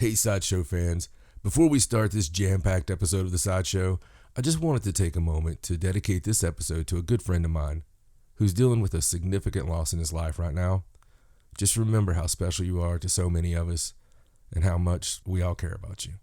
Hey, Sideshow fans. Before we start this jam-packed episode of the Sideshow, I just wanted to take a moment to dedicate this episode to a good friend of mine who's dealing with a significant loss in his life right now. Just remember how special you are to so many of us and how much we all care about you.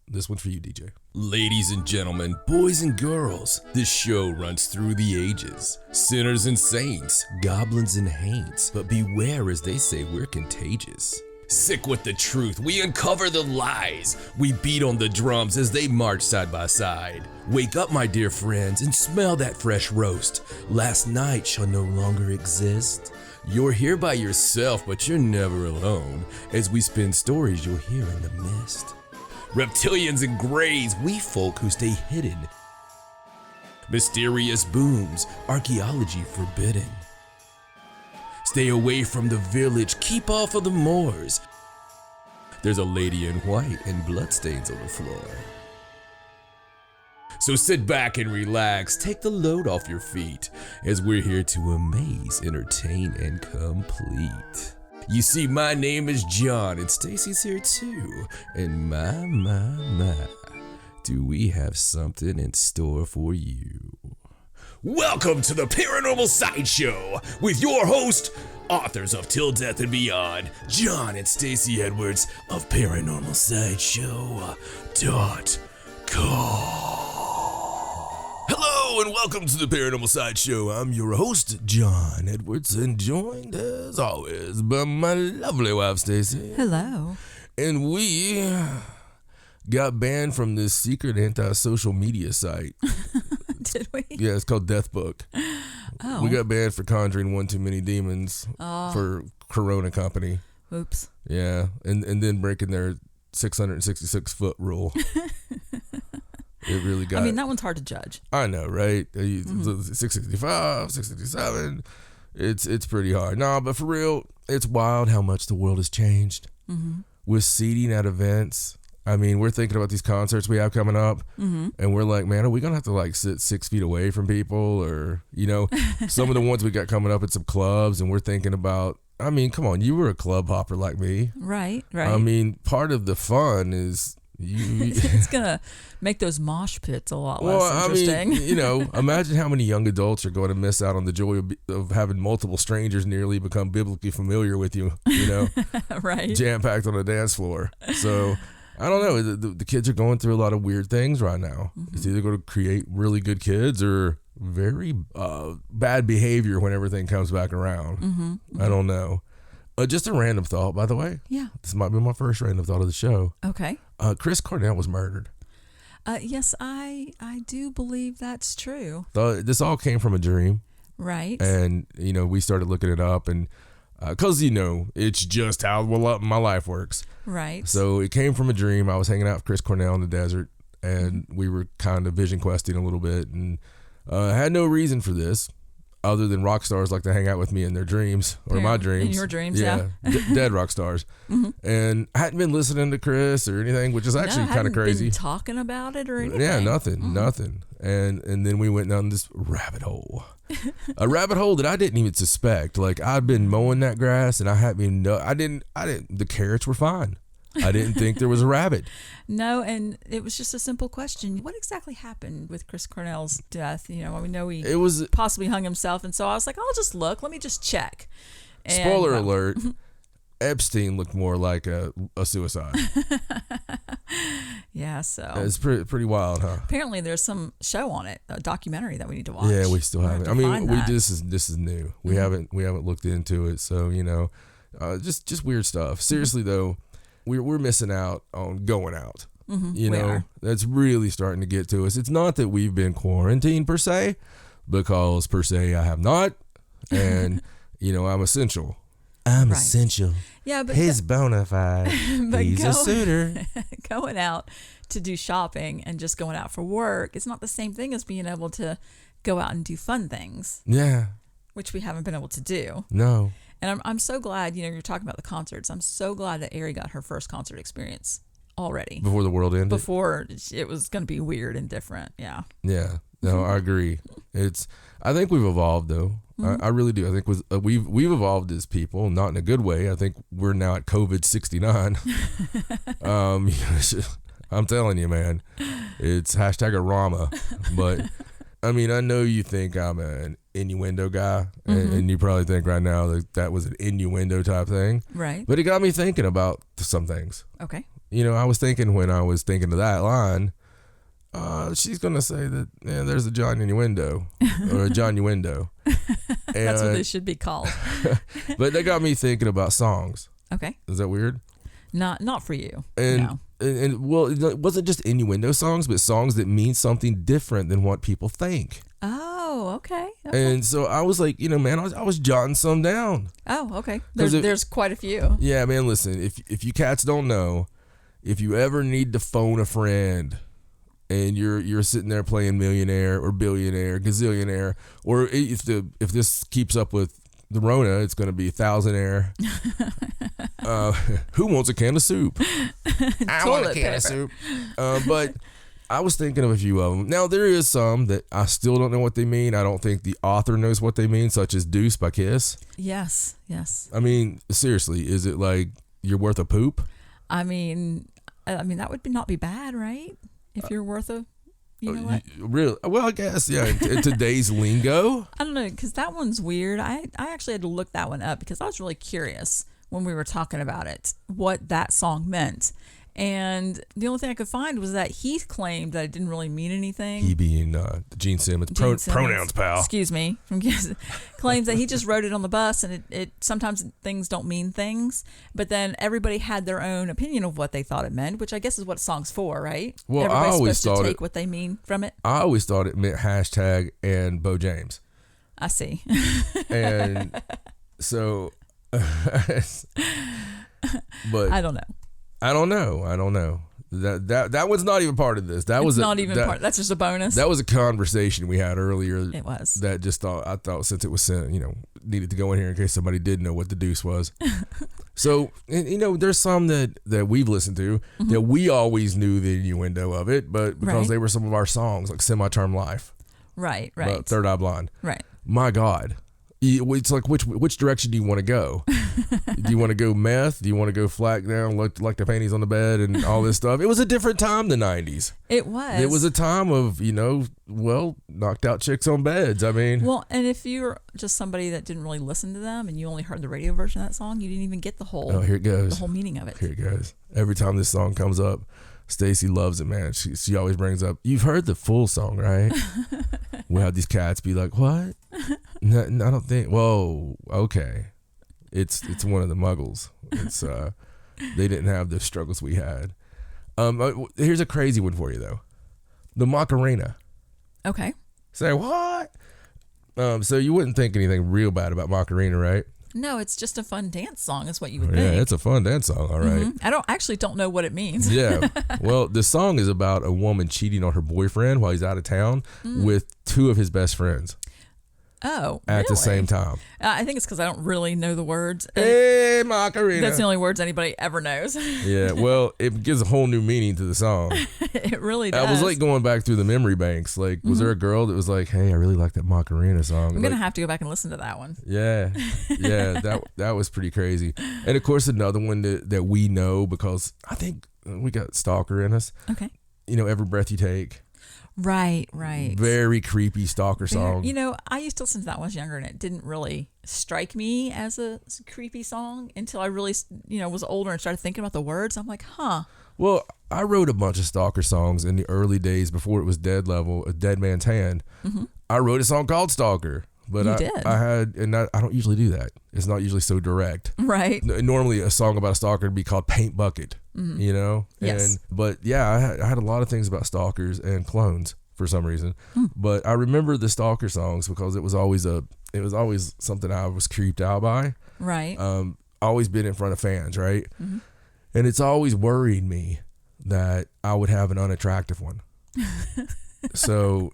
This one's for you, DJ. Ladies and gentlemen, boys and girls, this show runs through the ages. Sinners and saints, goblins and haints, but beware as they say we're contagious. Sick with the truth, we uncover the lies. We beat on the drums as they march side by side. Wake up, my dear friends, and smell that fresh roast. Last night shall no longer exist. You're here by yourself, but you're never alone, as we spin stories you'll hear in the mist. Reptilians and greys, we folk who stay hidden. Mysterious booms, archaeology forbidden. Stay away from the village, keep off of the moors. There's a lady in white and bloodstains on the floor. So sit back and relax, take the load off your feet, as we're here to amaze, entertain, and complete. You see, my name is John, and Stacey's here too, and my, do we have something in store for you. Welcome to the Paranormal Sideshow with your host, authors of Till Death and Beyond, John and Stacey Edwards of ParanormalSideshow.com. Hello and welcome to the Paranormal Sideshow. I'm your host, John Edwards, and joined as always by my lovely wife, Stacey. Hello. And we got banned from this secret anti-social media site. Did we? Yeah, it's called Death Book. Oh. We got banned for conjuring one too many demons for Corona Company. Oops. Yeah, and then breaking their 666-foot rule. It really got... I mean, that one's hard to judge. I know, right? 665, 667. It's pretty hard. No, but for real, it's wild how much the world has changed. Mm-hmm. With seating at events. I mean, we're thinking about these concerts we have coming up, and we're like, man, are we going to have to like sit 6 feet away from people? Or, you know, some of the ones we got coming up at some clubs, and we're thinking about, I mean, come on, you were a club hopper like me. Right. I mean, part of the fun is it's going to make those mosh pits a lot less interesting. I mean, you know, imagine how many young adults are going to miss out on the joy of having multiple strangers nearly become biblically familiar with you, you know, right. Jam-packed on a dance floor. So... I don't know. The kids are going through a lot of weird things right now. Mm-hmm. It's either going to create really good kids or very bad behavior when everything comes back around. Mm-hmm. I don't know. Just a random thought, by the way. Yeah. This might be my first random thought of the show. Okay. Chris Cornell was murdered. Yes, I do believe that's true. This all came from a dream. Right. And, you know, we started looking it up and... Because, you know, it's just how my life works. Right. So it came from a dream. I was hanging out with Chris Cornell in the desert, and we were kind of vision questing a little bit. And I had no reason for this other than rock stars like to hang out with me in their dreams, or my dreams. In your dreams, yeah. Dead rock stars. Mm-hmm. And I hadn't been listening to Chris or anything, which is actually kind of crazy. Been talking about it or anything? Yeah, nothing. And then we went down this rabbit hole. A rabbit hole that I didn't even suspect. Like, I'd been mowing that grass and I hadn't even the carrots were fine. I didn't think there was a rabbit. No, and it was just a simple question. What exactly happened with Chris Cornell's death? You know, we know he possibly hung himself, and so I was like, I'll just look. Let me just check. And, spoiler alert, Epstein looked more like a suicide. Yeah, so. It's pretty wild, huh? Apparently there's some show on it, a documentary that we need to watch. Yeah, we still haven't. I mean, this is new. We haven't looked into it, so, you know, just weird stuff. Seriously though, we're missing out on going out. Mm-hmm, you know, that's really starting to get to us. It's not that we've been quarantined per se, because per se I have not, and you know, I'm essential. I'm essential. Yeah, but he's bona fide. But he's a suitor. Going out to do shopping and just going out for work, it's not the same thing as being able to go out and do fun things. Yeah. Which we haven't been able to do. No. And I'm so glad, you know, you're talking about the concerts. I'm so glad that Ari got her first concert experience already. Before the world ended? Before it was going to be weird and different, yeah. Yeah. No, I agree. I think we've evolved though. I really do. I think we've evolved as people, not in a good way. I think we're now at COVID 69. I'm telling you, man, it's #Rama. But I mean, I know you think I'm an innuendo guy, and you probably think right now that was an innuendo type thing. Right. But it got me thinking about some things. Okay. I was thinking when I was thinking of that line, she's going to say that there's a John innuendo or a John innuendo. That's what they should be called. But that got me thinking about songs. Okay. Is that weird? Not for you. No. And well, it wasn't just innuendo songs, but songs that mean something different than what people think. Oh, okay. And so I was like, man, I was jotting some down. Oh, okay. There's quite a few. Yeah, man, listen, if you cats don't know, if you ever need to phone a friend and you're sitting there playing millionaire or billionaire, gazillionaire, or if this keeps up with the Rona, it's going to be thousandaire. Who wants a can of soup? I want a can of soup. But I was thinking of a few of them. Now, there is some that I still don't know what they mean. I don't think the author knows what they mean, such as Deuce by Kiss. Yes. I mean, seriously, is it like you're worth a poop? I mean, that would not be bad, right? If you're worth a, you know what? Really? Well, I guess, yeah. In today's lingo. I don't know, because that one's weird. I actually had to look that one up because I was really curious when we were talking about it, what that song meant. And the only thing I could find was that he claimed that it didn't really mean anything. He being Gene Simmons, pronouns pal. Excuse me. Claims that he just wrote it on the bus, and it sometimes things don't mean things. But then everybody had their own opinion of what they thought it meant, which I guess is what a song's for, right? Well, everybody's I always supposed thought to take what they mean from it. I always thought it meant # and Bo James. I see. And so, but I don't know. That one's not even part of this. That's just a bonus. That was a conversation we had earlier. It was. That I thought since it was sent, needed to go in here in case somebody did know what the deuce was. So, and, there's some that we've listened to that we always knew the innuendo of it, but because they were some of our songs, like Semi-Term Life. Right. Third Eye Blind. Right. My God. It's like which direction do you want to go? Do you want to go meth? Do you want to go flat down, look like the panties on the bed and all this stuff? It was a different time, the 90s. It was. It was a time of, knocked out chicks on beds. I mean. Well, and if you're just somebody that didn't really listen to them and you only heard the radio version of that song, you didn't even get the whole. Oh, here it goes. The whole meaning of it. Here it goes. Every time this song comes up, Stacey loves it, man. She always brings up, you've heard the full song, right? We have these cats be like, what? No, I don't think. Whoa, okay. It's one of the Muggles. It's they didn't have the struggles we had. Here's a crazy one for you though, the Macarena. Okay. Say what? So you wouldn't think anything real bad about Macarena, right? No, it's just a fun dance song is what you would think. Yeah, it's a fun dance song, all right. I actually don't know what it means. Yeah. Well, the song is about a woman cheating on her boyfriend while he's out of town with two of his best friends. Oh, at the same time. I think it's because I don't really know the words. Hey, Macarena. That's the only words anybody ever knows. Yeah, well, it gives a whole new meaning to the song. It really does. I was like going back through the memory banks. Like, was there a girl that was like, hey, I really like that Macarena song? I'm going to have to go back and listen to that one. Yeah. That was pretty crazy. And of course, another one that we know because I think we got Stalker in us. Okay. Every Breath You Take. Right. Very creepy Stalker song. I used to listen to that when I was younger, and it didn't really strike me as a creepy song until I really, was older and started thinking about the words. I'm like, huh. Well, I wrote a bunch of Stalker songs in the early days before it was Dead Man's Hand. Mm-hmm. I wrote a song called Stalker. But I don't usually do that. It's not usually so direct. Right. Normally a song about a stalker would be called Paint Bucket, Yes. But yeah, I had a lot of things about stalkers and clones for some reason. But I remember the Stalker songs because it was always something I was creeped out by. Right. Always been in front of fans, right? Mm-hmm. And it's always worried me that I would have an unattractive one. So,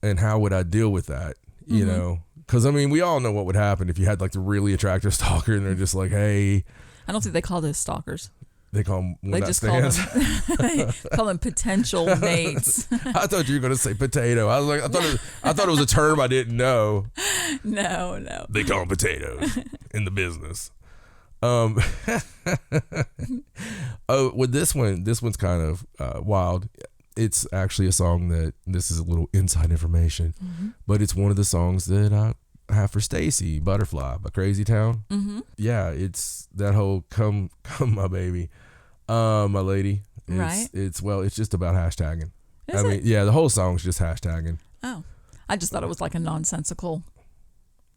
and how would I deal with that? Because, we all know what would happen if you had, like, the really attractive stalker and they're just like, hey. I don't think they call those stalkers. They call them They just call them potential mates. I thought you were going to say potato. I was like, I thought it was a term I didn't know. No. They call them potatoes in the business. With this one's kind of wild. It's actually a song that, this is a little inside information, but it's one of the songs that I have for Stacey, Butterfly by Crazy Town. Yeah, it's that whole come my baby, my lady. It's just about hashtagging. Is it? Yeah, the whole song's just hashtagging. Oh, I just thought it was like a nonsensical.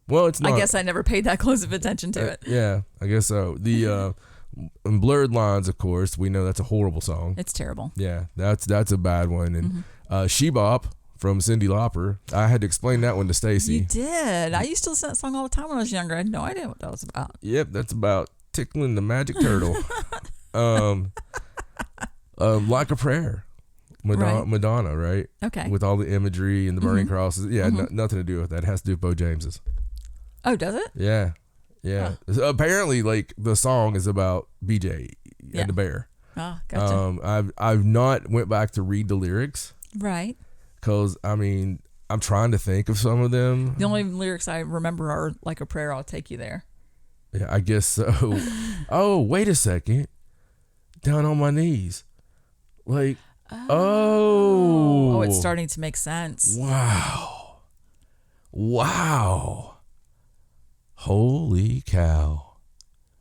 Well, it's not. I guess I never paid that close of attention to it. Yeah, I guess so. The Blurred Lines, of course, we know that's a horrible song. It's terrible. Yeah, that's a bad one. And She Bop from Cyndi Lauper, I had to explain that one to Stacey. You did. I used to listen to that song all the time when I was younger. I had no idea what that was about. Yep, that's about tickling the magic turtle. Like a Prayer. Madonna, right? Okay. With all the imagery and the burning crosses. Yeah, nothing to do with that. It has to do with Bo James's. Oh, does it? Yeah. So apparently, like, the song is about BJ and the bear. Oh, gotcha. I've not went back to read the lyrics. Right. Because, I mean, I'm trying to think of some of them. The only lyrics I remember are Like a Prayer, I'll Take You There. Yeah, I guess so. Oh, wait a second. Down on my knees. Like, Oh, it's starting to make sense. Wow. Holy cow.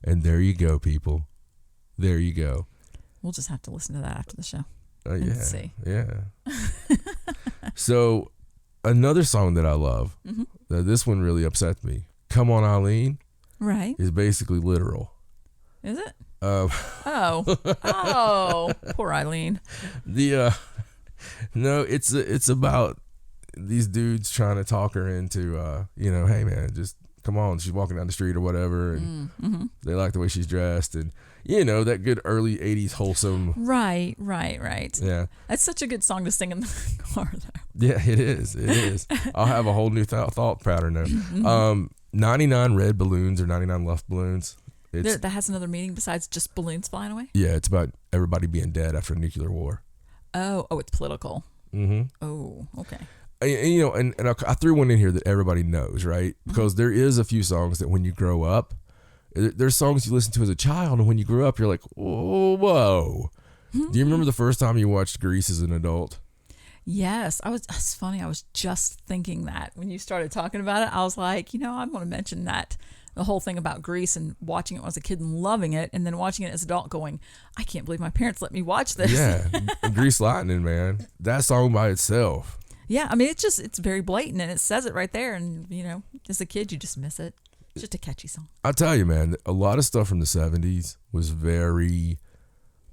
And there you go, people. There you go. We'll just have to listen to that after the show. Yeah. See. Yeah. So, another song that I love, this one really upsets me. Come On Eileen. Right. Is basically literal. Is it? Oh, poor Eileen. No, it's about these dudes trying to talk her into, hey man, just come on. She's walking down the street or whatever, and they like the way she's dressed, and that good early '80s wholesome. Right. Yeah, that's such a good song to sing in the car, though. Yeah, it is. I'll have a whole new thought pattern now. 99 red balloons or 99 left balloons. That has another meaning besides just balloons flying away? Yeah, it's about everybody being dead after a nuclear war. Oh, it's political. Oh, okay. And I threw one in here that everybody knows, right? Because there is a few songs that when you grow up, there's songs you listen to as a child, and when you grow up, you're like, whoa. Do you remember the first time you watched Grease as an adult? Yes, it's funny. I was just thinking that when you started talking about it. I was like, I'm going to mention that. The whole thing about Grease and watching it when I was a kid and loving it, and then watching it as an adult going, I can't believe my parents let me watch this. Yeah, Grease Lightning, man. That song by itself. Yeah, I mean, it's very blatant, and it says it right there, and, as a kid, you just miss it. It's just a catchy song. I'll tell you, man, a lot of stuff from the 70s was very,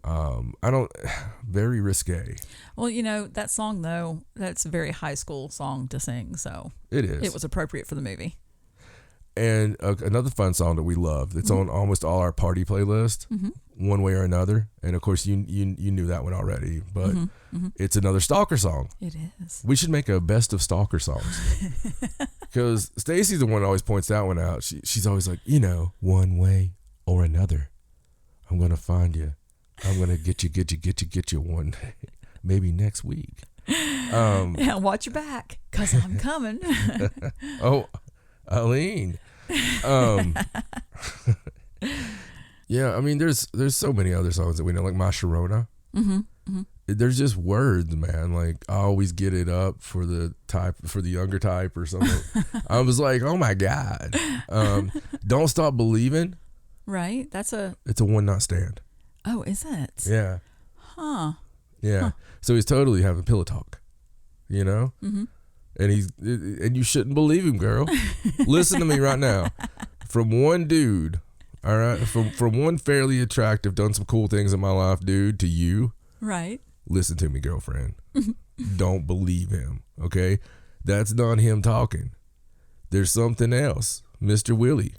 very risque. Well, that song, though, that's a very high school song to sing, so. It is. It was appropriate for the movie. And another fun song that we love that's on almost all our party playlist, one way or another. And of course, you knew that one already, but it's another Stalker song. It is. We should make a best of Stalker songs. Because Stacey's the one that always points that one out. She's always like, one way or another, I'm going to find you. I'm going to get you one day, maybe next week. Yeah, watch your back, because I'm coming. Oh, Eileen. Yeah, I mean, there's so many other songs that we know, like My Sharona. There's just words, man. Like, I always get it up for the younger type or something. I was like, oh my God. Don't Stop Believing. Right. It's a one night stand. Oh, is it? Yeah. Huh. Yeah. Huh. So he's totally having pillow talk, And you shouldn't believe him, girl. Listen to me right now. From one dude, all right, from one fairly attractive, done some cool things in my life dude to you. Right. Listen to me, girlfriend. Don't believe him, okay? That's not him talking. There's something else. Mr. Willie.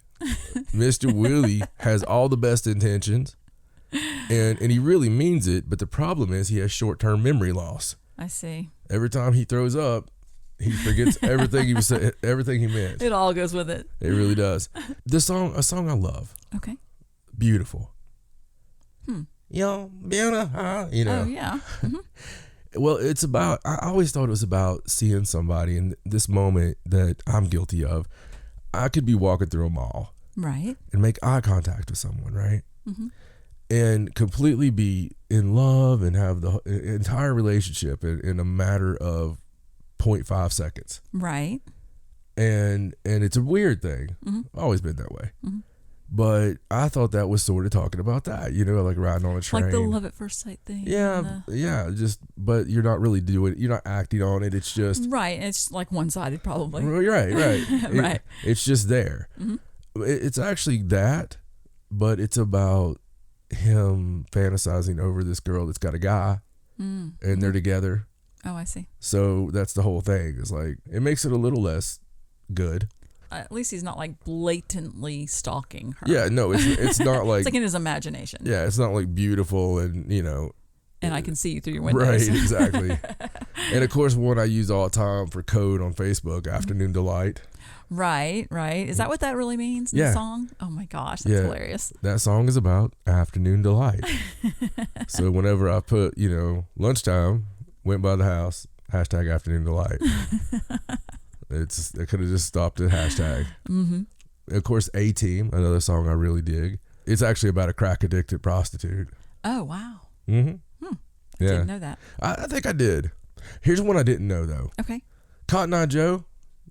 Mr. Willie has all the best intentions, and he really means it, but the problem is he has short-term memory loss. I see. Every time he throws up, he forgets everything everything he meant. It all goes with it. It really does. A song I love. Okay. Beautiful. you're beautiful, you know. Oh, yeah. Mhm. Well, it's about, I always thought it was about seeing somebody in this moment that I'm guilty of. I could be walking through a mall Right. and make eye contact with someone, right? Mm-hmm. And completely be in love and have the entire relationship in a matter of 0.5 seconds. Right. And it's a weird thing. Mm-hmm. Always been that way. Mm-hmm. But I thought that was sort of talking about that, you know, like riding on a train. Like the love at first sight thing. Yeah, yeah, just, but you're not really doing it. You're not acting on it. It's just. Right. It's like one-sided probably. Right. Right. It's just there. Mm-hmm. It's actually that, but it's about him fantasizing over this girl that's got a guy and they're together. Oh, I see. So that's the whole thing. It's like, it makes it a little less good. At least he's not like blatantly stalking her. Yeah, no, it's not like. It's like in his imagination. Yeah, it's not like beautiful and, you know. And I can see you through your windows. Right, exactly. And of course, one I use all the time for code on Facebook, Afternoon Delight. Right. Is that what that really means in the song? Oh my gosh, that's hilarious. That song is about afternoon delight. So whenever I put, you know, lunchtime, went by the house, hashtag afternoon delight. It could have just stopped at hashtag. Mm-hmm. Of course, A-Team, another song I really dig. It's actually about a crack addicted prostitute. Oh, wow. Mm-hmm. I didn't know that. I think I did. Here's one I didn't know, though. Okay. Cotton Eye Joe.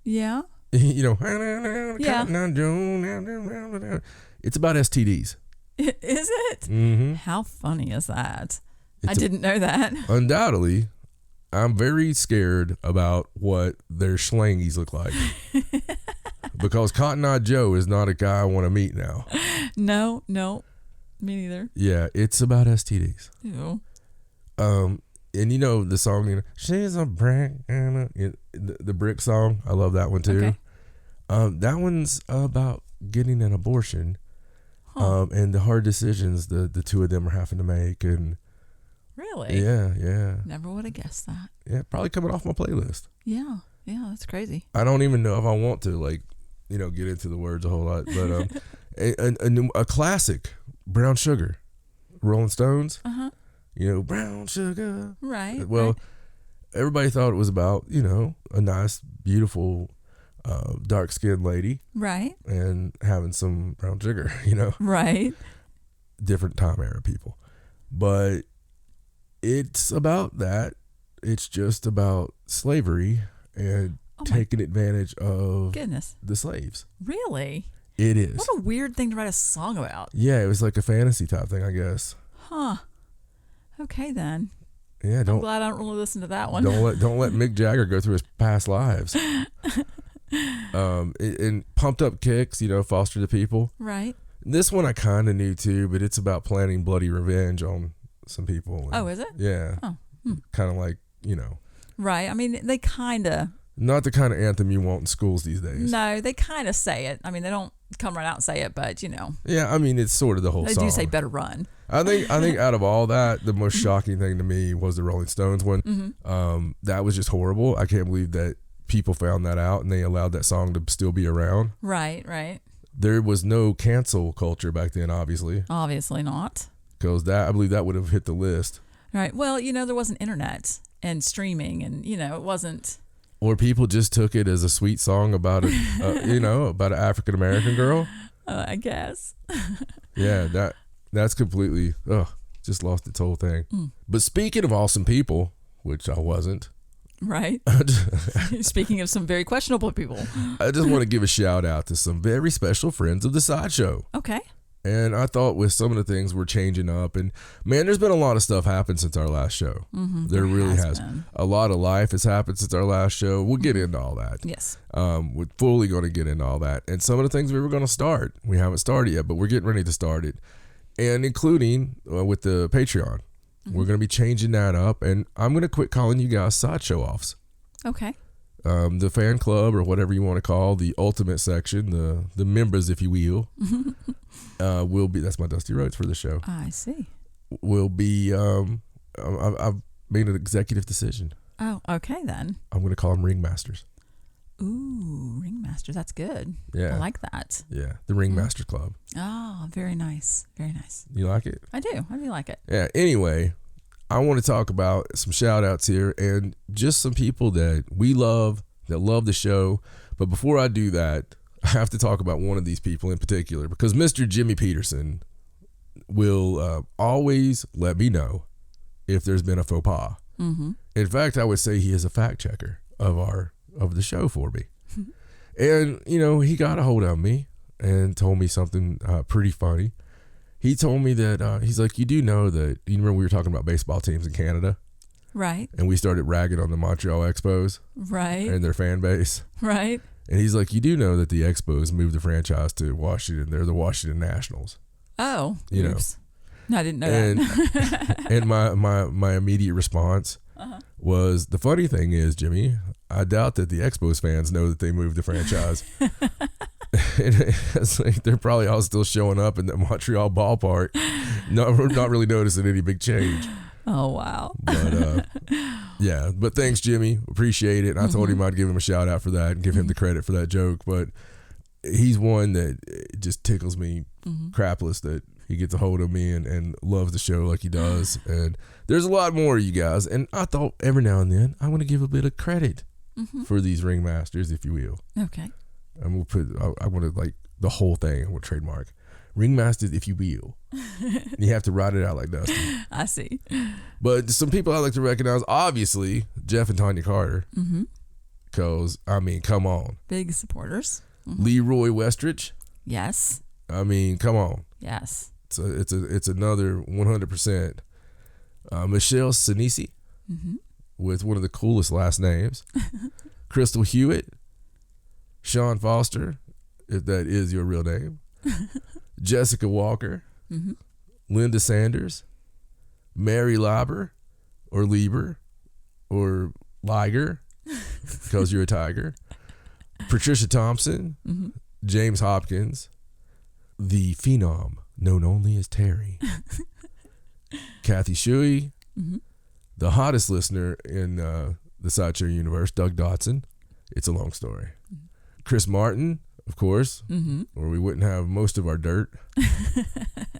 Yeah. You know, Cotton Eye Joe. It's about STDs. Is it? Mm-hmm. How funny is that? I didn't know that. Undoubtedly, I'm very scared about what their schlangies look like. Because Cotton Eye Joe is not a guy I want to meet now. No, me neither. Yeah, it's about STDs. Ew. And you know the song, you know, she's a brick, the brick song. I love that one too. Okay. That one's about getting an abortion, and the hard decisions the two of them are having to make, and really, yeah. Never would have guessed that. Yeah, probably coming off my playlist. Yeah, that's crazy. I don't even know if I want to, like, you know, get into the words a whole lot, but a classic, Brown Sugar, Rolling Stones. You know, brown sugar. Right. Well, everybody thought it was about, you know, a nice, beautiful, dark-skinned lady. Right. And having some brown sugar, you know. Right. Different time era people. But it's about that. It's just about slavery and taking advantage of the slaves. Really? It is. What a weird thing to write a song about. Yeah, it was like a fantasy type thing, I guess. Huh. Okay then. Yeah, I'm glad I don't really listen to that one. Don't let Mick Jagger go through his past lives. And Pumped Up Kicks, you know, Foster the People. Right. This one I kind of knew too, but it's about planning bloody revenge on some people. Oh, is it? Yeah. Oh. Kind of like, you know. Right. I mean, they kind of. Not the kind of anthem you want in schools these days. No, they kind of say it. I mean, they don't come right out and say it, but you know. Yeah, I mean, it's sort of the whole song. They do say "Better Run." I think out of all that, the most shocking thing to me was the Rolling Stones one. Mm-hmm. That was just horrible. I can't believe that people found that out and they allowed that song to still be around. Right. There was no cancel culture back then, obviously. Obviously not. Because I believe that would have hit the list. Right. Well, you know, there wasn't internet and streaming, and you know, it wasn't. Or people just took it as a sweet song about about an African American girl. I guess. Yeah, that's completely just lost its whole thing. But speaking of awesome people, which I wasn't. Right. Speaking of some very questionable people. I just want to give a shout out to some very special friends of the Sideshow. Okay. And I thought with some of the things we're changing up, and man, there's been a lot of stuff happen since our last show. Mm-hmm, there really has. A lot of life has happened since our last show. We'll get into all that. Yes. We're fully going to get into all that. And some of the things we were going to start, we haven't started yet, but we're getting ready to start it. And including with the Patreon. Mm-hmm. We're going to be changing that up. And I'm going to quit calling you guys Sideshow offs. Okay. The fan club, or whatever you want to call the ultimate section, the members, if you will, will be. That's my Dusty Rhodes for the show. I see. Will be. I've made an executive decision. Oh, okay then. I'm going to call them ringmasters. Ooh, ringmasters. Ringmasters. That's good. Yeah. I like that. Yeah, the Ringmaster Club. Oh, very nice. Very nice. You like it? I do like it. Yeah, anyway, I want to talk about some shout outs here and just some people that we love, that love the show. But before I do that, I have to talk about one of these people in particular because Mr. Jimmy Peterson will always let me know if there's been a faux pas. Mm-hmm. In fact, I would say he is a fact checker of the show for me. And, he got a hold of me and told me something pretty funny. He told me that, he's like, you do know that, you remember we were talking about baseball teams in Canada? Right. And we started ragging on the Montreal Expos. Right. And their fan base. Right. And he's like, you do know that the Expos moved the franchise to Washington. They're the Washington Nationals. Oh. You oops. No, I didn't know that. And my immediate response was, the funny thing is, Jimmy, I doubt that the Expos fans know that they moved the franchise. And it's like they're probably all still showing up in the Montreal ballpark, not really noticing any big change. Oh, wow. But yeah, but thanks, Jimmy. Appreciate it. And I told him I'd give him a shout out for that and give him the credit for that joke. But he's one that just tickles me crapless that he gets a hold of me and loves the show like he does. And there's a lot more of you guys. And I thought every now and then I want to give a bit of credit for these ringmasters, if you will. Okay. I'm gonna put. I want to like the whole thing. I want to trademark ringmasters, if you will. You have to write it out like Dusty. I see. But some people I like to recognize, obviously Jeff and Tanya Carter, because I mean, come on, big supporters. Leroy Westrich. Yes. I mean, come on. Yes. It's another 100%. Michelle Sinisi, with one of the coolest last names. Crystal Hewitt. Sean Foster, if that is your real name. Jessica Walker. Linda Sanders. Mary Lieber or Lieber or Liger because you're a tiger. Patricia Thompson. James Hopkins. The phenom known only as Terry. Kathy Shuey. The hottest listener in the Sideshow universe, Doug Dotson. It's a long story. Chris Martin, of course, or we wouldn't have most of our dirt.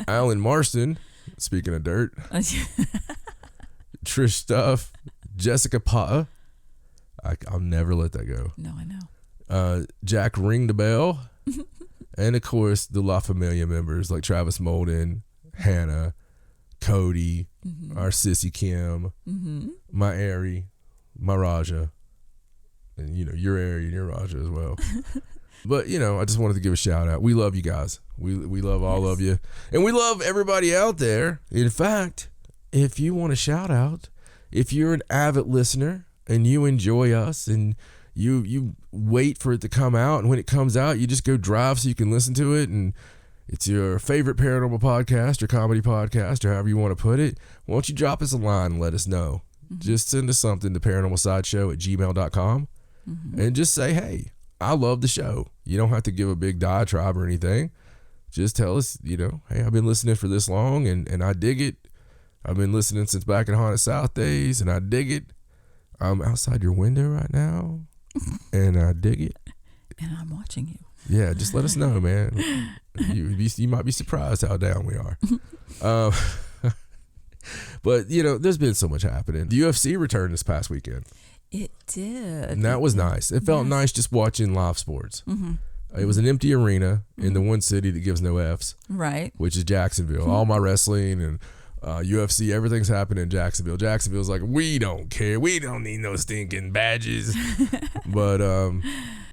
Alan Marston, speaking of dirt. Trish Stuff. Jessica Pata. I'll never let that go. No, I know. Jack Ring the Bell. And, of course, the La Familia members like Travis Molden, Hannah, Cody, our Sissy Kim, my Ari, my Raja. And, your Ari and your Raja as well. But, I just wanted to give a shout out. We love you guys. We love all of you. And we love everybody out there. In fact, if you want a shout out, if you're an avid listener and you enjoy us and you wait for it to come out, and when it comes out, you just go drive so you can listen to it, and it's your favorite paranormal podcast or comedy podcast or however you want to put it, why don't you drop us a line and let us know? Just send us something to paranormalsideshow@gmail.com and just say, hey, I love the show. You don't have to give a big diatribe or anything. Just tell us, hey, I've been listening for this long and I dig it. I've been listening since back in Haunted South days and I dig it. I'm outside your window right now and I dig it. And I'm watching you. Yeah, just let us know, man. You might be surprised how down we are. But, there's been so much happening. The UFC returned this past weekend. It did. And that was nice. It felt nice just watching live sports. It was an empty arena in the one city that gives no Fs. Right. Which is Jacksonville. All my wrestling and UFC, everything's happening in Jacksonville. Jacksonville's like, we don't care. We don't need no stinking badges. But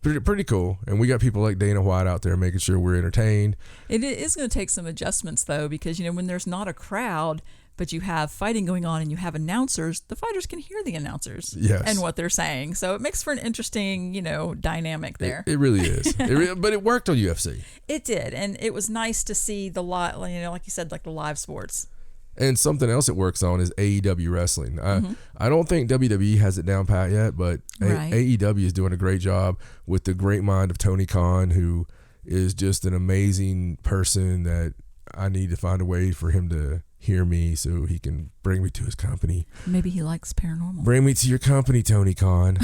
pretty cool. And we got people like Dana White out there making sure we're entertained. It is going to take some adjustments, though, because, when there's not a crowd, but you have fighting going on and you have announcers, the fighters can hear the announcers and what they're saying. So it makes for an interesting, dynamic there. It really is. But it worked on UFC. It did. And it was nice to see the live, like you said, like the live sports. And something else it works on is AEW wrestling. I don't think WWE has it down pat yet, but AEW is doing a great job with the great mind of Tony Khan, who is just an amazing person that I need to find a way for him to hear me so he can bring me to his company. Maybe he likes paranormal. Bring me to your company, Tony Khan.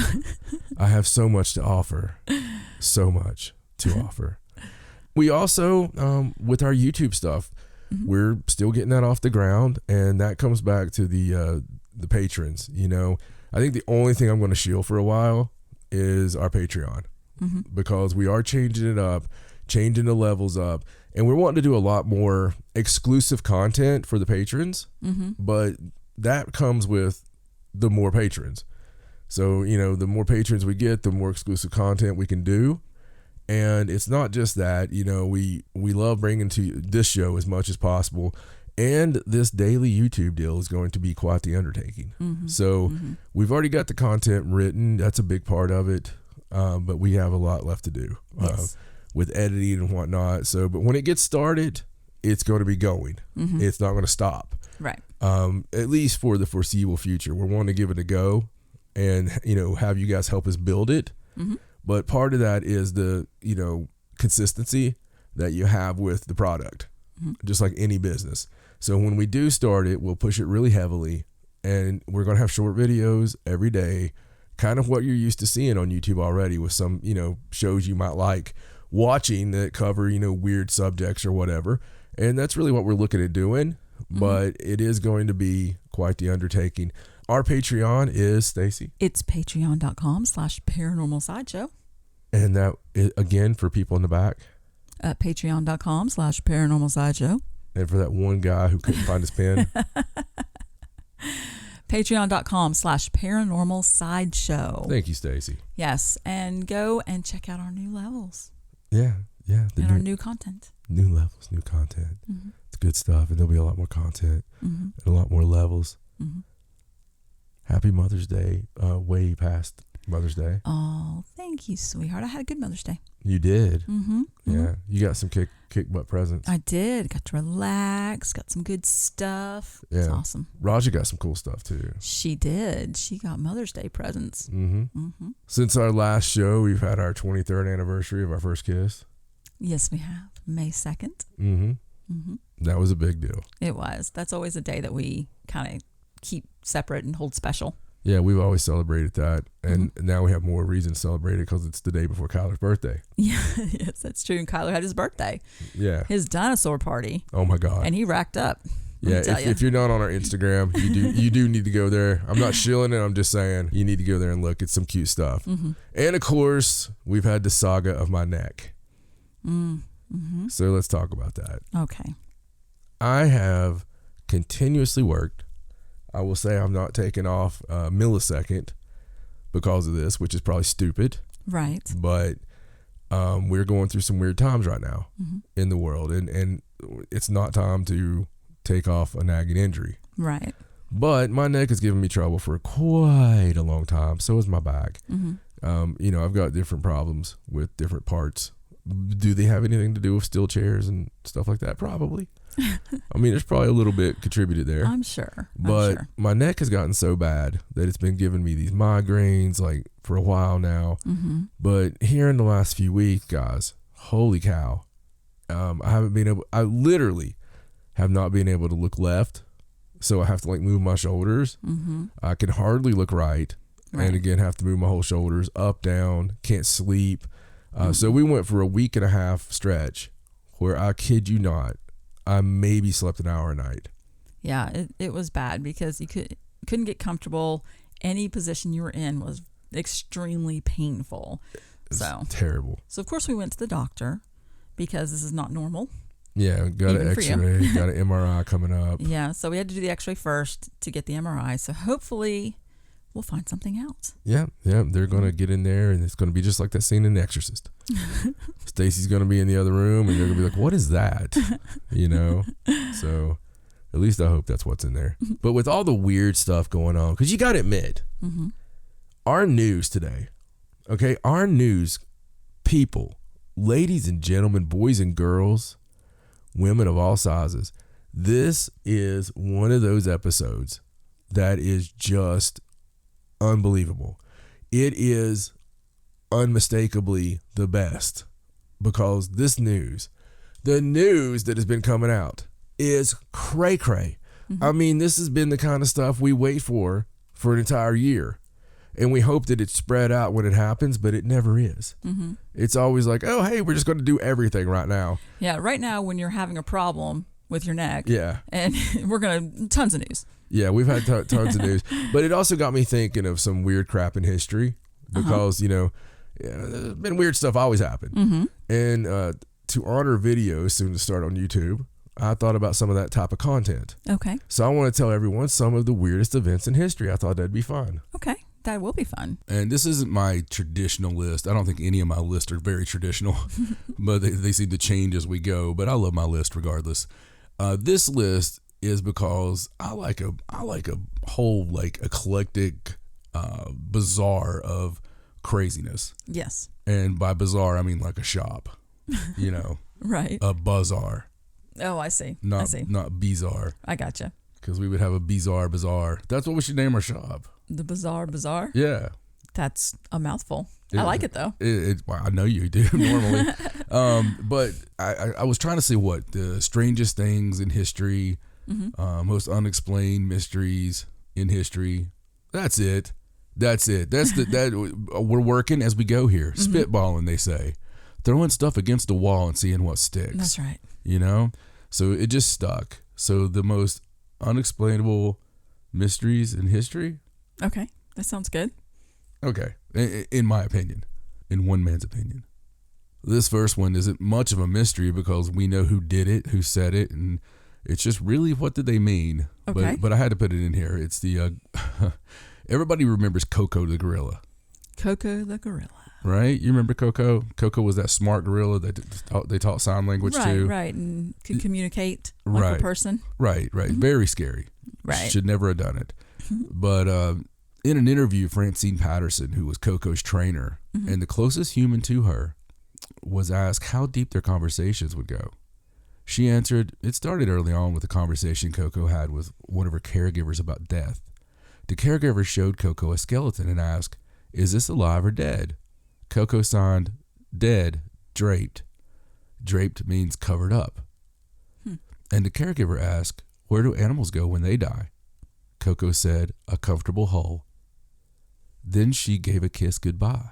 I have so much to offer. So much to offer. We also, with our YouTube stuff, we're still getting that off the ground, and that comes back to the patrons. You know, I think the only thing I'm going to shield for a while is our Patreon, because we are changing it up, changing the levels up, and we're wanting to do a lot more exclusive content for the patrons, but that comes with the more patrons. So, you know, the more patrons we get, the more exclusive content we can do. And it's not just that, you know, we love bringing to this show as much as possible. And this daily YouTube deal is going to be quite the undertaking. So we've already got the content written. That's a big part of it. But we have a lot left to do with editing and whatnot. So, but when it gets started, it's going to be going. It's not going to stop. Right. At least for the foreseeable future. We're wanting to give it a go and, you know, have you guys help us build it. But part of that is the, you know, consistency that you have with the product, just like any business. So when we do start it, we'll push it really heavily, and we're going to have short videos every day, kind of what you're used to seeing on YouTube already with some, you know, shows you might like watching that cover, you know, weird subjects or whatever. And that's really what we're looking at doing, but it is going to be quite the undertaking. Our Patreon is, Stacey? It's patreon.com/paranormal sideshow. And that, again, for people in the back? Patreon.com/paranormal sideshow. And for that one guy who couldn't find his pen? Patreon.com/paranormal sideshow. Thank you, Stacey. Yes, and go and check out our new levels. Yeah. And our new content. New levels, new content. It's good stuff, and there'll be a lot more content and a lot more levels. Happy Mother's Day, way past Mother's Day. Oh, thank you, sweetheart. I had a good Mother's Day. You did? Yeah. You got some kick butt presents. I did. Got to relax. Got some good stuff. Yeah. It's awesome. Raja got some cool stuff, too. She did. She got Mother's Day presents. Since our last show, we've had our 23rd anniversary of our first kiss. Yes, we have. May 2nd. That was a big deal. It was. That's always a day that we kind of keep separate and hold special. Yeah, we've always celebrated that, and now we have more reason to celebrate it because it's the day before Kyler's birthday. Yeah, yes, that's true. And Kyler had his birthday. Yeah. His dinosaur party. Oh, my God. And he racked up. Yeah, if you're not on our Instagram, you do need to go there. I'm not shilling it. I'm just saying you need to go there and look. It's some cute stuff. And, of course, we've had the saga of my neck. So let's talk about that. Okay. I have continuously worked. I will say I'm not taking off a millisecond because of this, which is probably stupid. Right. But we're going through some weird times right now in the world. And it's not time to take off a nagging injury. Right. But my neck has given me trouble for quite a long time. So is my back. You know, I've got different problems with different parts. Do they have anything to do with steel chairs and stuff like that? Probably. I mean, there's probably a little bit contributed there. I'm sure. But my neck has gotten so bad that it's been giving me these migraines like for a while now. But here in the last few weeks, guys, holy cow. I literally have not been able to look left. So I have to like move my shoulders. I can hardly look right. And again, have to move my whole shoulders up, down, can't sleep. So we went for a week and a half stretch where, I kid you not, I maybe slept an hour a night. Yeah, it was bad because you couldn't get comfortable. Any position you were in was extremely painful. So terrible. So of course we went to the doctor because this is not normal. Yeah, got an X-ray, got an MRI coming up. Yeah, so we had to do the X-ray first to get the MRI. So hopefully we'll find something out. Yeah, they're going to get in there, and it's going to be just like that scene in The Exorcist. Stacey's going to be in the other room, and they're going to be like, what is that? You know? So at least I hope that's what's in there. But with all the weird stuff going on, because you got to admit, our news today, okay, our news people, ladies and gentlemen, boys and girls, women of all sizes, this is one of those episodes that is just unbelievable. It is unmistakably the best because this news, the news that has been coming out is cray-cray. I mean, this has been the kind of stuff we wait for an entire year. And we hope that it's spread out when it happens, but it never is. It's always like, oh, hey, we're just going to do everything right now. Yeah, right now when you're having a problem with your neck. Yeah. And we're going to, tons of news. Yeah, we've had tons of news. But it also got me thinking of some weird crap in history because, there's been weird stuff always happen. And to honor videos soon to start on YouTube, I thought about some of that type of content. Okay. So I want to tell everyone some of the weirdest events in history. I thought that'd be fun. Okay. That will be fun. And this isn't my traditional list. I don't think any of my lists are very traditional, but they seem to change as we go. But I love my list regardless. This list is because I like a whole like eclectic bazaar of craziness. Yes. And by bazaar, I mean like a shop, Right. a bazaar. Oh, I see. Not bizarre. I gotcha. Because we would have a bizarre bazaar. That's what we should name our shop. The Bizarre Bazaar? Yeah. That's a mouthful. I like it though. Well, I know you do normally. But I was trying to see what the strangest things in history, most unexplained mysteries in history. That's it. That's we're working as we go here. Spitballing, they say. Throwing stuff against the wall and seeing what sticks. That's right. So it just stuck. So the most unexplainable mysteries in history. Okay. That sounds good. Okay. In my opinion, in one man's opinion. This first one isn't much of a mystery because we know who did it, who said it, and it's just really what did they mean. Okay. But I had to put it in here. It's the everybody remembers Coco the gorilla. Coco the gorilla. Right? You remember Coco? Coco was that smart gorilla that they taught sign language to. Right, and could communicate like a person. Right. Very scary. Right. Should never have done it. But in an interview, Francine Patterson, who was Coco's trainer, and the closest human to her, was asked how deep their conversations would go. She answered, it started early on with a conversation Coco had with one of her caregivers about death. The caregiver showed Coco a skeleton and asked, is this alive or dead? Coco signed, dead, draped. Draped means covered up. And the caregiver asked, where do animals go when they die? Coco said, a comfortable hole. Then she gave a kiss goodbye.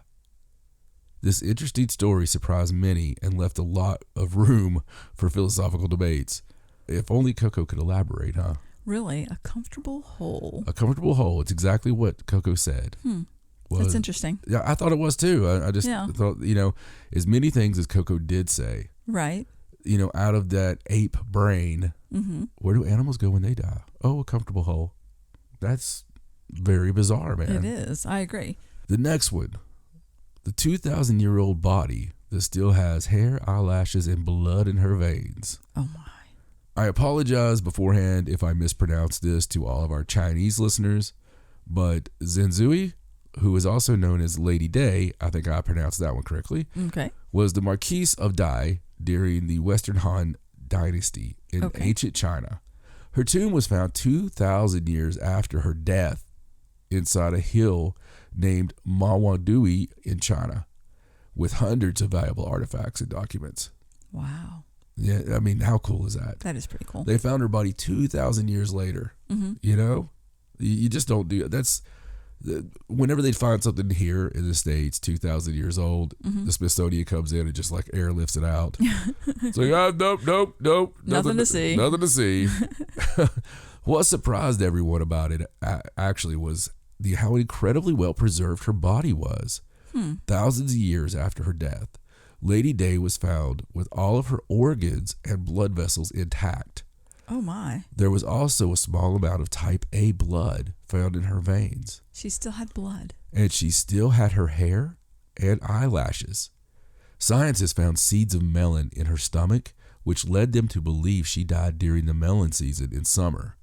This interesting story surprised many and left a lot of room for philosophical debates. If only Coco could elaborate, huh? Really? A comfortable hole? A comfortable hole. It's exactly what Coco said. That's interesting. Yeah, I thought it was too. I just thought, as many things as Coco did say. Right. Out of that ape brain, where do animals go when they die? Oh, a comfortable hole. That's very bizarre, man. It is. I agree. The next one, the 2,000-year-old body that still has hair, eyelashes, and blood in her veins. Oh, my. I apologize beforehand if I mispronounce this to all of our Chinese listeners, but Zhenzhui, who is also known as Lady Day, I think I pronounced that one correctly, was the Marquise of Dai during the Western Han Dynasty in ancient China. Her tomb was found 2,000 years after her death inside a hill named Mawadui in China, with hundreds of valuable artifacts and documents. Wow. Yeah, I mean, how cool is that? That is pretty cool. They found her body 2,000 years later. You just don't do it. That's whenever they find something here in the States 2,000 years old, the Smithsonian comes in and just like airlifts it out. It's like, nope. Nothing to see. Nothing to see. What surprised everyone about it actually was how incredibly well preserved her body was. Thousands of years after her death, Lady Day was found with all of her organs and blood vessels intact. Oh, my. There was also a small amount of type A blood found in her veins. She still had blood. And she still had her hair and eyelashes. Scientists found seeds of melon in her stomach, which led them to believe she died during the melon season in summer.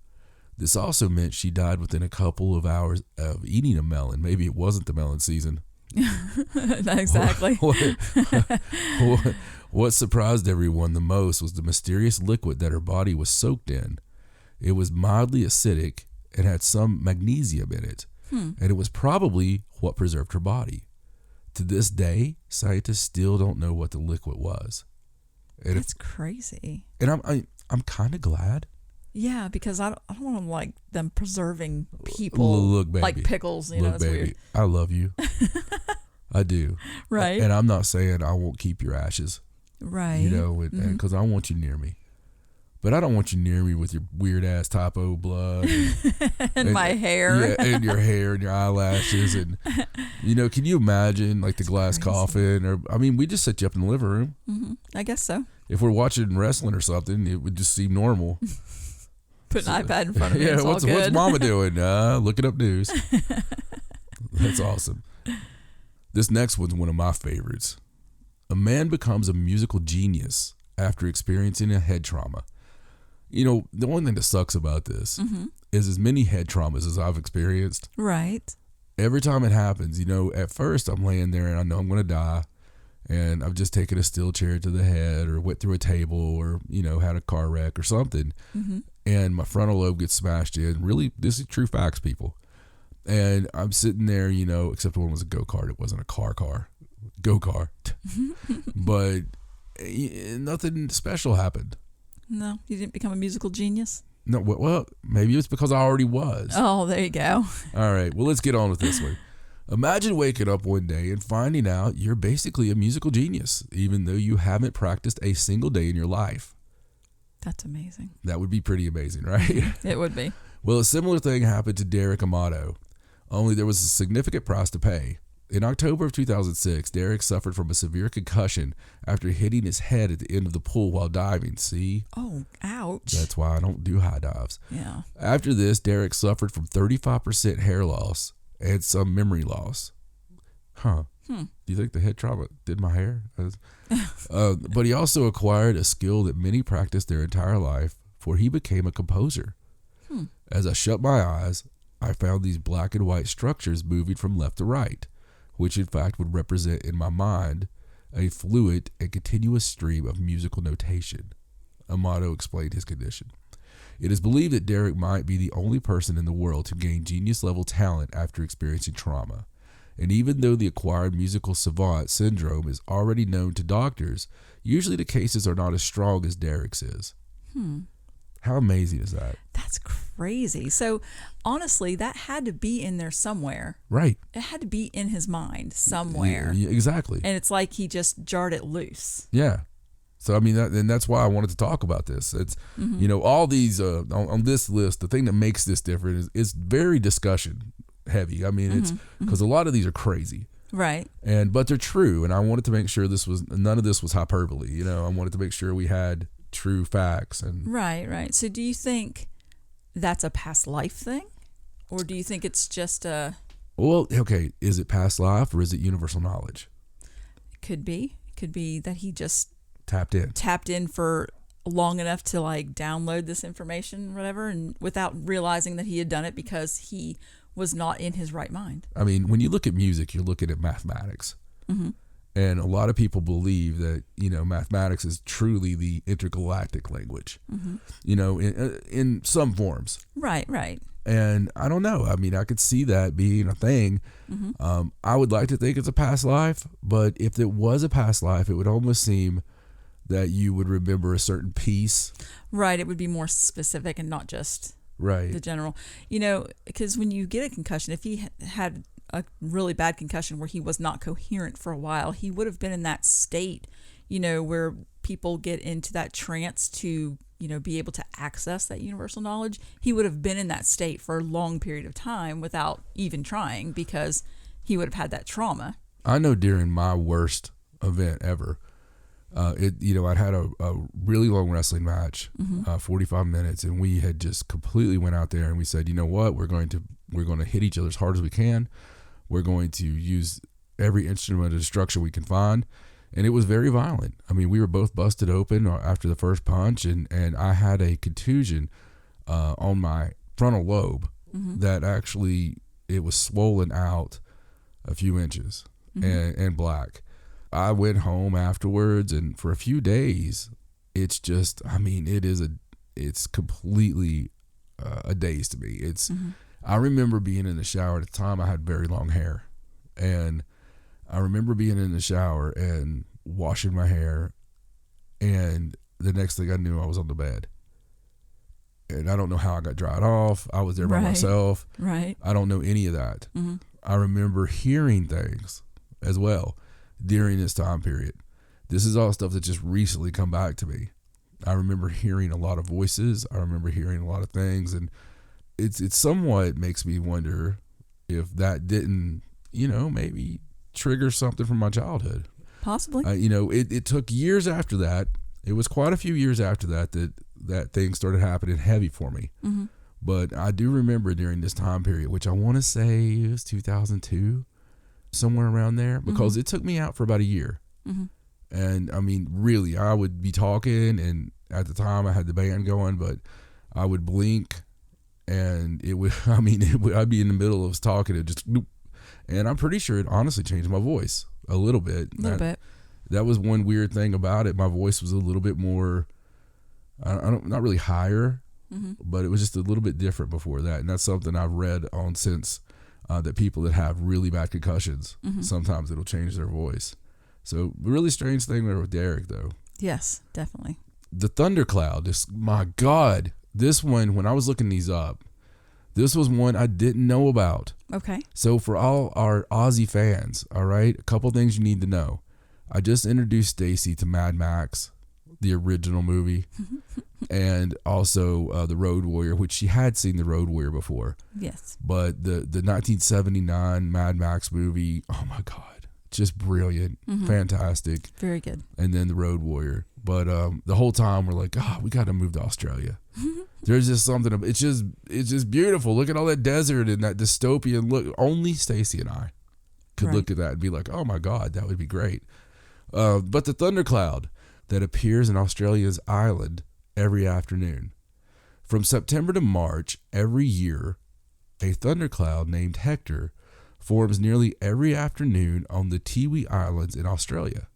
This also meant she died within a couple of hours of eating a melon. Maybe it wasn't the melon season. Exactly. What surprised everyone the most was the mysterious liquid that her body was soaked in. It was mildly acidic and had some magnesium in it, and it was probably what preserved her body. To this day, scientists still don't know what the liquid was. And That's crazy. And I'm kind of glad, Yeah, because I don't want to like them preserving people Look, baby. like pickles. You know, Look, it's baby, weird. I love you. I do. Right. And I'm not saying I won't keep your ashes. Right. You know, because I want you near me. But I don't want you near me with your weird ass typo blood and my hair. Yeah, and your hair and your eyelashes and can you imagine like the glass coffin or we just set you up in the living room. Mm-hmm. I guess so. If we're watching wrestling or something, it would just seem normal. Put an iPad in front of me. Yeah, it's what's Mama doing? Looking up news. That's awesome. This next one's one of my favorites. A man becomes a musical genius after experiencing a head trauma. The one thing that sucks about this is as many head traumas as I've experienced. Right. Every time it happens, at first I'm laying there and I know I'm going to die. And I've just taken a steel chair to the head or went through a table or, had a car wreck or something. Mm-hmm. And my frontal lobe gets smashed in. Really, this is true facts, people. And I'm sitting there, except one was a go-kart. It wasn't a car. Go-kart. But nothing special happened. No, you didn't become a musical genius? No, well, maybe it's because I already was. Oh, there you go. All right, well, let's get on with this one. Imagine waking up one day and finding out you're basically a musical genius, even though you haven't practiced a single day in your life. That's amazing. That would be pretty amazing, right? It would be. Well, a similar thing happened to Derek Amato, only there was a significant price to pay. In October of 2006, Derek suffered from a severe concussion after hitting his head at the end of the pool while diving. See? Oh, ouch. That's why I don't do high dives. Yeah. After this, Derek suffered from 35% hair loss and some memory loss. Do you think the head trauma did my hair? But he also acquired a skill that many practice their entire life, for he became a composer. As I shut my eyes, I found these black and white structures moving from left to right, which in fact would represent in my mind a fluid and continuous stream of musical notation. Amato explained his condition. It is believed that Derek might be the only person in the world to gain genius-level talent after experiencing trauma. And even though the acquired musical savant syndrome is already known to doctors, usually the cases are not as strong as Derek's is. How amazing is that? That's crazy. So, honestly, that had to be in there somewhere. Right. It had to be in his mind somewhere. Yeah, exactly. And it's like he just jarred it loose. Yeah. So, and that's why I wanted to talk about this. It's, all these, on this list, the thing that makes this different is it's very discussion heavy. It's because a lot of these are crazy. Right. But they're true. And I wanted to make sure none of this was hyperbole. I wanted to make sure we had true facts. And Right. So do you think that's a past life thing? Or do you think it's just a... Well, okay, is it past life or is it universal knowledge? It could be. It could be that he just... Tapped in for long enough to like download this information or whatever, and without realizing that he had done it because he was not in his right mind. When you look at music, you're looking at mathematics. And a lot of people believe that, mathematics is truly the intergalactic language, in some forms. Right. And I don't know. I could see that being a thing. I would like to think it's a past life, but if it was a past life, it would almost seem that you would remember a certain piece. Right. It would be more specific and not just the general. Because when you get a concussion, if he had a really bad concussion where he was not coherent for a while, he would have been in that state, where people get into that trance to, be able to access that universal knowledge. He would have been in that state for a long period of time without even trying because he would have had that trauma. I know during my worst event ever, I'd had a really long wrestling match, 45 minutes, and we had just completely went out there and we said, you know what, we're going to hit each other as hard as we can. We're going to use every instrument of destruction we can find. And it was very violent. We were both busted open after the first punch, and I had a contusion on my frontal lobe that actually, it was swollen out a few inches and black. I went home afterwards, and for a few days, it's just, it's completely a daze to me. I remember being in the shower at the time. I had very long hair, and I remember being in the shower and washing my hair, and the next thing I knew, I was on the bed. and I don't know how I got dried off. I was there by Right. myself. Right. I don't know any of that. I remember hearing things as well during this time period. This is all stuff that just recently come back to me. I remember hearing a lot of voices. I remember hearing a lot of things, and it somewhat makes me wonder if that didn't, maybe trigger something from my childhood. Possibly. It took years after that. It was quite a few years after that things started happening heavy for me. But I do remember during this time period, which I want to say it was 2002, somewhere around there, because it took me out for about a year. And I mean, really, I would be talking, and at the time I had the band going, but I would blink, and I'd be in the middle of talking, it just, and I'm pretty sure it honestly changed my voice a little bit. That was one weird thing about it. My voice was a little bit more, not really higher, but it was just a little bit different before that. And that's something I've read on since, that people that have really bad concussions, sometimes it'll change their voice. So really strange thing there with Derek, though. Yes, definitely. The thundercloud, my God, this one, when I was looking these up, this was one I didn't know about. Okay. So for all our Aussie fans, all right, a couple things you need to know. I just introduced Stacey to Mad Max, the original movie, and also The Road Warrior, which she had seen The Road Warrior before. Yes. But the 1979 Mad Max movie, oh my God, just brilliant, fantastic. Very good. And then The Road Warrior. But the whole time we're like, we got to move to Australia. There's just something, it's just beautiful. Look at all that desert and that dystopian look. Only Stacey and I could look at that and be like, oh my God, that would be great. But the thundercloud that appears in Australia's island every afternoon. From September to March every year, a thundercloud named Hector forms nearly every afternoon on the Tiwi Islands in Australia.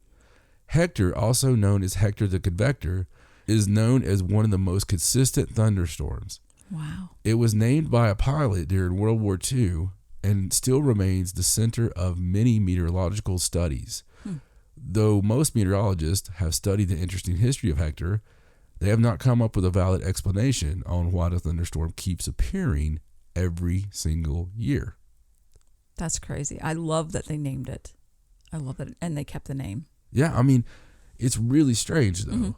Hector, also known as Hector the Convector, is known as one of the most consistent thunderstorms. Wow. It was named by a pilot during World War II and still remains the center of many meteorological studies. Though most meteorologists have studied the interesting history of Hector, they have not come up with a valid explanation on why the thunderstorm keeps appearing every single year. That's crazy. I love that they named it. I love it. And they kept the name. Yeah, I mean, it's really strange, though.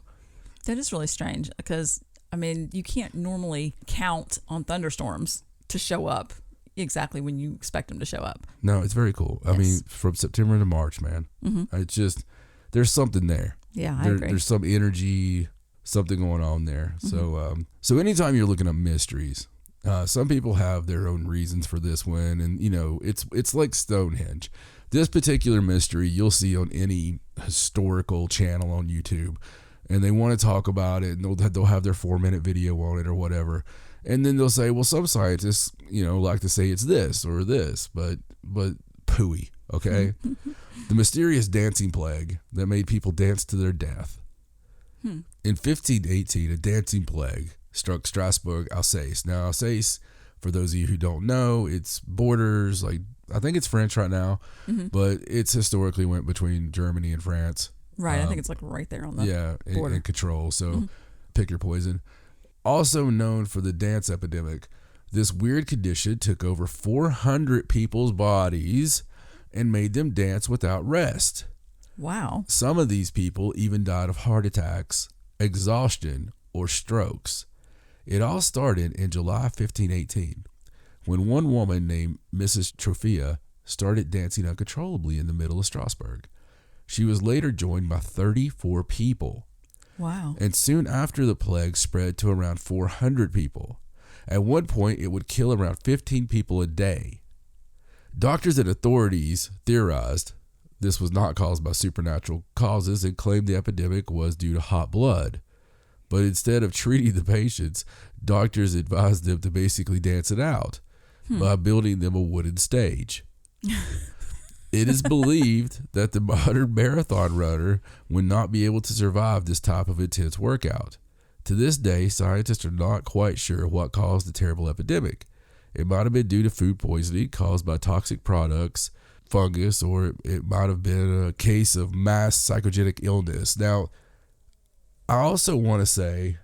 That is really strange because, you can't normally count on thunderstorms to show up exactly when you expect them to show up. No, it's very cool. Yes. I mean, from September to March, man, it's just, there's something there. Yeah, I agree. There's some energy, something going on there. So anytime you're looking at mysteries, some people have their own reasons for this one, and it's like Stonehenge. This particular mystery you'll see on any historical channel on YouTube, and they want to talk about it, and they'll have their 4-minute video on it or whatever, and then they'll say, well, some scientists like to say it's this or this, but pooey, okay? The mysterious dancing plague that made people dance to their death. In 1518, a dancing plague struck Strasbourg, Alsace. Now, Alsace, for those of you who don't know, it's borders, I think it's French right now, but it's historically went between Germany and France. Right, I think it's right there on the border. And control, so pick your poison. Also known for the dance epidemic, this weird condition took over 400 people's bodies and made them dance without rest. Wow. Some of these people even died of heart attacks, exhaustion, or strokes. It all started in July 1518, when one woman named Mrs. Trophea started dancing uncontrollably in the middle of Strasbourg. She was later joined by 34 people. Wow. And soon after, the plague spread to around 400 people. At one point, it would kill around 15 people a day. Doctors and authorities theorized this was not caused by supernatural causes and claimed the epidemic was due to hot blood. But instead of treating the patients, doctors advised them to basically dance it out by building them a wooden stage. It is believed that the modern marathon runner would not be able to survive this type of intense workout. To this day, scientists are not quite sure what caused the terrible epidemic. It might have been due to food poisoning caused by toxic products, fungus, or it might have been a case of mass psychogenic illness. Now, I also want to say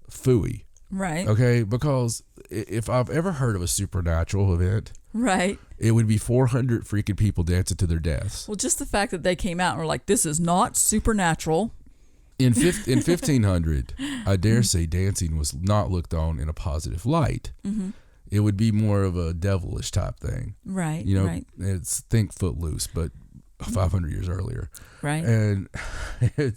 phooey, Right. Okay, because if I've ever heard of a supernatural event, Right. it would be 400 freaking people dancing to their deaths. Well, just the fact that they came out and were like, this is not supernatural. In 1500, I dare say dancing was not looked on in a positive light. Mm-hmm. It would be more of a devilish type thing. Right. You know, right. it's think Footloose, but 500 years earlier. Right. And it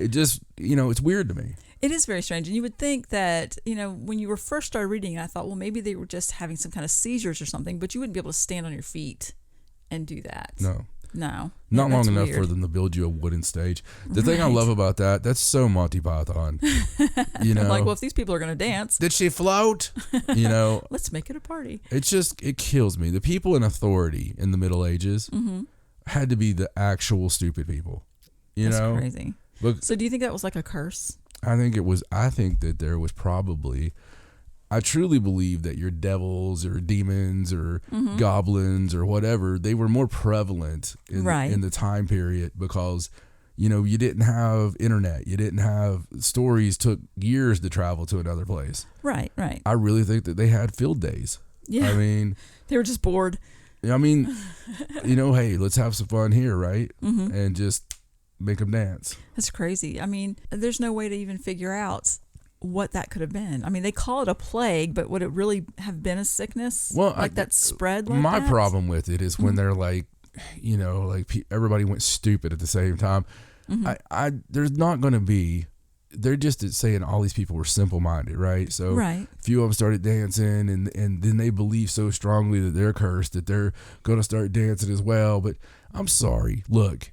just, it's weird to me. It is very strange. And you would think that, when you were first started reading, I thought, well, maybe they were just having some kind of seizures or something, but you wouldn't be able to stand on your feet and do that. No. Not long enough weird. for them to build you a wooden stage. The thing I love about that's so Monty Python. Like, well, if these people are going to dance, did she float? let's make it a party. It kills me. The people in authority in the Middle Ages had to be the actual stupid people. That's crazy. But so do you think that was like a curse? I think that there was probably, I truly believe that your devils or demons or goblins or whatever, they were more prevalent in the time period because, you didn't have internet. You didn't have stories took years to travel to another place. Right. I really think that they had field days. Yeah. I mean, they were just bored. I mean, hey, let's have some fun here, right? Mm-hmm. And just make them dance. That's crazy. I mean, there's no way to even figure out what that could have been. I mean, they call it a plague, but would it really have been a sickness? Well, that spread like my that? problem with it is when they're like, everybody went stupid at the same time. Mm-hmm. There's not going to be. They're just saying all these people were simple-minded, right? So a few of them started dancing, and then they believe so strongly that they're cursed that they're going to start dancing as well. But I'm sorry. Look,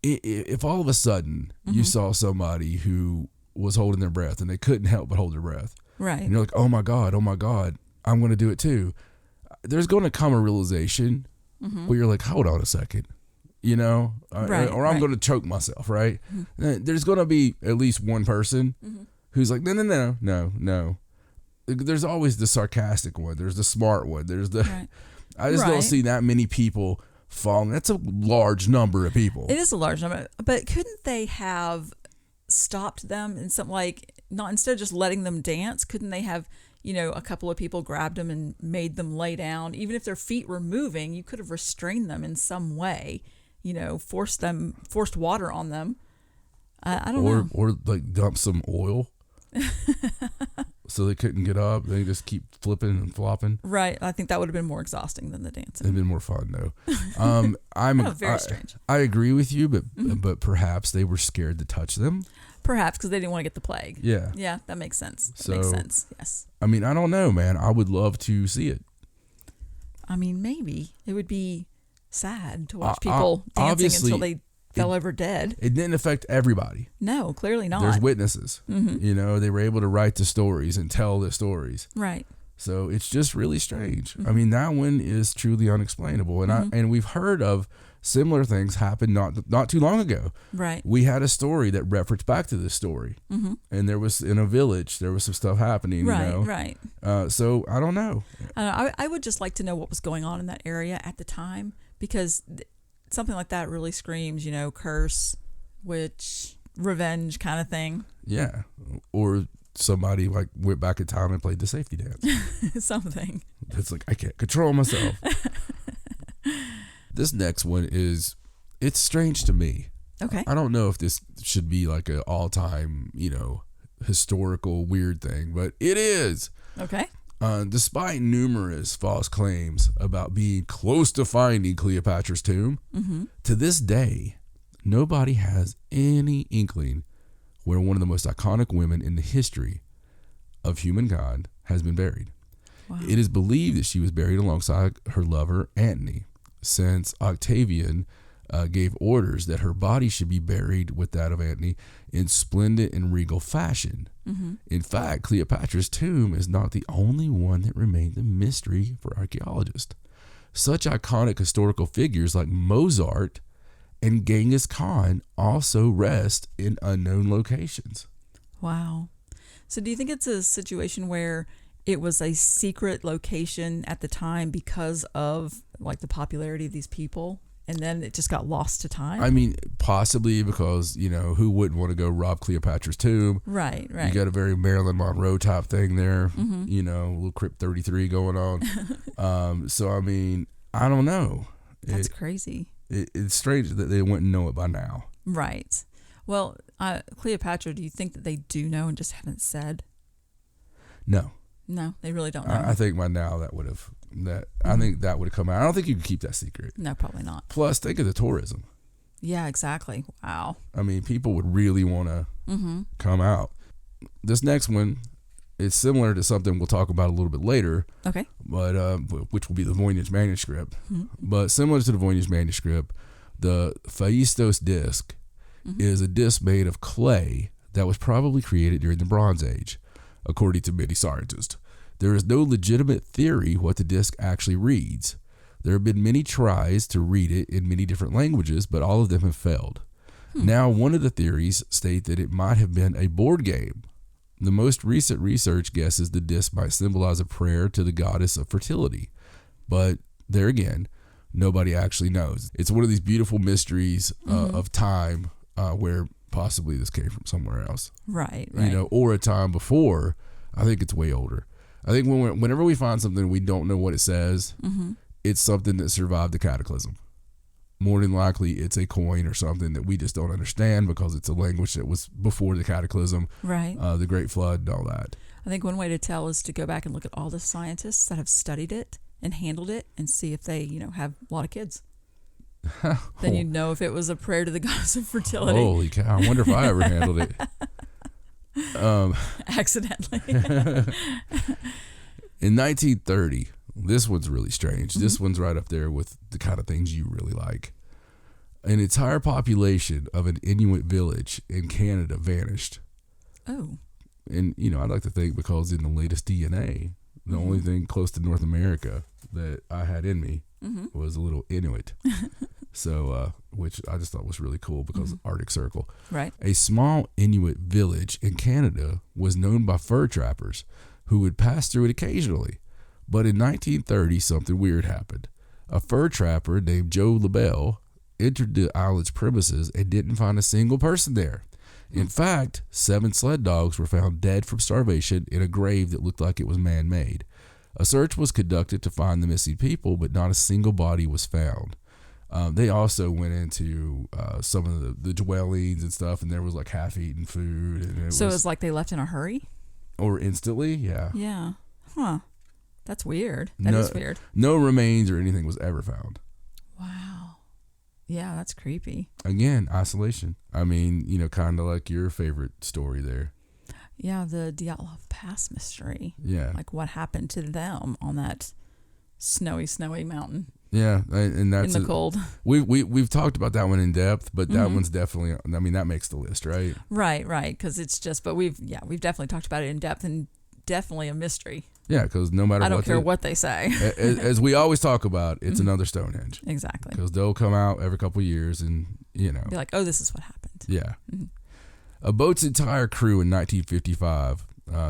if all of a sudden you saw somebody who was holding their breath and they couldn't help but hold their breath. Right. And you're like, oh my God, I'm going to do it too. There's going to come a realization where you're like, hold on a second, or I'm going to choke myself, right? Mm-hmm. There's going to be at least one person who's like, no. There's always the sarcastic one. There's the smart one. There's the, I just don't see that many people falling. That's a large number of people. It is a large number, but couldn't they have stopped them and something not instead of just letting them dance, couldn't they have a couple of people grabbed them and made them lay down? Even if their feet were moving, you could have restrained them in some way, forced water on them. I don't know, or like dump some oil so they couldn't get up. They just keep flipping and flopping. Right. I think that would have been more exhausting than the dancing. It'd been more fun though. Very strange. I agree with you, but perhaps they were scared to touch them. Perhaps because they didn't want to get the plague. Yeah. Yeah, that makes sense. Makes sense. Yes. I mean, I don't know, man. I would love to see it. I mean, maybe it would be sad to watch people dancing until they fell over dead. It didn't affect everybody. No, clearly not. There's witnesses. Mm-hmm. They were able to write the stories and tell the stories. Right. So it's just really strange. Mm-hmm. I mean, that one is truly unexplainable. And and we've heard of similar things happen not too long ago. Right. We had a story that referenced back to this story. Mm-hmm. And there was in a village, there was some stuff happening. Right. So I don't know. I would just like to know what was going on in that area at the time, because something like that really screams, curse, witch, revenge kind of thing. Yeah. Or somebody went back in time and played the safety dance. Something. It's like, I can't control myself. This next one it's strange to me. Okay. I don't know if this should be like an all-time, historical weird thing, but it is. Okay. Despite numerous false claims about being close to finding Cleopatra's tomb, to this day, nobody has any inkling where one of the most iconic women in the history of humankind has been buried. Wow. It is believed that she was buried alongside her lover, Antony, since Octavian gave orders that her body should be buried with that of Antony in splendid and regal fashion. Mm-hmm. In fact, Cleopatra's tomb is not the only one that remains a mystery for archaeologists. Such iconic historical figures like Mozart and Genghis Khan also rest in unknown locations. Wow. So do you think it's a situation where it was a secret location at the time because of the popularity of these people? and then it just got lost to time. I mean, possibly because, who wouldn't want to go rob Cleopatra's tomb? Right. You got a very Marilyn Monroe type thing there, a little Crypt 33 going on. So, I mean, I don't know. That's crazy. It's strange that they wouldn't know it by now. Right. Well, Cleopatra, do you think that they do know and just haven't said? No. No, they really don't know. I think by now I think that would have come out. I don't think you could keep that secret. No, probably not. Plus, think of the tourism. Yeah, exactly. Wow. I mean, people would really want to come out. This next one, it's similar to something we'll talk about a little bit later. Okay. But which will be the Voynich manuscript. But similar to the Voynich manuscript, the Phaistos disc is a disc made of clay that was probably created during the Bronze Age, according to many scientists. There is no legitimate theory what the disc actually reads. There have been many tries to read it in many different languages, but all of them have failed. Now, one of the theories state that it might have been a board game. The most recent research guesses the disc might symbolize a prayer to the goddess of fertility. But there again, nobody actually knows. It's one of these beautiful mysteries of time where possibly this came from somewhere else. Right. Or a time before. I think it's way older. I think whenever we find something we don't know what it says, it's something that survived the cataclysm. More than likely, it's a coin or something that we just don't understand because it's a language that was before the cataclysm, right? The Great Flood and all that. I think one way to tell is to go back and look at all the scientists that have studied it and handled it and see if they, have a lot of kids. Then you know if it was a prayer to the goddess of fertility. Holy cow. I wonder if I ever handled it. Accidentally. In 1930, this one's really strange. This one's right up there with the kind of things you really like. An entire population of an Inuit village in Canada vanished. Oh. And, I'd like to think because in the latest DNA, the only thing close to North America that I had in me was a little Inuit. So, which I just thought was really cool because Arctic Circle. Right. A small Inuit village in Canada was known by fur trappers who would pass through it occasionally. But in 1930, something weird happened. A fur trapper named Joe LaBelle entered the island's premises and didn't find a single person there. In fact, 7 sled dogs were found dead from starvation in a grave that looked like it was man-made. A search was conducted to find the missing people, but not a single body was found. They also went into some of the dwellings and stuff, and there was like half-eaten food. And it was like they left in a hurry? Or instantly, yeah. Yeah. Huh. That's weird. That is weird. No remains or anything was ever found. Wow. Yeah, that's creepy. Again, isolation. I mean, kind of like your favorite story there. Yeah, the Dyatlov Pass mystery. Yeah. Like what happened to them on that snowy mountain. Yeah, and that's in the cold. We've talked about that one in depth, but that one's definitely. I mean, that makes the list, right? Right, because it's just. But we've definitely talked about it in depth and definitely a mystery. Yeah, because no matter I don't care what they say. As we always talk about, it's another Stonehenge. Exactly. Because they'll come out every couple of years and, be like, oh, this is what happened. Yeah. A boat's entire crew in 1955,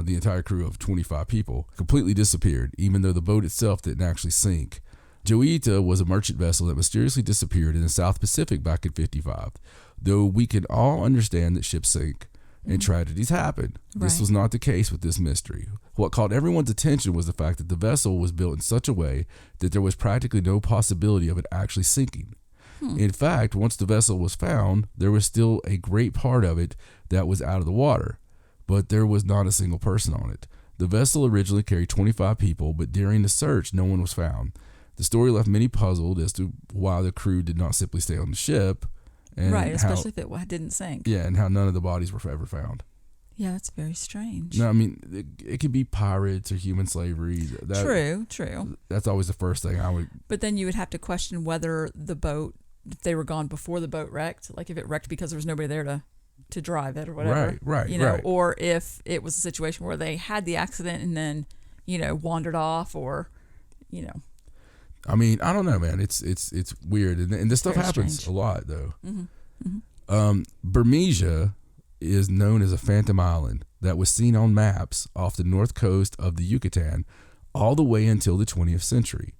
the entire crew of 25 people, completely disappeared, even though the boat itself didn't actually sink. Joita was a merchant vessel that mysteriously disappeared in the South Pacific back in 55. Though we can all understand that ships sink and tragedies happen. This was not the case with this mystery. What caught everyone's attention was the fact that the vessel was built in such a way that there was practically no possibility of it actually sinking. In fact, once the vessel was found, there was still a great part of it that was out of the water, but there was not a single person on it. The vessel originally carried 25 people, but during the search, no one was found. The story left many puzzled as to why the crew did not simply stay on the ship. And especially if it didn't sink. Yeah, and how none of the bodies were ever found. Yeah, that's very strange. No, I mean, it could be pirates or human slavery. True. That's always the first thing I would... But then you would have to question whether the boat, if they were gone before the boat wrecked, like if it wrecked because there was nobody there to drive it or whatever. Right. Or if it was a situation where they had the accident and then, wandered off or, I mean, I don't know, man. It's weird, and this stuff happens strange. a lot, though. Burmesia is known as a phantom island that was seen on maps off the north coast of the Yucatan all the way until the 20th century.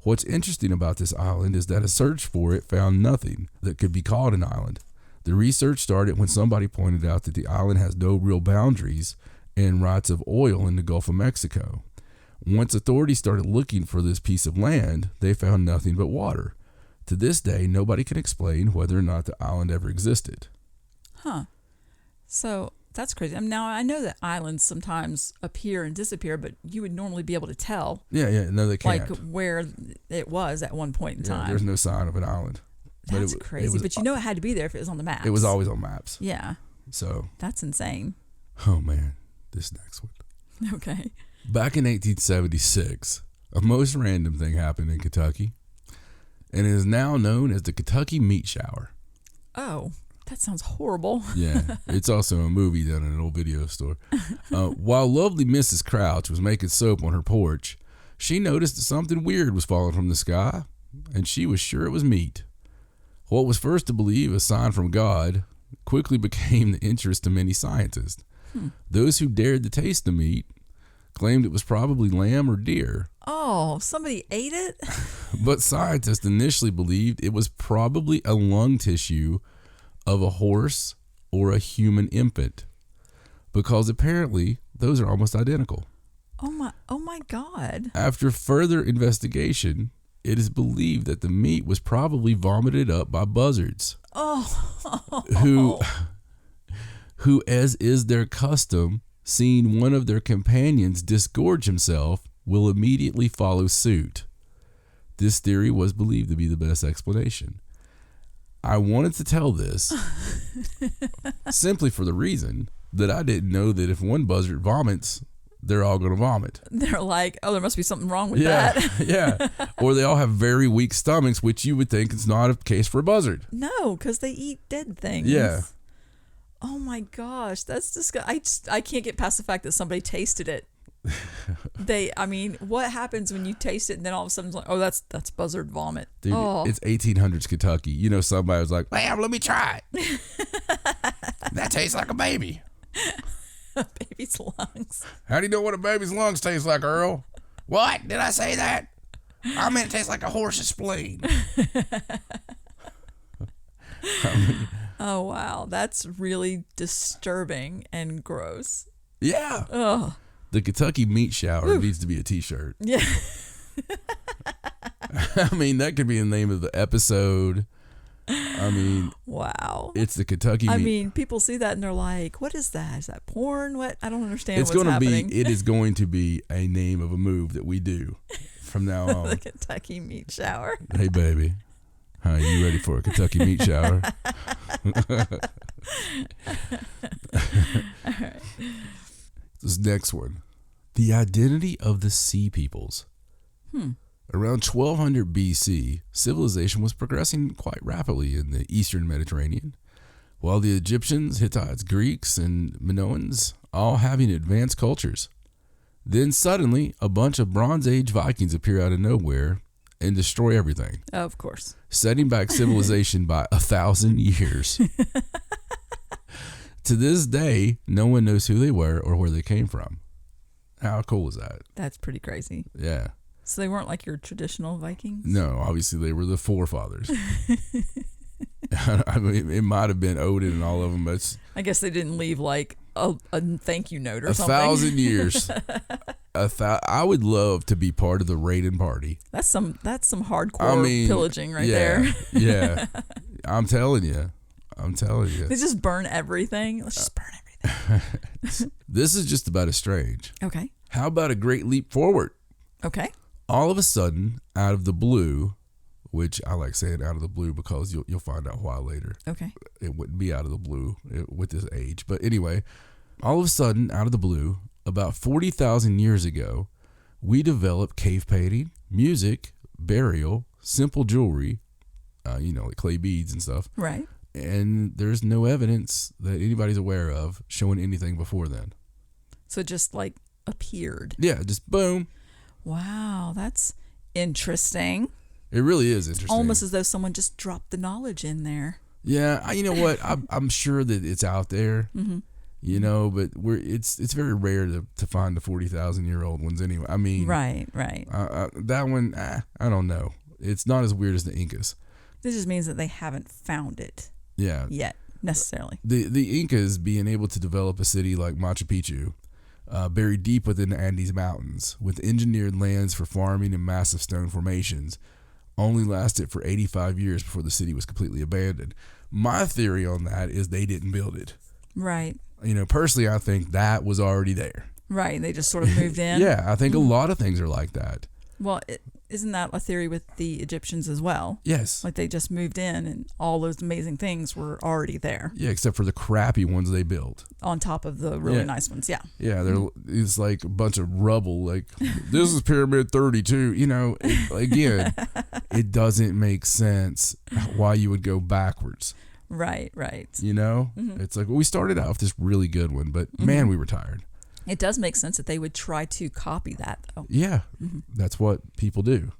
What's interesting about this island is that a search for it found nothing that could be called an island. The research started when somebody pointed out that the island has no real boundaries and rights of oil in the Gulf of Mexico. Once authorities started looking for this piece of land, they found nothing but water. To this day, nobody can explain whether or not the island ever existed. Huh. So that's crazy. Now, I know that islands sometimes appear and disappear, but you would normally be able to tell. Yeah, no, they can't. Like where it was at one point in time. There's no sign of an island. That's crazy. But you know it had to be there if it was on the maps. It was always on maps. Yeah. So. That's insane. Oh, man. This next one. Okay. Back in 1876, a most random thing happened in Kentucky, and it is now known as the Kentucky Meat Shower. Oh, that sounds horrible. Yeah, it's also a movie done in an old video store. While lovely Mrs. Crouch was making soap on her porch, she noticed that something weird was falling from the sky, and she was sure it was meat. What was first to believe a sign from God quickly became the interest of many scientists. Those who dared to taste the meat claimed it was probably lamb or deer. Oh, somebody ate it? But scientists initially believed it was probably a lung tissue of a horse or a human infant, because apparently those are almost identical. Oh my God. After further investigation, it is believed that the meat was probably vomited up by buzzards. Oh. Who, as is their custom, seeing one of their companions disgorge himself, will immediately follow suit. This theory was believed to be the best explanation. I wanted to tell this simply for the reason that I didn't know that if one buzzard vomits, they're all going to vomit. They're like, oh, there must be something wrong with that. Yeah. Or they all have very weak stomachs, which you would think is not a case for a buzzard. No, because they eat dead things. Yeah. Oh my gosh, that's disgusting. I can't get past the fact that somebody tasted it. What happens when you taste it and then all of a sudden it's like, oh, that's buzzard vomit. Dude, It's 1800s Kentucky. You know, somebody was like, well, let me try it. That tastes like a baby. A baby's lungs. How do you know what a baby's lungs taste like, Earl? What? Did I say that? I meant it tastes like a horse's spleen. Oh, wow. That's really disturbing and gross. Yeah. Ugh. The Kentucky Meat Shower needs to be a t-shirt. Yeah. I mean, that could be the name of the episode. I mean, wow. It's the Kentucky Meat. I mean, people see that and they're like, what is that? Is that porn? What? I don't understand It is going to be a name of a move that we do from now on. The Kentucky Meat Shower. Hey, baby. Hi, you ready for a Kentucky Meat Shower? All right. This next one. The identity of the Sea Peoples. Around 1200 BC, civilization was progressing quite rapidly in the eastern Mediterranean, while the Egyptians, Hittites, Greeks, and Minoans all having advanced cultures. Then suddenly, a bunch of Bronze Age Vikings appear out of nowhere and destroy everything. Of course. Setting back civilization by 1,000 years. To this day, no one knows who they were or where they came from. How cool is that? That's pretty crazy. Yeah. So they weren't like your traditional Vikings? No, obviously they were the forefathers. I mean, it might have been Odin and all of them, but I guess they didn't leave like a thank you note or something. 1,000 years. I would love to be part of the raiding party. That's some hardcore pillaging right there. Yeah. I'm telling you. They just burn everything. Let's just burn everything. This is just about as strange. Okay. How about a great leap forward? Okay. All of a sudden, out of the blue, which I like saying out of the blue because you'll find out why later. Okay. It wouldn't be out of the blue with this age. But anyway, all of a sudden, out of the blue, about 40,000 years ago, we developed cave painting, music, burial, simple jewelry, like clay beads and stuff. Right. And there's no evidence that anybody's aware of showing anything before then. So it just like appeared. Yeah, just boom. Wow, that's interesting. It really is interesting. Almost as though someone just dropped the knowledge in there. Yeah, you know what? I'm sure that it's out there. Mm-hmm. You know, but it's very rare to find the 40,000-year-old ones anyway. I mean, right. That one, I don't know. It's not as weird as the Incas. This just means that they haven't found it. Yeah. Yet, necessarily. The Incas being able to develop a city like Machu Picchu, buried deep within the Andes Mountains, with engineered lands for farming and massive stone formations, only lasted for 85 years before the city was completely abandoned. My theory on that is they didn't build it. Right. You know, personally, I think that was already there. Right. They just sort of moved in. Yeah, I think a lot of things are like that. Well, isn't that a theory with the Egyptians as well? Yes. Like they just moved in and all those amazing things were already there. Yeah, except for the crappy ones they built. On top of the really nice ones, yeah. Yeah, it's like a bunch of rubble. Like, this is Pyramid 32. You know, again, it doesn't make sense why you would go backwards. Right. You know? It's like, well, we started out with this really good one, but man, we were tired. It does make sense that they would try to copy that, though. Yeah, that's what people do.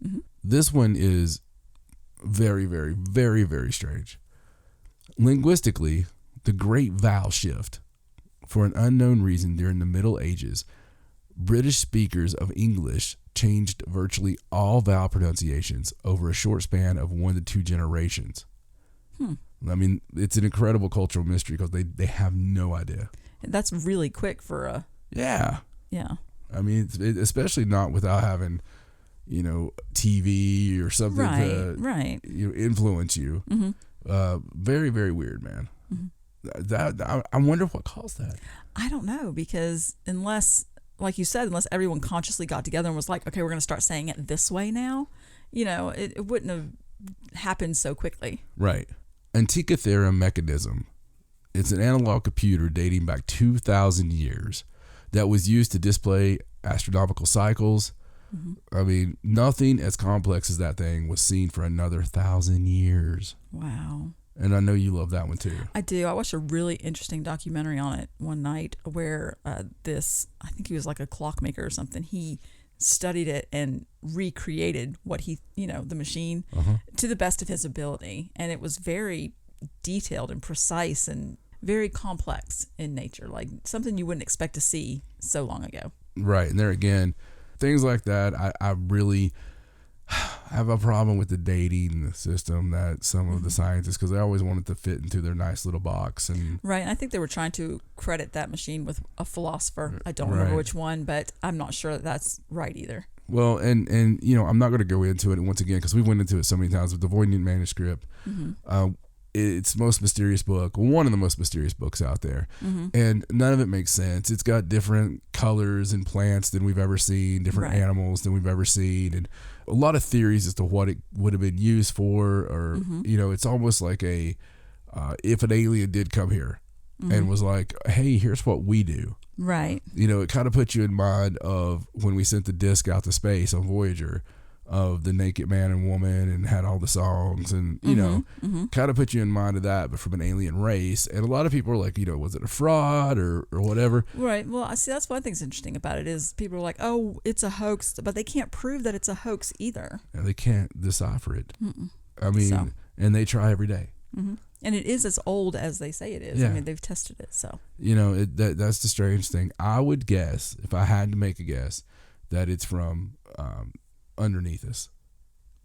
This one is very, very, very, very strange. Linguistically, the Great Vowel Shift. For an unknown reason during the Middle Ages, British speakers of English changed virtually all vowel pronunciations over a short span of 1 to 2 generations. I mean, it's an incredible cultural mystery because they have no idea. That's really quick for a... Yeah. Yeah. I mean, especially not without having, you know, TV or something to influence you. Very, very weird, man. That I wonder what caused that. I don't know, because unless, like you said, unless everyone consciously got together and was like, okay, we're going to start saying it this way now, you know, it wouldn't have happened so quickly. Right. Antikythera mechanism. It's an analog computer dating back 2,000 years that was used to display astronomical cycles. I mean, nothing as complex as that thing was seen for another 1,000 years. Wow. And I know you love that one too. I do. I watched a really interesting documentary on it one night where I think he was like a clockmaker or something. He studied it and recreated what the machine to the best of his ability. And it was very detailed and precise and very complex in nature, like something you wouldn't expect to see so long ago. Right. And there again, things like that, I really have a problem with the dating system that some of the scientists, because they always wanted to fit into their nice little box. And right. And I think they were trying to credit that machine with a philosopher. I don't remember which one, but I'm not sure that's right either. Well, and you know, I'm not going to go into it once again because we went into it so many times with the Voynich manuscript. It's the most mysterious book, one of the most mysterious books out there. And none of it makes sense. It's got different colors and plants than we've ever seen, different animals than we've ever seen, and a lot of theories as to what it would have been used for, or, you know, it's almost like if an alien did come here and was like, hey, here's what we do. Right. You know, it kind of puts you in mind of when we sent the disc out to space on Voyager, of the naked man and woman, and had all the songs, and you know, kind of put you in mind of that, but from an alien race. And a lot of people are like, you know, was it a fraud or whatever? Right. Well, I see. That's one thing's interesting about it is people are like, oh, it's a hoax, but they can't prove that it's a hoax either. And they can't decipher it. I mean, and they try every day. And it is as old as they say it is. Yeah. I mean, they've tested it. So you know, that's the strange thing. I would guess, if I had to make a guess, that it's from underneath us.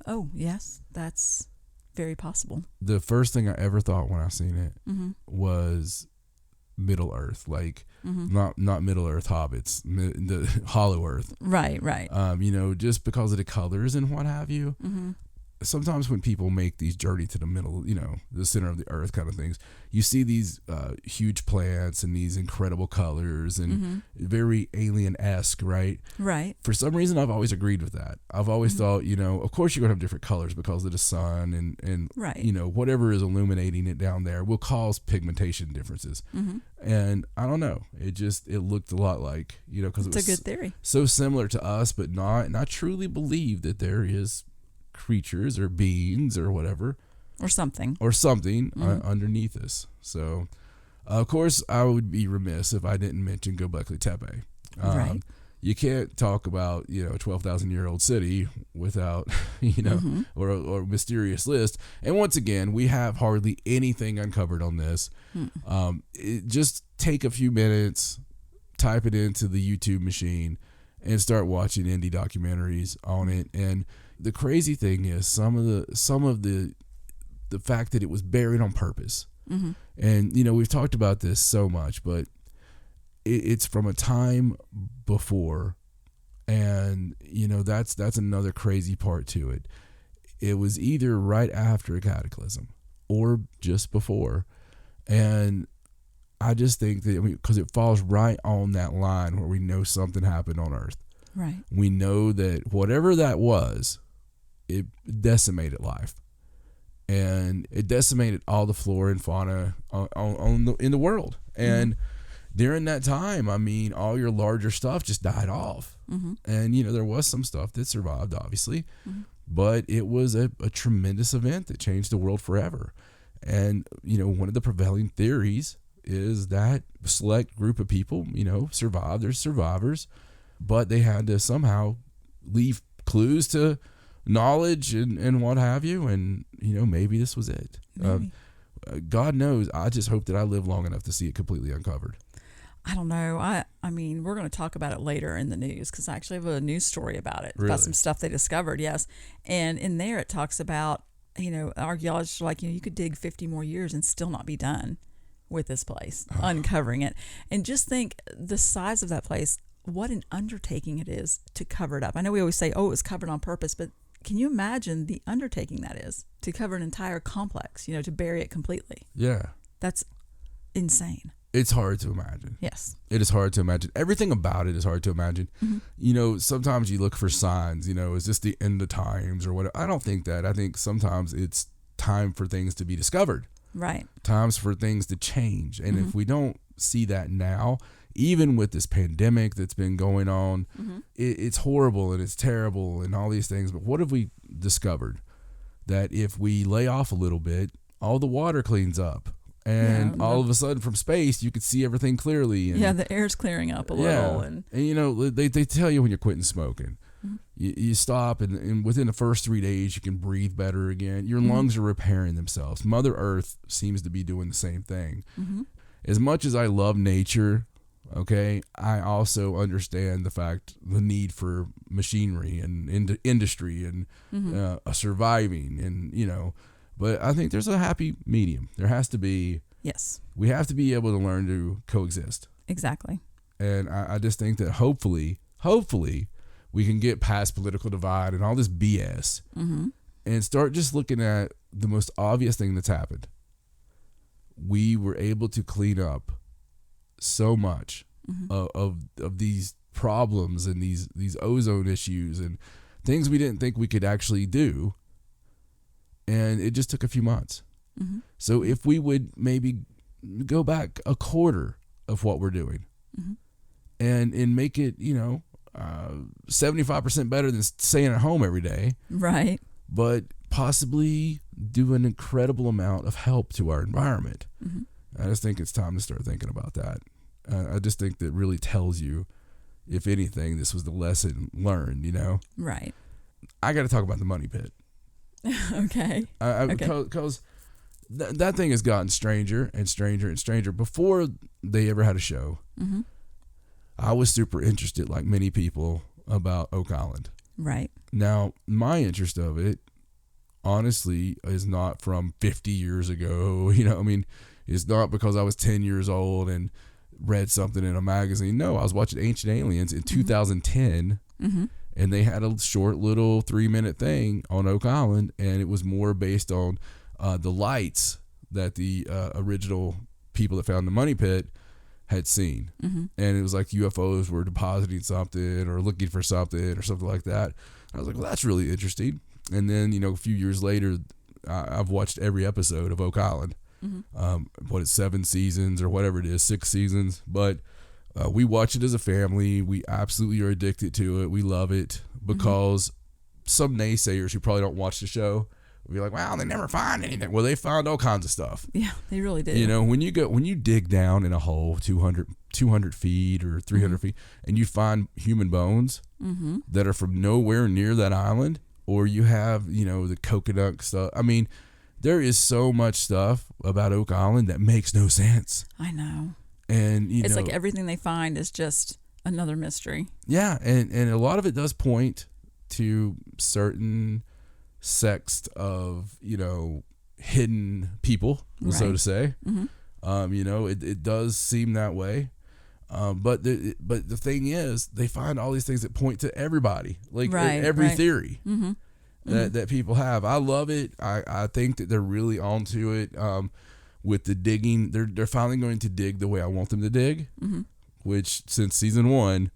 Oh, yes, that's very possible. The first thing I ever thought when I seen it was Middle Earth, like not Middle Earth hobbits, the Hollow Earth. Right. You know, just because of the colors and what have you. Sometimes when people make these journey to the middle, you know, the center of the earth kind of things, you see these huge plants and these incredible colors and very alien-esque, right? Right. For some reason, I've always agreed with that. I've always thought, you know, of course you're going to have different colors because of the sun and right. you know, whatever is illuminating it down there will cause pigmentation differences. And I don't know. It looked a lot like, you know, because it was a good theory. So similar to us, but not. And I truly believe that there is creatures or beings or whatever or something underneath us. So of course I would be remiss if I didn't mention Göbekli Tepe. Right. you can't talk about, a 12,000-year-old city without, or mysterious list. And once again, we have hardly anything uncovered on this. Just take a few minutes, type it into the YouTube machine, and start watching indie documentaries on it. And the crazy thing is some of the fact that it was buried on purpose. And, we've talked about this so much, but it's from a time before, and that's another crazy part to it. It was either right after a cataclysm or just before, and I just think that because it falls right on that line where we know something happened on Earth. Right. We know that whatever that was, it decimated life, and it decimated all the flora and fauna in the world, and during that time, all your larger stuff just died off. And, there was some stuff that survived, obviously, but it was a tremendous event that changed the world forever. And, one of the prevailing theories is that a select group of people, survived. There's survivors, but they had to somehow leave clues to knowledge and what have you. And, maybe this was it. God knows. I just hope that I live long enough to see it completely uncovered. I don't know. I mean, we're going to talk about it later in the news because I actually have a news story about it. Really? About some stuff they discovered, yes. And in there it talks about, archaeologists are like, you could dig 50 more years and still not be done with this place, uncovering it. And just think the size of that place, what an undertaking it is to cover it up. I know we always say, oh, it was covered on purpose, but can you imagine the undertaking that is to cover an entire complex, to bury it completely? Yeah. That's insane. It's hard to imagine. Yes. It is hard to imagine. Everything about it is hard to imagine. Sometimes you look for signs, is this the end of times or what? I don't think that. I think sometimes it's time for things to be discovered. Right. Times for things to change. And if we don't see that now, even with this pandemic that's been going on, it's horrible and it's terrible and all these things. But what have we discovered? That if we lay off a little bit, all the water cleans up. And all of a sudden from space, you could see everything clearly. And, the air's clearing up a little. And they tell you when you're quitting smoking. You stop, and within the first 3 days, you can breathe better again. Your lungs are repairing themselves. Mother Earth seems to be doing the same thing. As much as I love nature, okay, I also understand the need for machinery and industry and surviving and, But I think there's a happy medium. There has to be. Yes. We have to be able to learn to coexist. Exactly. And I just think that hopefully, we can get past political divide and all this BS and start just looking at the most obvious thing that's happened. We were able to clean up so much of these problems and these ozone issues and things we didn't think we could actually do. And it just took a few months. So if we would maybe go back a quarter of what we're doing and make it, 75% better than staying at home every day. Right. But possibly do an incredible amount of help to our environment. I just think it's time to start thinking about that. I just think that really tells you, if anything, this was the lesson learned, Right. I got to talk about the money pit. Okay. Because that thing has gotten stranger and stranger and stranger. Before they ever had a show, I was super interested, like many people, about Oak Island. Right. Now, my interest of it, honestly, is not from 50 years ago. It's not because I was 10 years old and read something in a magazine. No, I was watching Ancient Aliens in 2010. And they had a short little 3-minute thing on Oak Island, and it was more based on the lights that the original people that found the money pit had seen. And it was like UFOs were depositing something or looking for something or something like that. I was like, well, that's really interesting. And then, a few years later, I've watched every episode of Oak Island. 7 seasons or whatever it is, 6 seasons. But we watch it as a family. We absolutely are addicted to it. We love it because some naysayers who probably don't watch the show will be like, "Wow, they never find anything." Well, they found all kinds of stuff. Yeah, they really did. When you dig down in a hole 200 200 feet or 300 feet, and you find human bones that are from nowhere near that island, or you have, the coconut stuff. I mean, there is so much stuff about Oak Island that makes no sense. I know. And, it's like everything they find is just another mystery. Yeah, and a lot of it does point to certain sects of, hidden people, so to say. It does seem that way. But the thing is, they find all these things that point to everybody, like every theory that people have. I love it. I think that they're really onto it. With the digging, they're finally going to dig the way I want them to dig. Which, since season 1,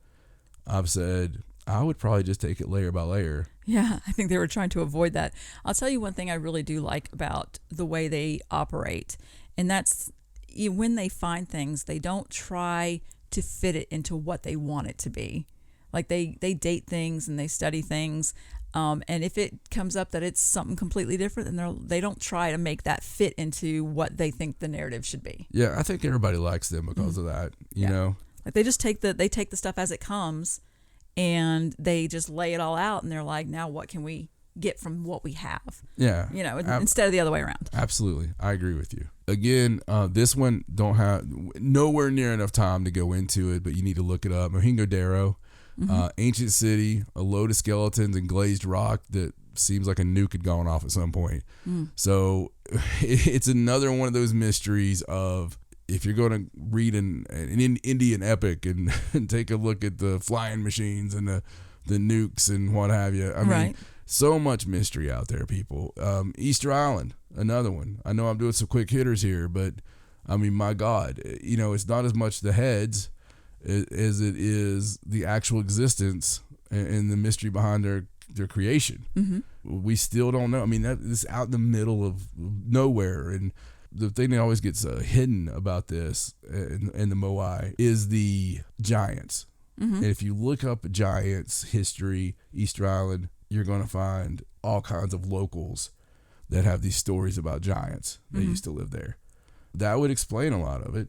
I've said I would probably just take it layer by layer. Yeah, I think they were trying to avoid that. I'll tell you one thing I really do like about the way they operate, and that's when they find things, they don't try to fit it into what they want it to be. Like they date things and they study things, and if it comes up that it's something completely different, then they don't try to make that fit into what they think the narrative should be. Yeah, I think everybody likes them because of that. You know, like they just take the stuff as it comes, and they just lay it all out, and they're like, now what can we get from what we have? Yeah, instead of the other way around. Absolutely, I agree with you. Again, this one don't have nowhere near enough time to go into it, but you need to look it up. Mohenjo-Daro, ancient city, a load of skeletons and glazed rock that seems like a nuke had gone off at some point. So it's another one of those mysteries of, if you're going to read an Indian epic and take a look at the flying machines and the nukes and what have you, I mean, so much mystery out there, people. Easter Island, another one. I know I'm doing some quick hitters here, but I mean, my God, it's not as much the heads as it is the actual existence and the mystery behind their creation. We still don't know. I mean, that is out in the middle of nowhere, and the thing that always gets hidden about this in the Moai is the giants. And if you look up giants history, Easter Island, you're going to find all kinds of locals that have these stories about giants that used to live there. That would explain a lot of it.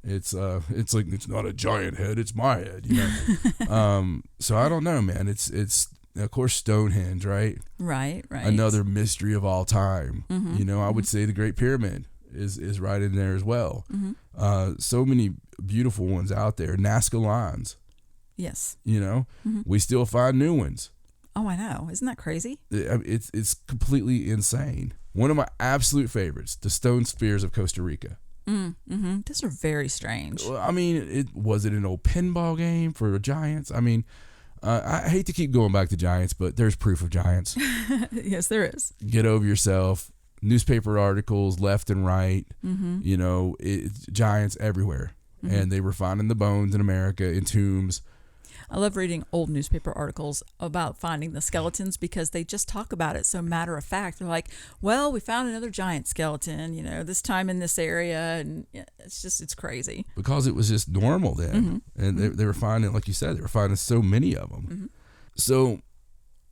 It's like, it's not a giant head, it's my head, so I don't know, man. It's of course Stonehenge, right? Right. Another mystery of all time. I would say the Great Pyramid is right in there as well. So many beautiful ones out there. Nazca lines. Yes. We still find new ones. Oh, I know. Isn't that crazy? It's completely insane. One of my absolute favorites, the stone spheres of Costa Rica. Those are very strange. Well, I mean, was it an old pinball game for giants? I mean, I hate to keep going back to giants, but there's proof of giants. Yes, there is. Get over yourself. Newspaper articles left and right. Giants everywhere. And they were finding the bones in America in tombs. I love reading old newspaper articles about finding the skeletons because they just talk about it so matter of fact. They're like, well, we found another giant skeleton, this time in this area. And it's crazy. Because it was just normal then. And they were finding, like you said, they were finding so many of them. So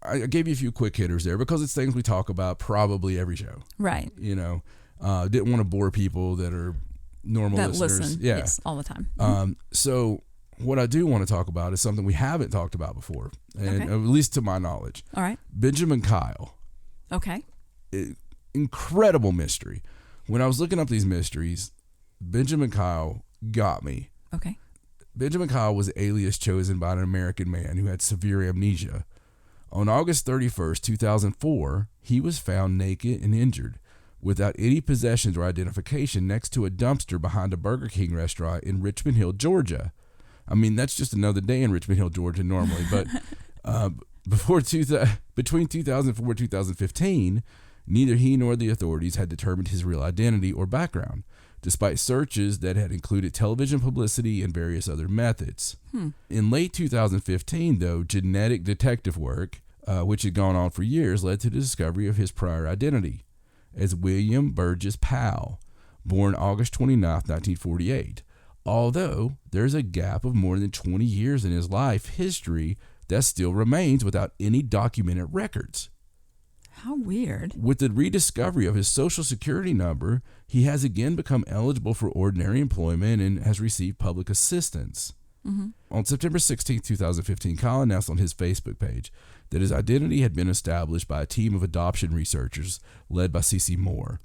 I gave you a few quick hitters there because it's things we talk about probably every show. Right. Didn't want to bore people that are normal that listeners. Listen, yes, all the time. So what I do want to talk about is something we haven't talked about before, and at least to my knowledge. All right. Benjamin Kyle. Okay. Incredible mystery. When I was looking up these mysteries, Benjamin Kyle got me. Okay. Benjamin Kyle was the alias chosen by an American man who had severe amnesia. On August 31st, 2004, he was found naked and injured, without any possessions or identification, next to a dumpster behind a Burger King restaurant in Richmond Hill, Georgia. I mean, that's just another day in Richmond Hill, Georgia, normally. But between 2004 and 2015, neither he nor the authorities had determined his real identity or background, despite searches that had included television publicity and various other methods. In late 2015, though, genetic detective work, which had gone on for years, led to the discovery of his prior identity as William Burgess Powell, born August 29th, 1948. Although there's a gap of more than 20 years in his life history that still remains without any documented records. How weird. With the rediscovery of his social security number, he has again become eligible for ordinary employment and has received public assistance. Mm-hmm. On September 16, 2015, Kyle announced on his Facebook page that his identity had been established by a team of adoption researchers led by Cece Moore.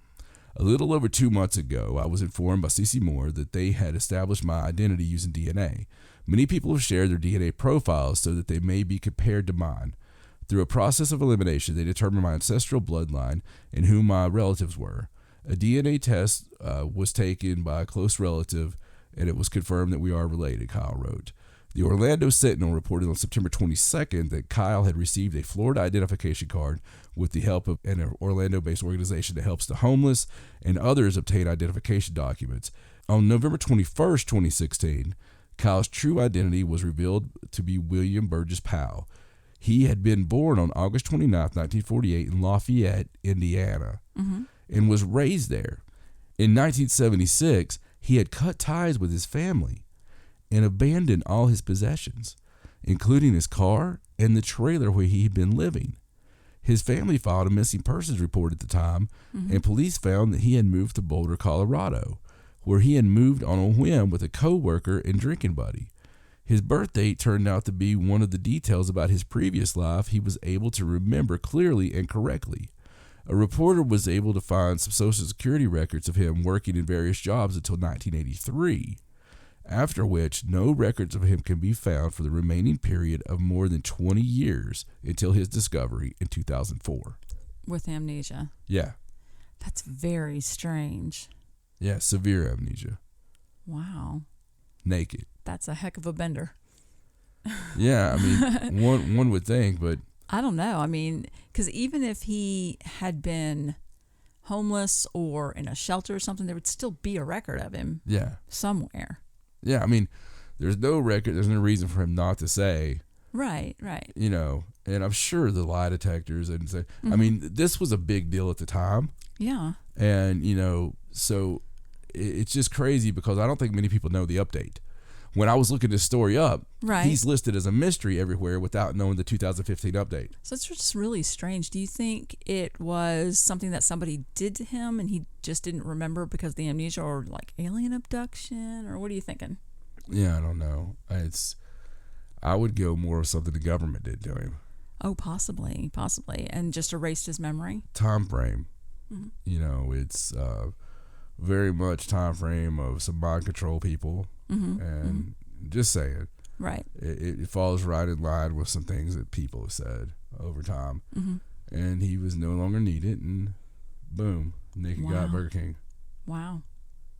A little over 2 months ago, I was informed by Cece Moore that they had established my identity using DNA. Many people have shared their DNA profiles so that they may be compared to mine. Through a process of elimination, they determined my ancestral bloodline and who my relatives were. A DNA test was taken by a close relative, and it was confirmed that we are related, Kyle wrote. The Orlando Sentinel reported on September 22nd that Kyle had received a Florida identification card with the help of an Orlando-based organization that helps the homeless and others obtain identification documents. On November 21st, 2016, Kyle's true identity was revealed to be William Burgess Powell. He had been born on August 29, 1948 in Lafayette, Indiana, and was raised there. In 1976, he had cut ties with his family and abandoned all his possessions, including his car and the trailer where he had been living. His family filed a missing persons report at the time, and police found that he had moved to Boulder, Colorado, where he had moved on a whim with a co-worker and drinking buddy. His birth date turned out to be one of the details about his previous life he was able to remember clearly and correctly. A reporter was able to find some Social Security records of him working in various jobs until 1983, after which no records of him can be found for the remaining period of more than 20 years until his discovery in 2004. With amnesia. Yeah. That's very strange. Yeah, severe amnesia. Wow. Naked. That's a heck of a bender. Yeah, I mean, one would think, but I don't know. I mean, because even if he had been homeless or in a shelter or something, there would still be a record of him. Yeah. Somewhere. Yeah, I mean, there's no record, there's no reason for him not to say. Right, right. You know, and I'm sure the lie detectors and say, I mean, this was a big deal at the time. Yeah. And, you know, so it's just crazy because I don't think many people know the update. When I was looking this story up, Right. he's listed as a mystery everywhere without knowing the 2015 update. So it's just really strange. Do you think it was something that somebody did to him and he just didn't remember because of the amnesia, or like alien abduction, or what are you thinking? Yeah, I don't know. I would go more of something the government did to him. Oh, possibly, and just erased his memory. Time frame. You know, it's very much time frame of some mind control people. And just saying, Right. It falls right in line with some things that people have said over time. And he was no longer needed, and boom, naked guy at Burger King. Wow.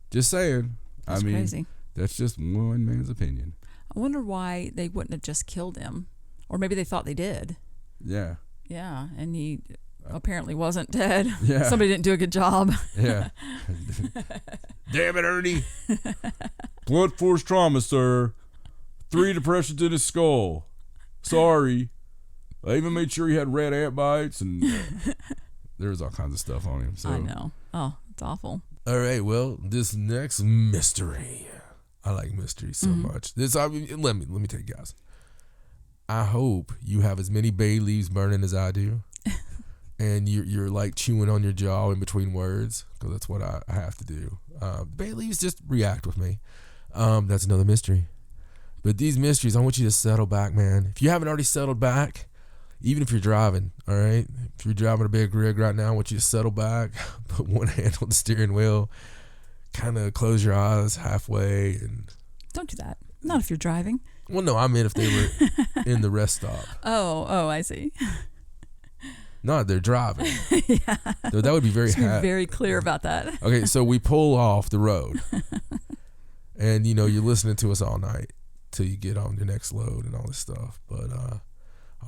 Just saying. That's crazy. That's just one man's opinion. I wonder why they wouldn't have just killed him, or maybe they thought they did. Yeah. Yeah, and he apparently wasn't dead. Yeah. Somebody didn't do a good job. Yeah. Damn it, Ernie. Blunt force trauma, sir. 3 depressions in his skull. Sorry. I even made sure he had red ant bites, and there was all kinds of stuff on him. So. I know. Oh, it's awful. All right, well, this next mystery, I like mysteries so much. Let me tell you guys. I hope you have as many bay leaves burning as I do, and you're like chewing on your jaw in between words, because that's what I have to do. Bay leaves just react with me. That's another mystery. But these mysteries, I want you to settle back, man. If you haven't already settled back, even if you're driving, all right? If you're driving a big rig right now, I want you to settle back, put one hand on the steering wheel, kind of close your eyes halfway. And Don't do that. Not if you're driving. Well, no, I meant if they were in the rest stop. Oh, I see. No, they're driving. Yeah. So that would be very Be very clear about that. Okay, so we pull off the road. And, you know, you're listening to us all night till you get on your next load and all this stuff. But I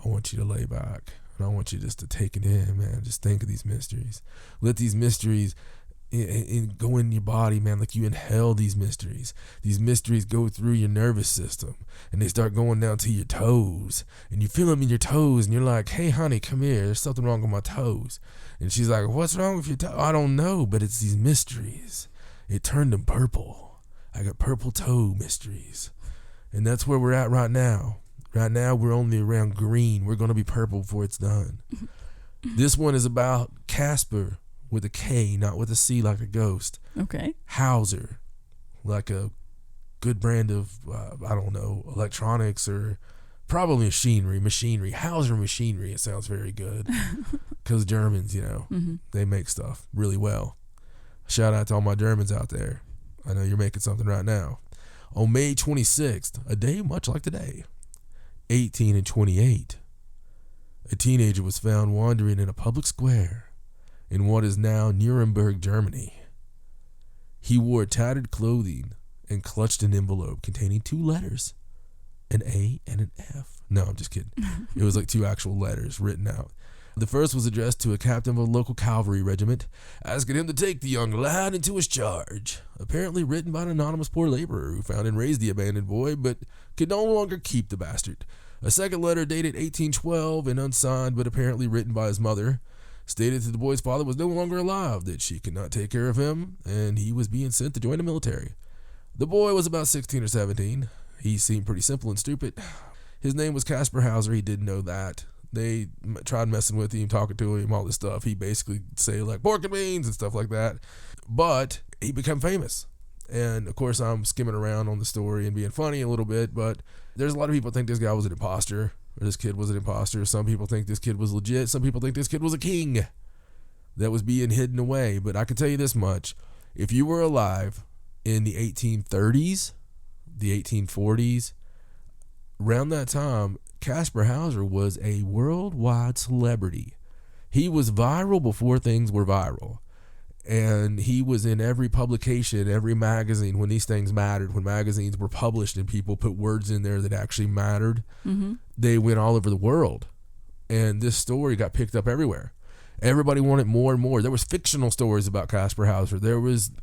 want you to lay back, and I want you just to take it in, man. Just think of these mysteries. Let these mysteries go in your body, man. Like you inhale these mysteries. These mysteries go through your nervous system, and they start going down to your toes, and you feel them in your toes, and you're like, hey, honey, come here. There's something wrong with my toes. And she's like, what's wrong with your toes? I don't know, but it's these mysteries. It turned them purple. I got purple toe mysteries. And that's where we're at right now. Right now, we're only around green. We're going to be purple before it's done. This one is about Casper with a K, not with a C like a ghost. Okay. Hauser, like a good brand of, I don't know, electronics or probably machinery. Hauser machinery. It sounds very good because Germans, they make stuff really well. Shout out to all my Germans out there. I know you're making something right now. On May 26th, a day much like today, 18 and 28, a teenager was found wandering in a public square in what is now Nuremberg, Germany. He wore tattered clothing and clutched an envelope containing 2 letters, an A and an F. No, I'm just kidding. It was like 2 actual letters written out. The first was addressed to a captain of a local cavalry regiment, asking him to take the young lad into his charge. Apparently written by an anonymous poor laborer who found and raised the abandoned boy, but could no longer keep the bastard. A second letter dated 1812 and unsigned, but apparently written by his mother, stated that the boy's father was no longer alive, that she could not take care of him, and he was being sent to join the military. The boy was about 16 or 17. He seemed pretty simple and stupid. His name was Casper Hauser. He didn't know that. They tried messing with him, talking to him, all this stuff. He basically say like pork and beans and stuff like that. But he became famous. And of course, I'm skimming around on the story and being funny a little bit, but there's a lot of people think this guy was an imposter, or this kid was an imposter. Some people think this kid was legit. Some people think this kid was a king that was being hidden away. But I can tell you this much. If you were alive in the 1830s, the 1840s, around that time, Casper Hauser was a worldwide celebrity. He was viral before things were viral. And he was in every publication, every magazine when these things mattered, when magazines were published and people put words in there that actually mattered. Mm-hmm. They went all over the world. And this story got picked up everywhere. Everybody wanted more and more. There was fictional stories about Casper Hauser.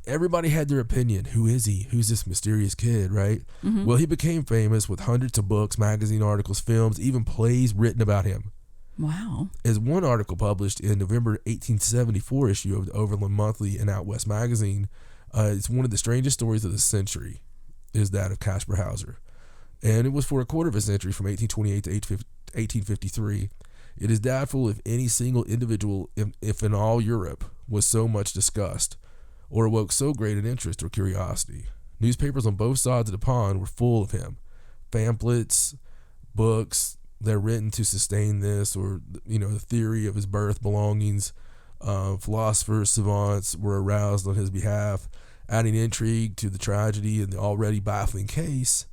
Everybody had their opinion. Who is he? Who's this mysterious kid, right? Mm-hmm. Well, he became famous with hundreds of books, magazine articles, films, even plays written about him. Wow. As one article published in November 1874 issue of the Overland Monthly and Out West magazine, it's one of the strangest stories of the century, is that of Casper Hauser. And it was for a quarter of a century, from 1828 to 1853. It is doubtful if any single individual, if in all Europe, was so much discussed or awoke so great an interest or curiosity. Newspapers on both sides of the pond were full of him. Pamphlets, books, they're written to sustain this, or the theory of his birth, belongings. Philosophers, savants were aroused on his behalf, adding intrigue to the tragedy and the already baffling case.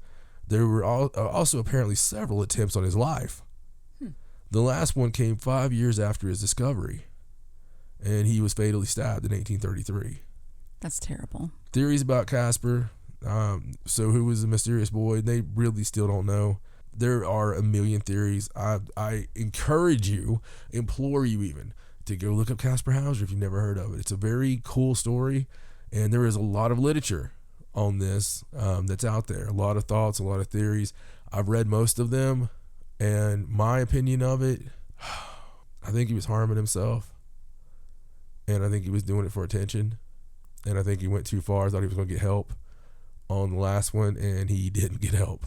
There were also apparently several attempts on his life. The last one came 5 years after his discovery, and he was fatally stabbed in 1833. That's terrible. Theories about Casper. So who was the mysterious boy? They really still don't know. There are a million theories. I encourage you, implore you even, to go look up Casper Hauser if you've never heard of it. It's a very cool story, and there is a lot of literature on this that's out there. A lot of thoughts, a lot of theories. I've read most of them, and my opinion of it, I think he was harming himself, and I think he was doing it for attention, and I think he went too far. I thought he was going to get help on the last one, and he didn't get help.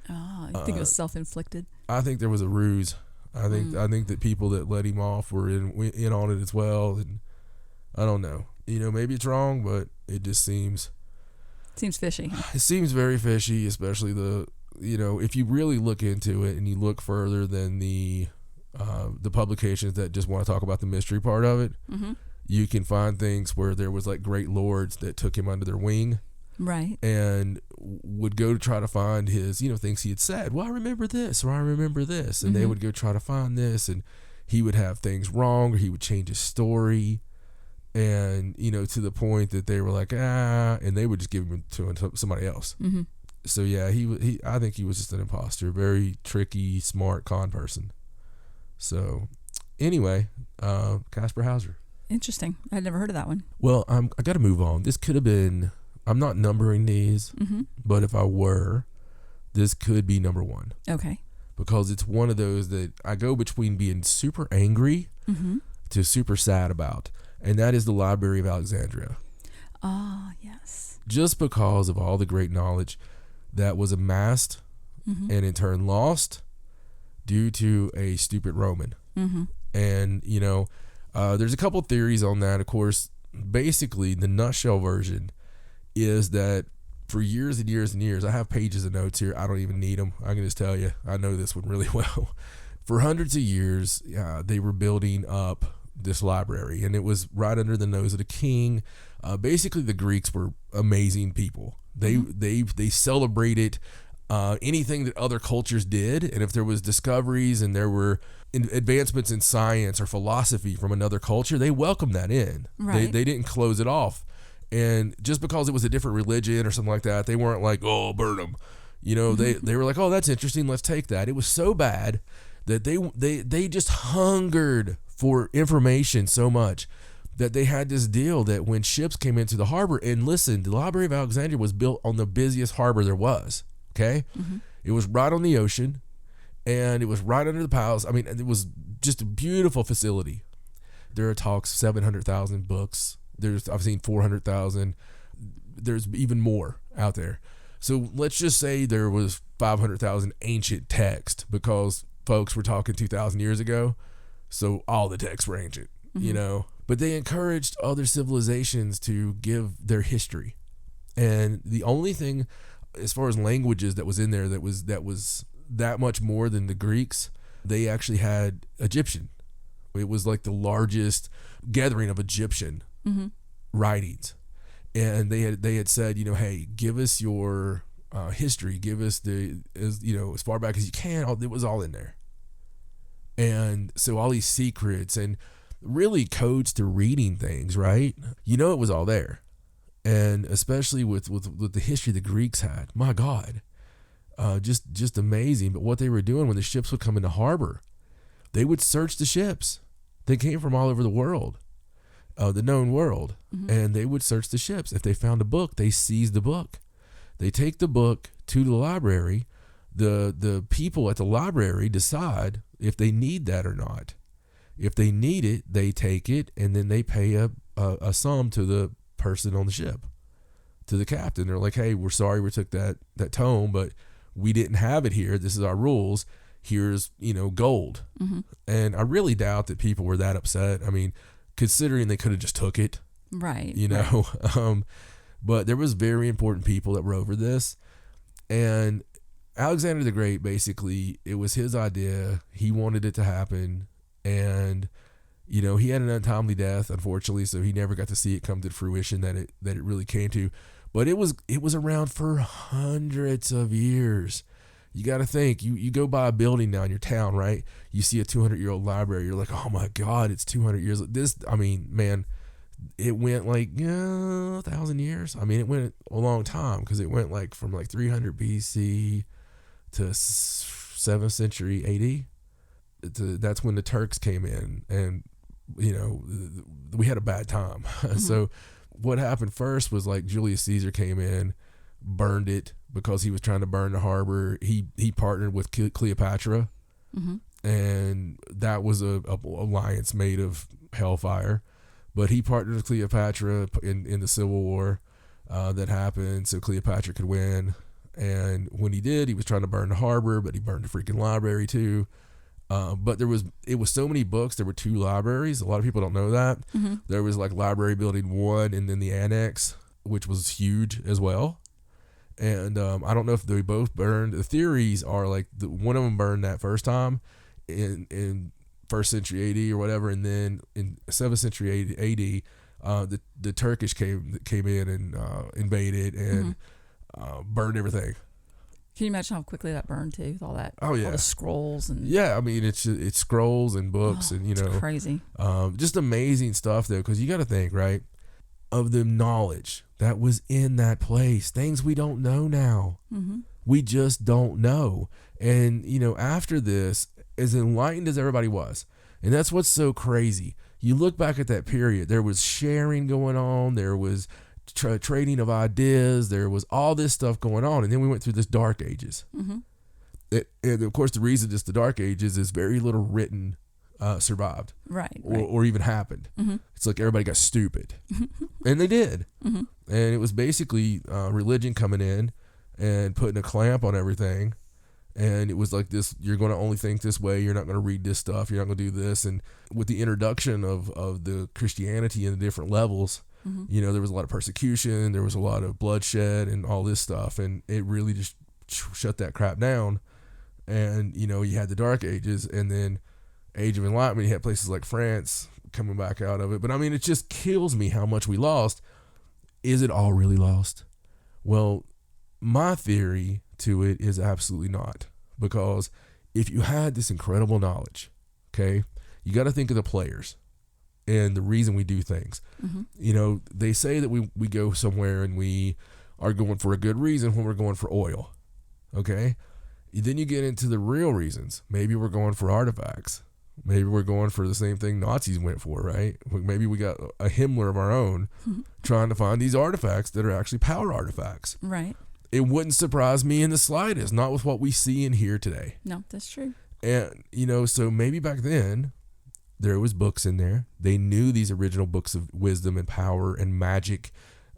Oh, you think it was self-inflicted? I think there was a ruse. I think that people that let him off were in on it as well, and I don't know. Maybe it's wrong, but it just seems fishy. It seems very fishy, especially if you really look into it and you look further than the publications that just want to talk about the mystery part of it. Mm-hmm. You can find things where there was like great lords that took him under their wing. Right. And would go to try to find his, things he had said. Well, I remember this, or I remember this. And they would go try to find this, and he would have things wrong, or he would change his story. And, to the point that they were like, and they would just give him to somebody else. Mm-hmm. So, yeah, I think he was just an imposter, very tricky, smart con person. So, anyway, Casper Hauser. Interesting. I'd never heard of that one. Well, I got to move on. This could have been... I'm not numbering these, but if I were, this could be number 1. Okay. Because it's one of those that I go between being super angry to super sad about, and that is the Library of Alexandria. Ah, yes. Just because of all the great knowledge that was amassed and in turn lost due to a stupid Roman. Mm-hmm. And, there's a couple theories on that. Of course, basically the nutshell version is that for years and years and years, I have pages of notes here. I don't even need them. I can just tell you, I know this one really well. For hundreds of years, they were building up this library, and it was right under the nose of the king. Basically, the Greeks were amazing people. They celebrated anything that other cultures did, and if there was discoveries and there were advancements in science or philosophy from another culture, they welcomed that in. Right. They didn't close it off. And just because it was a different religion or something like that, they weren't like, oh, burn them. They were like, oh, that's interesting. Let's take that. It was so bad that they just hungered for information so much that they had this deal that when ships came into the harbor, and listen, the Library of Alexandria was built on the busiest harbor there was. Okay. It was right on the ocean, and it was right under the palace. I mean, it was just a beautiful facility. There are talks 700,000 books. I've seen 400,000. There's even more out there. So let's just say there was 500,000 ancient text, because folks were talking 2,000 years ago. So all the texts were ancient, but they encouraged other civilizations to give their history. And the only thing as far as languages that was in there that was that much more than the Greeks, they actually had Egyptian. It was like the largest gathering of Egyptian writings, and they had said, hey, give us your history, give us as far back as you can. It was all in there. And so all these secrets and really codes to reading things, right? It was all there. And especially with the history the Greeks had, my God, just amazing. But what they were doing when the ships would come into harbor, they would search the ships. They came from all over the world, the known world, and they would search the ships. If they found a book, they seized the book. They take the book to the library. The people at the library decide if they need that or not. If they need it, they take it, and then they pay a sum to the person on the ship, to the captain. They're like, hey, we're sorry we took that tome, but we didn't have it here. This is our rules. Here's gold. And I really doubt that people were that upset. I mean, considering they could have just took it, right? Right. But there was very important people that were over this. And Alexander the Great, basically, it was his idea. He wanted it to happen, and he had an untimely death, unfortunately, so he never got to see it come to fruition that it really came to. But it was around for hundreds of years. You got to think, you go by a building now in your town, right? You see a 200-year-old library. You're like, oh my God, it's 200 years. Man, it went like 1,000 years. I mean, it went a long time, because it went like from like 300 BC to 7th century AD. That's when the Turks came in, and we had a bad time. So what happened first was, like, Julius Caesar came in, burned it because he was trying to burn the harbor. He partnered with Cleopatra, and that was a alliance made of hellfire. But he partnered with Cleopatra in the Civil War that happened, so Cleopatra could win. And when he did, he was trying to burn the harbor, but he burned the freaking library too. But it was so many books. There were 2 libraries. A lot of people don't know that. There was like Library Building 1, and then the annex, which was huge as well. And I don't know if they both burned. The theories are like one of them burned that first time in 1st century AD or whatever, and then in 7th century AD, the Turkish came in and invaded and burned everything. Can you imagine how quickly that burned too, with all that? Oh yeah, all the scrolls and I mean, it's scrolls and books and it's crazy. Just amazing stuff though, because you got to think, right, of the knowledge that was in that place, things we don't know now. We just don't know. And after this, as enlightened as everybody was, and that's what's so crazy. You look back at that period, there was sharing going on, there was trading of ideas, there was all this stuff going on, and then we went through this Dark Ages. And of course, the reason it's the Dark Ages is very little written survived, right. or even happened. It's like everybody got stupid, and they did. And it was basically religion coming in and putting a clamp on everything. And it was like this, you're going to only think this way. You're not going to read this stuff. You're not going to do this. And with the introduction of the Christianity and the different levels, you know, there was a lot of persecution. There was a lot of bloodshed and all this stuff. And it really just shut that crap down. And, you know, you had the Dark Ages and then Age of Enlightenment. You had places like France coming back out of it. But I mean, it just kills me how much we lost. Is it all really lost? Well, my theory to it is absolutely not, because if you had this incredible knowledge, okay, you got to think of the players and the reason we do things. You know, they say that we go somewhere and we are going for a good reason when we're going for oil, okay? Then you get into the real reasons. Maybe we're going for artifacts. Maybe we're going for the same thing Nazis went for, right? Maybe we got a Himmler of our own trying to find these artifacts that are actually power artifacts. Right. It wouldn't surprise me in the slightest, not with what we see and hear today. No, that's true. And, you know, so maybe back then there was books in there. They knew these original books of wisdom and power and magic,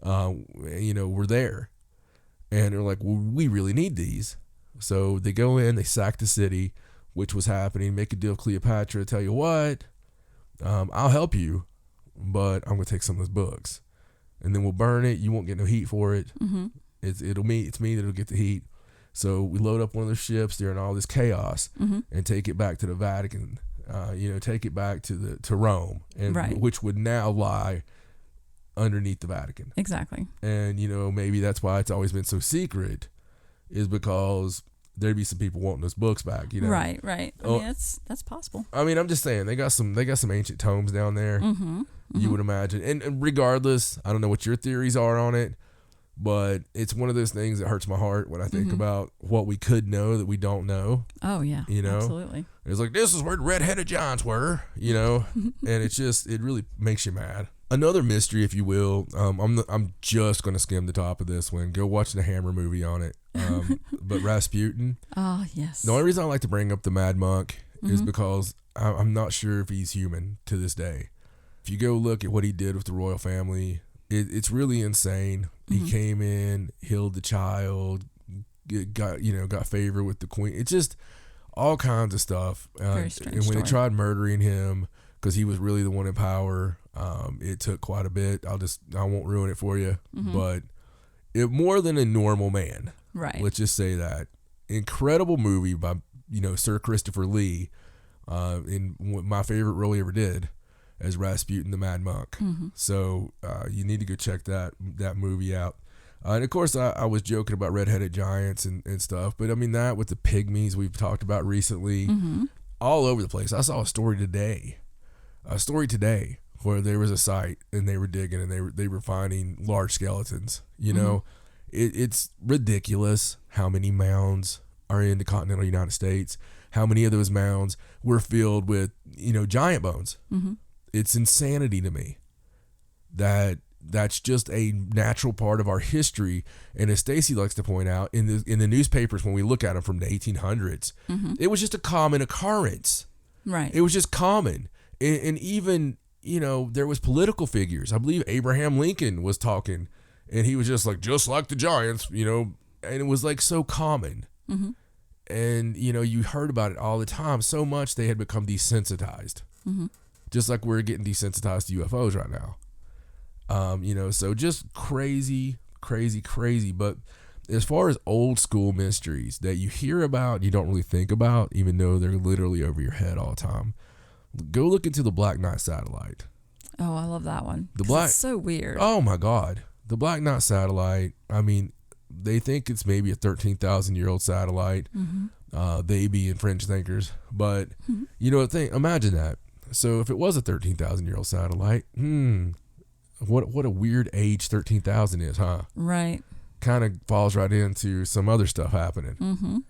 you know, were there. And they're like, well, we really need these. So they go in, they sack the city, which was happening, make a deal with Cleopatra, tell you what, I'll help you, but I'm going to take some of those books. And then we'll burn it. You won't get no heat for it. It's me that'll get the heat. So we load up one of the ships during all this chaos and take it back to the Vatican. You know, take it back to Rome, and which would now lie underneath the Vatican. Exactly. And you know, maybe that's why it's always been so secret, is because there'd be some people wanting those books back. You know, right. I mean, that's possible. I mean, I'm just saying they got some ancient tomes down there. You would imagine, and regardless, I don't know what your theories are on it. But it's one of those things that hurts my heart when I think about what we could know that we don't know. Oh, yeah. You know? Absolutely. It's like, this is where the red-headed giants were, you know? And it really makes you mad. Another mystery, if you will, I'm just going to skim the top of this one. Go watch the Hammer movie on it. But Rasputin. Oh, yes. The only reason I like to bring up the Mad Monk is because I'm not sure if he's human to this day. If you go look at what he did with the royal family, it's really insane. He came in, healed the child, got favor with the queen. It's just all kinds of stuff. Very strange and when story. they tried murdering him because he was really the one in power, it took quite a bit. I won't ruin it for you, but it more than a normal man. Right. Let's just say that. Incredible movie by Sir Christopher Lee, in my favorite role he ever did, as Rasputin the Mad Monk. So you need to go check that movie out. And of course, I was joking about red-headed giants and stuff, but I mean that with the pygmies we've talked about recently, all over the place. I saw a story today where there was a site and they were digging and they were finding large skeletons. You know, it's ridiculous how many mounds are in the continental United States. How many of those mounds were filled with giant bones. It's insanity to me that that's just a natural part of our history. And as Stacey likes to point out, in the newspapers, when we look at them from the 1800s, it was just a common occurrence. Right. It was just common. And even, there was political figures. I believe Abraham Lincoln was talking, and he was just like the giants, and it was like so common. And, you heard about it all the time, so much they had become desensitized. Just like we're getting desensitized to UFOs right now. So just crazy. But as far as old school mysteries that you hear about, you don't really think about, even though they're literally over your head all the time, go look into the Black Knight satellite. Oh, I love that one. It's so weird. Oh my God. The Black Knight satellite, I mean, they think it's maybe a 13,000-year-old satellite. They being French thinkers. But, imagine that. So if it was a 13,000-year-old satellite, what a weird age 13,000 is, huh? Right. Kind of falls right into some other stuff happening.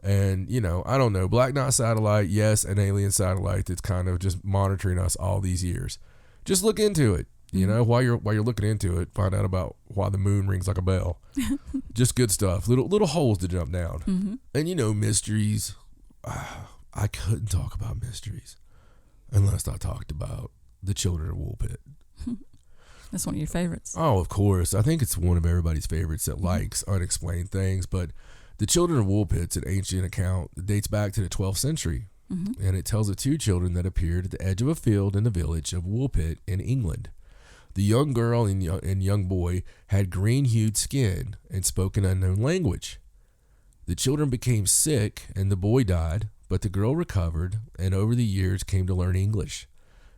And, I don't know. Black Knight satellite, yes, an alien satellite that's kind of just monitoring us all these years. Just look into it. While you're looking into it, find out about why the moon rings like a bell. Just good stuff. Little holes to jump down. And mysteries. I couldn't talk about mysteries unless I talked about the Children of Woolpit. That's one of your favorites. Oh, of course. I think it's one of everybody's favorites that likes unexplained things. But The Children of Woolpit's an ancient account that dates back to the 12th century, and it tells of two children that appeared at the edge of a field in the village of Woolpit in England. The young girl and young boy had green-hued skin and spoke an unknown language. The children became sick, and the boy died, but the girl recovered, and over the years came to learn English.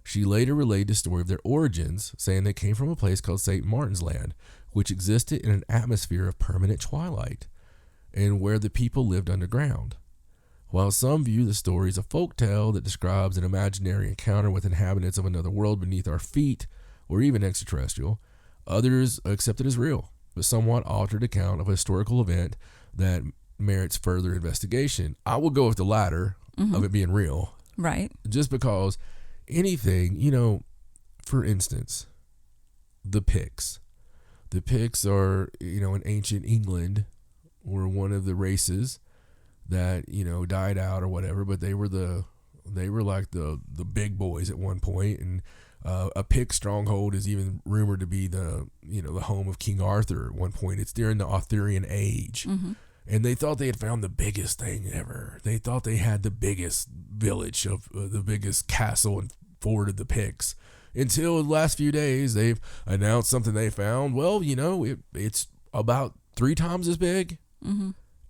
She later relayed the story of their origins, saying they came from a place called St. Martin's Land, which existed in an atmosphere of permanent twilight, and where the people lived underground. While some view the story as a folktale that describes an imaginary encounter with inhabitants of another world beneath our feet, or even extraterrestrial, others accept it as real, but somewhat altered account of a historical event that merits further investigation. I will go with the latter of it being real. Right. Just because anything, for instance, the Picts. The Picts are, in ancient England, were one of the races that, died out or whatever, but they were like the big boys at one point, and a Pict stronghold is even rumored to be the home of King Arthur at one point. It's during the Arthurian age. And they thought they had found the biggest thing ever. They thought they had the biggest village of the biggest castle and fort of the Picts. Until the last few days, they've announced something they found. Well, it's about 3 times as big.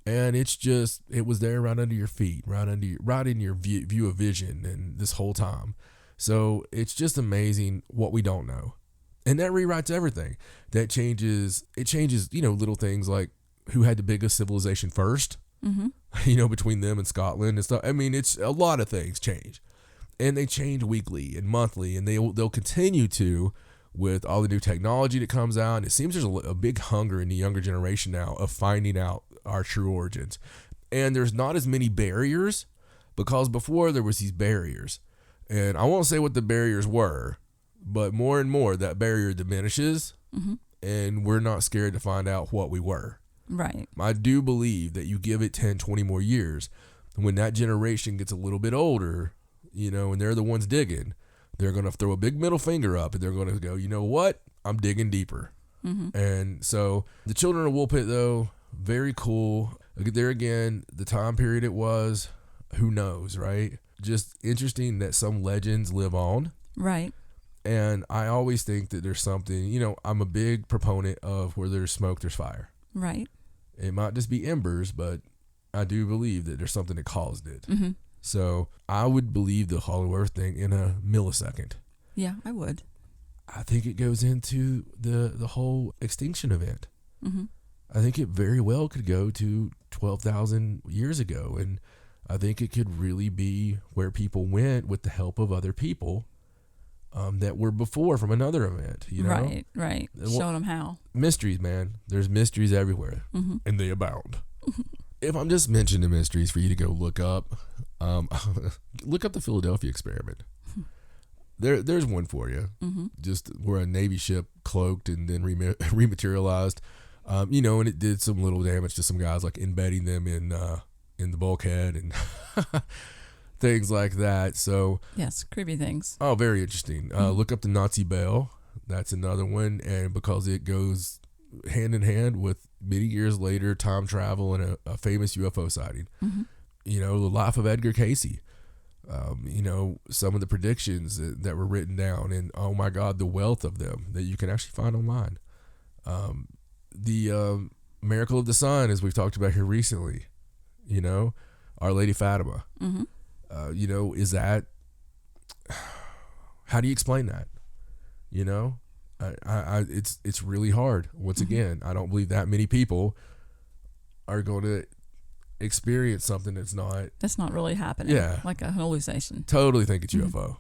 And it was there right under your feet, right in your view of vision, and this whole time. So it's just amazing what we don't know. And that rewrites everything. It changes, little things like who had the biggest civilization first, between them and Scotland and stuff. I mean, it's a lot of things change, and they change weekly and monthly, and they'll continue to with all the new technology that comes out. And it seems there's a big hunger in the younger generation now of finding out our true origins. And there's not as many barriers, because before there was these barriers, and I won't say what the barriers were, but more and more that barrier diminishes, and we're not scared to find out what we were. Right. I do believe that you give it 10, 20 more years, when that generation gets a little bit older, and they're the ones digging, they're going to throw a big middle finger up, and they're going to go, you know what? I'm digging deeper. And so the Children of Woolpit, though, very cool. There again, the time period it was, who knows, right? Just interesting that some legends live on. Right. And I always think that there's something, I'm a big proponent of where there's smoke, there's fire. Right. It might just be embers, but I do believe that there's something that caused it. So I would believe the Hollow Earth thing in a millisecond. Yeah, I would. I think it goes into the whole extinction event. I think it very well could go to 12,000 years ago, and I think it could really be where people went with the help of other people that were before from another event. Right. Showing them how. Mysteries, man. There's mysteries everywhere, and they abound. If I'm just mentioning mysteries for you to go look up, look up the Philadelphia experiment. There's one for you. Just where a Navy ship cloaked and then rematerialized, and it did some little damage to some guys, like embedding them in the bulkhead and things like that. So yes, creepy things. Oh, very interesting. Look up the Nazi Bell. That's another one, and because it goes hand in hand with many years later time travel and a famous UFO sighting. The life of Edgar Cayce. Some of the predictions that were written down, and oh my God, the wealth of them that you can actually find online. The miracle of the sun, as we've talked about here recently, Our Lady Fatima. Is that, how do you explain that? It's really hard. Once again, I don't believe that many people are going to experience something that's not really happening. Yeah, like a hallucination. Totally think it's UFO.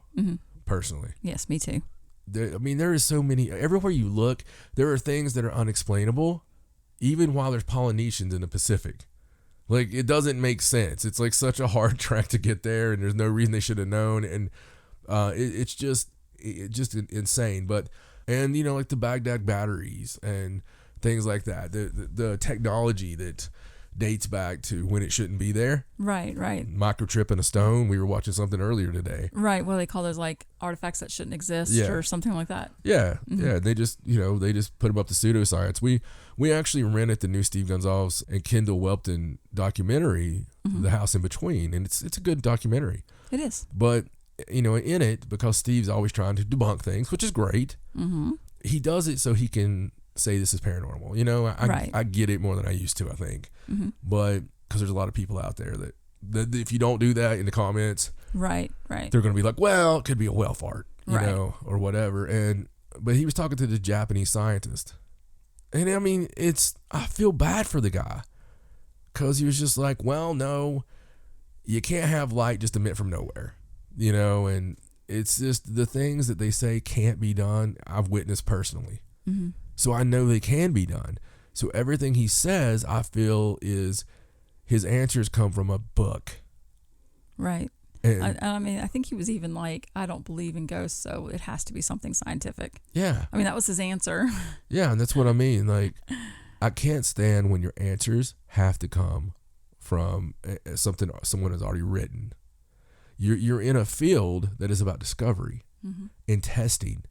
Personally. Yes, me too. There is so many. Everywhere you look, there are things that are unexplainable, even while there's Polynesians in the Pacific. Like, it doesn't make sense. It's like such a hard track to get there, and there's no reason they should have known. And it's just insane. But like the Baghdad batteries and things like that, the technology that dates back to when it shouldn't be there. Right. Microchipping a stone. We were watching something earlier today. Right. Well, they call those like artifacts that shouldn't exist or something like that. Yeah. Yeah. They just, they just put them up to pseudoscience. We actually rented the new Steve Gonzalez and Kendall Welpton documentary, The House in Between, and it's a good documentary. It is. But, in it, because Steve's always trying to debunk things, which is great, he does it so he can say this is paranormal. I get it more than I used to, I think. But because there's a lot of people out there that if you don't do that in the comments, right, they're going to be like, well, it could be a whale fart, or whatever. But he was talking to the Japanese scientist. And I mean, I feel bad for the guy because he was just like, well, no, you can't have light just emit from nowhere, and it's just the things that they say can't be done. I've witnessed personally. So I know they can be done. So everything he says, I feel is his answers come from a book. Right. And, I mean, I think he was even like, I don't believe in ghosts, so it has to be something scientific. Yeah. I mean, that was his answer. Yeah, and that's what I mean. Like, I can't stand when your answers have to come from something someone has already written. You're in a field that is about discovery and testing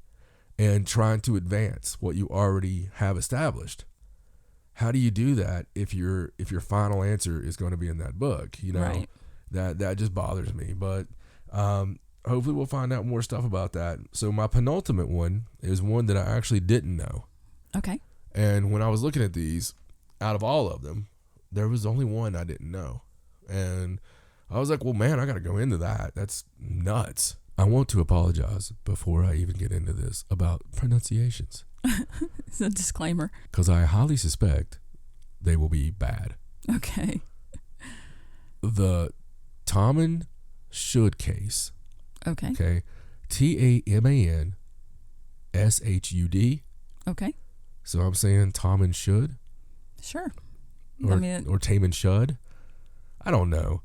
and trying to advance what you already have established. How do you do that if your final answer is going to be in that book? Right. That just bothers me. But hopefully we'll find out more stuff about that. So my penultimate one is one that I actually didn't know. Okay. And when I was looking at these, out of all of them, there was only one I didn't know. And I was like, well, man, I got to go into that. That's nuts. I want to apologize before I even get into this about pronunciations. It's a disclaimer. Because I highly suspect they will be bad. Okay. The Taman Should case. Okay. Okay. TAMANSHUD. Okay. So I'm saying Taman Should? Sure. Or Taman Shud? I don't know.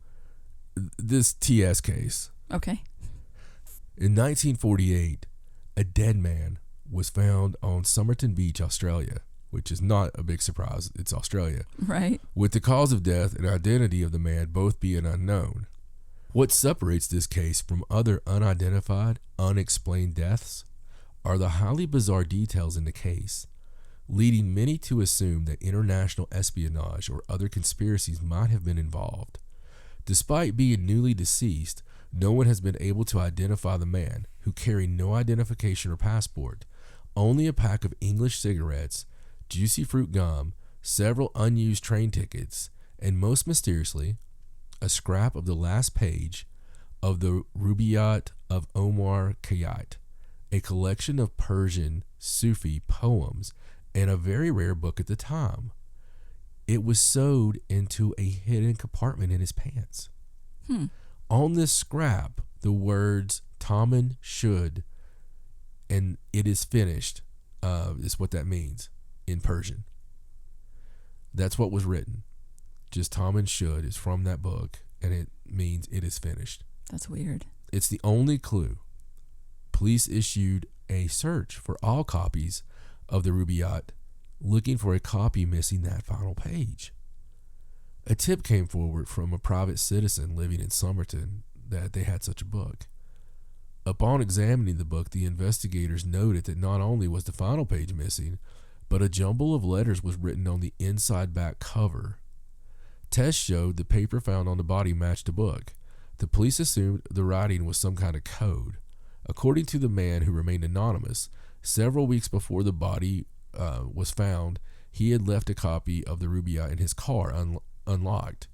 This TS case. Okay. In 1948, a dead man was found on Somerton Beach, Australia, which is not a big surprise. It's Australia. Right. With the cause of death and identity of the man both being unknown. What separates this case from other unidentified, unexplained deaths are the highly bizarre details in the case, leading many to assume that international espionage or other conspiracies might have been involved. Despite being newly deceased, no one has been able to identify the man, who carried no identification or passport, only a pack of English cigarettes, juicy fruit gum, several unused train tickets, and most mysteriously, a scrap of the last page of the Rubaiyat of Omar Khayyat, a collection of Persian Sufi poems and a very rare book at the time. It was sewed into a hidden compartment in his pants. On this scrap, the words Taman Should and it is finished is what that means in Persian. That's what was written. Just Taman Should is from that book, and it means it is finished. That's weird. It's the only clue. Police issued a search for all copies of the Rubaiyat, looking for a copy missing that final page. A tip came forward from a private citizen living in Somerton that they had such a book. Upon examining the book, the investigators noted that not only was the final page missing, but a jumble of letters was written on the inside back cover. Tests showed the paper found on the body matched the book. The police assumed the writing was some kind of code. According to the man who remained anonymous, several weeks before the body was found, he had left a copy of the Rubaiyat in his car unlocked.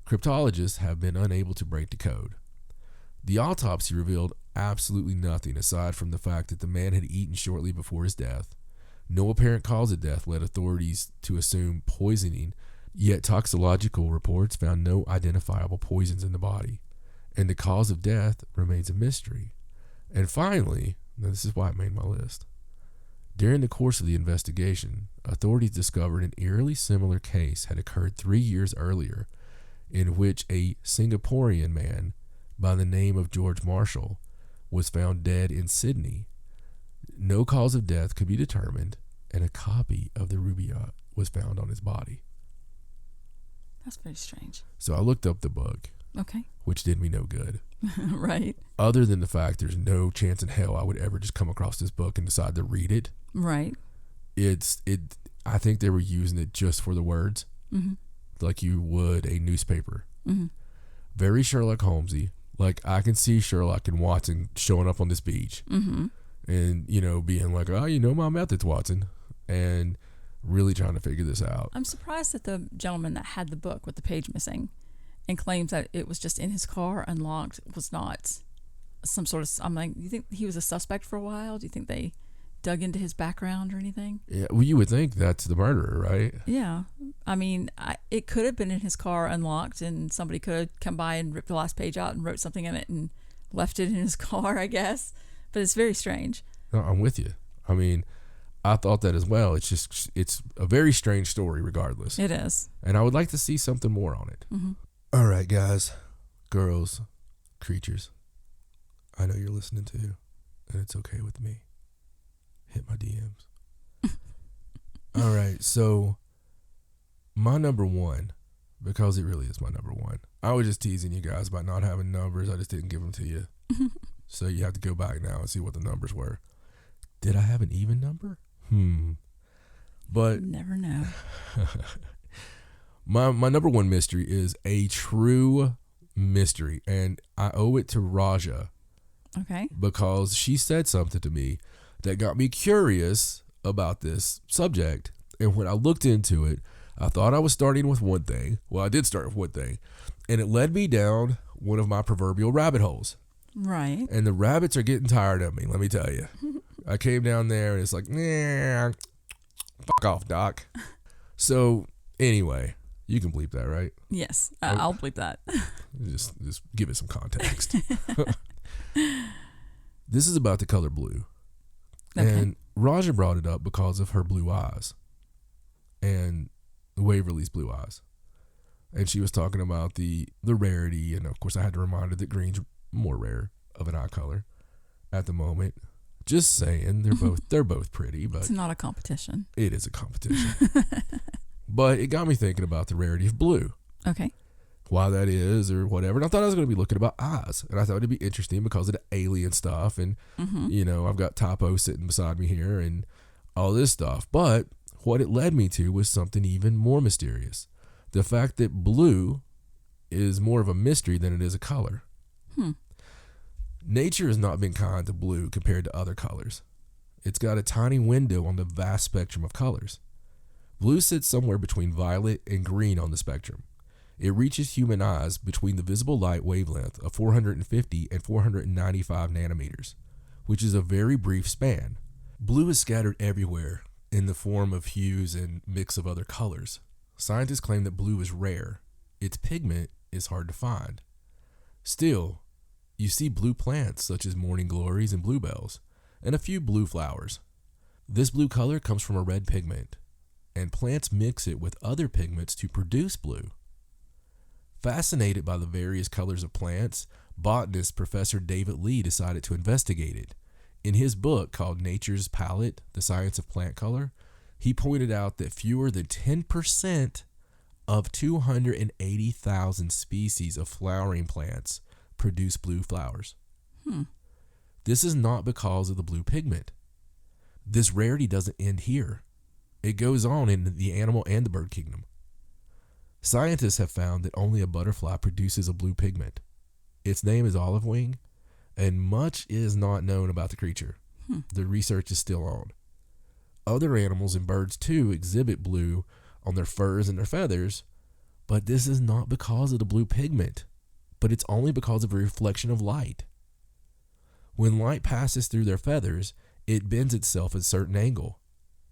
Cryptologists have been unable to break the code. The autopsy revealed absolutely nothing aside from the fact that the man had eaten shortly before his death. No apparent cause of death led authorities to assume poisoning, yet toxicological reports found no identifiable poisons in the body, and the cause of death remains a mystery. And finally, now this is why it made my list, during the course of the investigation, authorities discovered an eerily similar case had occurred 3 years earlier, in which a Singaporean man by the name of George Marshall was found dead in Sydney. No cause of death could be determined, and a copy of the Rubaiyat was found on his body. That's very strange. So I looked up the book, Okay. which did me no good. Right. Other than the fact there's no chance in hell I would ever just come across this book and decide to read it. Right. I think they were using it just for the words, like you would a newspaper. Very Sherlock Holmesy. Like I can see Sherlock and Watson showing up on this beach, and being like, "Oh, you know my methods, Watson," and really trying to figure this out. I'm surprised that the gentleman that had the book with the page missing and claims that it was just in his car unlocked was not some sort of. I'm like, you think he was a suspect for a while? Do you think they dug into his background or anything? Yeah, well, you would think that's the murderer, right? Yeah. I mean, it could have been in his car unlocked, and somebody could have come by and ripped the last page out and wrote something in it and left it in his car, I guess. But it's very strange. No, I'm with you. I mean, I thought that as well. It's a very strange story regardless. It is. And I would like to see something more on it. All right, guys, girls, creatures, I know you're listening too, and it's okay with me. Hit my DMs. All right, so my number one, because it really is my number one. I was just teasing you guys about not having numbers. I just didn't give them to you. So you have to go back now and see what the numbers were. Did I have an even number? But Never know. my number one mystery is a true mystery, and I owe it to Raja. Okay. Because she said something to me that got me curious about this subject. And when I looked into it, I thought I was starting with one thing. Well, I did start with one thing. And it led me down one of my proverbial rabbit holes. Right. And the rabbits are getting tired of me, let me tell you. I came down there and it's like, nah, fuck off, Doc. So anyway, you can bleep that, right? Yes. I'll bleep that. Just give it some context. This is about the color blue. Okay. And Raja brought it up because of her blue eyes and Waverly's blue eyes. And she was talking about the rarity. And of course, I had to remind her that green's more rare of an eye color at the moment. Just saying, they're both pretty, but It's not a competition. it is a competition. But it got me thinking about the rarity of blue. Okay. Why that is or whatever. And I thought I was going to be looking about eyes. And I thought it'd be interesting because of the alien stuff. And, I've got Topo sitting beside me here and all this stuff. But what it led me to was something even more mysterious. The fact that blue is more of a mystery than it is a color. Nature has not been kind to blue compared to other colors. It's got a tiny window on the vast spectrum of colors. Blue sits somewhere between violet and green on the spectrum. It reaches human eyes between the visible light wavelength of 450 and 495 nanometers, which is a very brief span. Blue is scattered everywhere in the form of hues and mix of other colors. Scientists claim that blue is rare. Its pigment is hard to find. Still, you see blue plants such as morning glories and bluebells, and a few blue flowers. This blue color comes from a red pigment, and plants mix it with other pigments to produce blue. Fascinated by the various colors of plants, botanist Professor David Lee decided to investigate it. In his book called Nature's Palette, The Science of Plant Color, he pointed out that fewer than 10% of 280,000 species of flowering plants produce blue flowers. This is not because of the blue pigment. This rarity doesn't end here. It goes on in the animal and the bird kingdom. Scientists have found that only a butterfly produces a blue pigment. Its name is olive wing, and much is not known about the creature. The research is still on. Other animals and birds too exhibit blue on their furs and their feathers, but this is not because of the blue pigment, but it's only because of a reflection of light. When light passes through their feathers, it bends itself at a certain angle,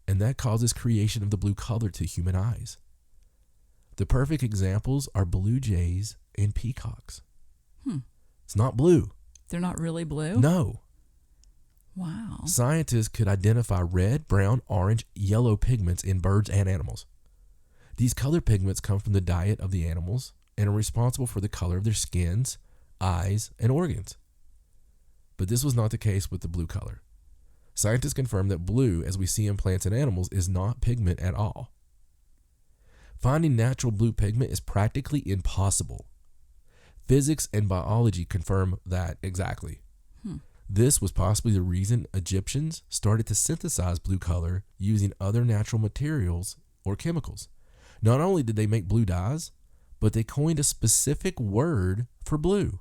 and that causes creation of the blue color to human eyes. The perfect examples are blue jays and peacocks. It's not blue. They're not really blue? No. Wow. Scientists could identify red, brown, orange, yellow pigments in birds and animals. These color pigments come from the diet of the animals and are responsible for the color of their skins, eyes, and organs. But this was not the case with the blue color. Scientists confirmed that blue, as we see in plants and animals, is not pigment at all. Finding natural blue pigment is practically impossible. Physics and biology confirm that exactly. This was possibly the reason Egyptians started to synthesize blue color using other natural materials or chemicals. Not only did they make blue dyes, but they coined a specific word for blue.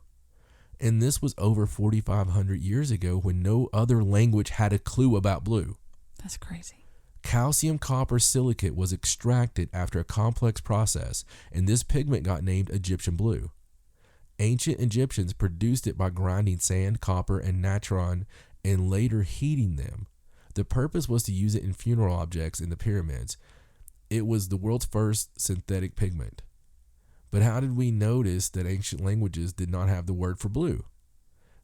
And this was over 4,500 years ago when no other language had a clue about blue. That's crazy. Calcium copper silicate was extracted after a complex process, and this pigment got named Egyptian blue. Ancient Egyptians produced it by grinding sand, copper, and natron and later heating them. The purpose was to use it in funeral objects in the pyramids. It was the world's first synthetic pigment. But how did we notice that ancient languages did not have the word for blue?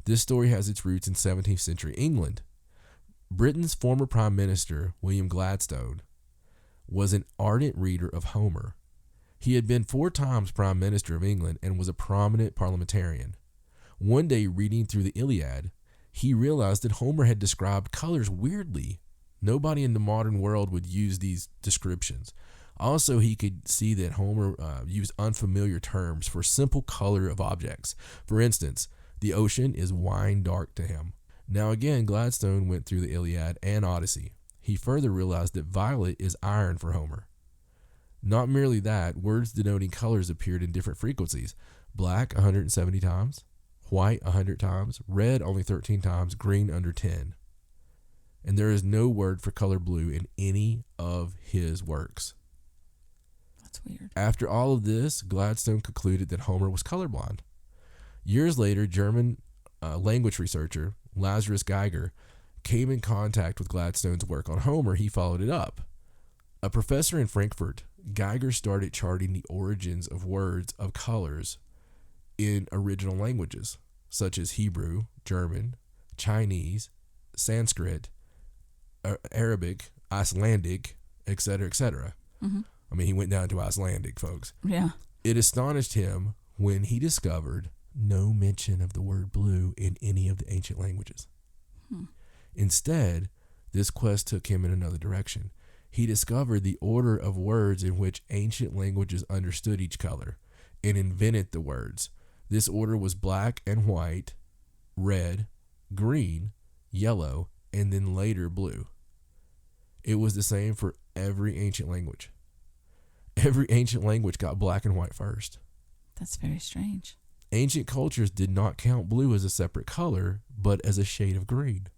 This story has its roots in 17th century England. Britain's former Prime Minister, William Gladstone, was an ardent reader of Homer. He had been 4 times Prime Minister of England and was a prominent parliamentarian. One day, reading through the Iliad, he realized that Homer had described colors weirdly. Nobody in the modern world would use these descriptions. Also, he could see that Homer used unfamiliar terms for simple color of objects. For instance, the ocean is wine dark to him. Now again, Gladstone went through the Iliad and Odyssey. He further realized that violet is iron for Homer. Not merely that, words denoting colors appeared in different frequencies. Black 170 times, white 100 times, red only 13 times, green under 10. And there is no word for color blue in any of his works. That's weird. After all of this, Gladstone concluded that Homer was colorblind. Years later, German language researcher Lazarus Geiger came in contact with Gladstone's work on Homer. He followed it up. A professor in Frankfurt, Geiger started charting the origins of words of colors in original languages, such as Hebrew, German, Chinese, Sanskrit, Arabic, Icelandic, etc., etc. I mean, he went down to Icelandic, folks. Yeah. It astonished him when he discovered no mention of the word blue in any of the ancient languages. Instead, this quest took him in another direction. He discovered the order of words in which ancient languages understood each color and invented the words. This order was black and white, red, green, yellow, and then later blue. It was the same for every ancient language. Every ancient language got black and white first. That's very strange. Ancient cultures did not count blue as a separate color, but as a shade of green.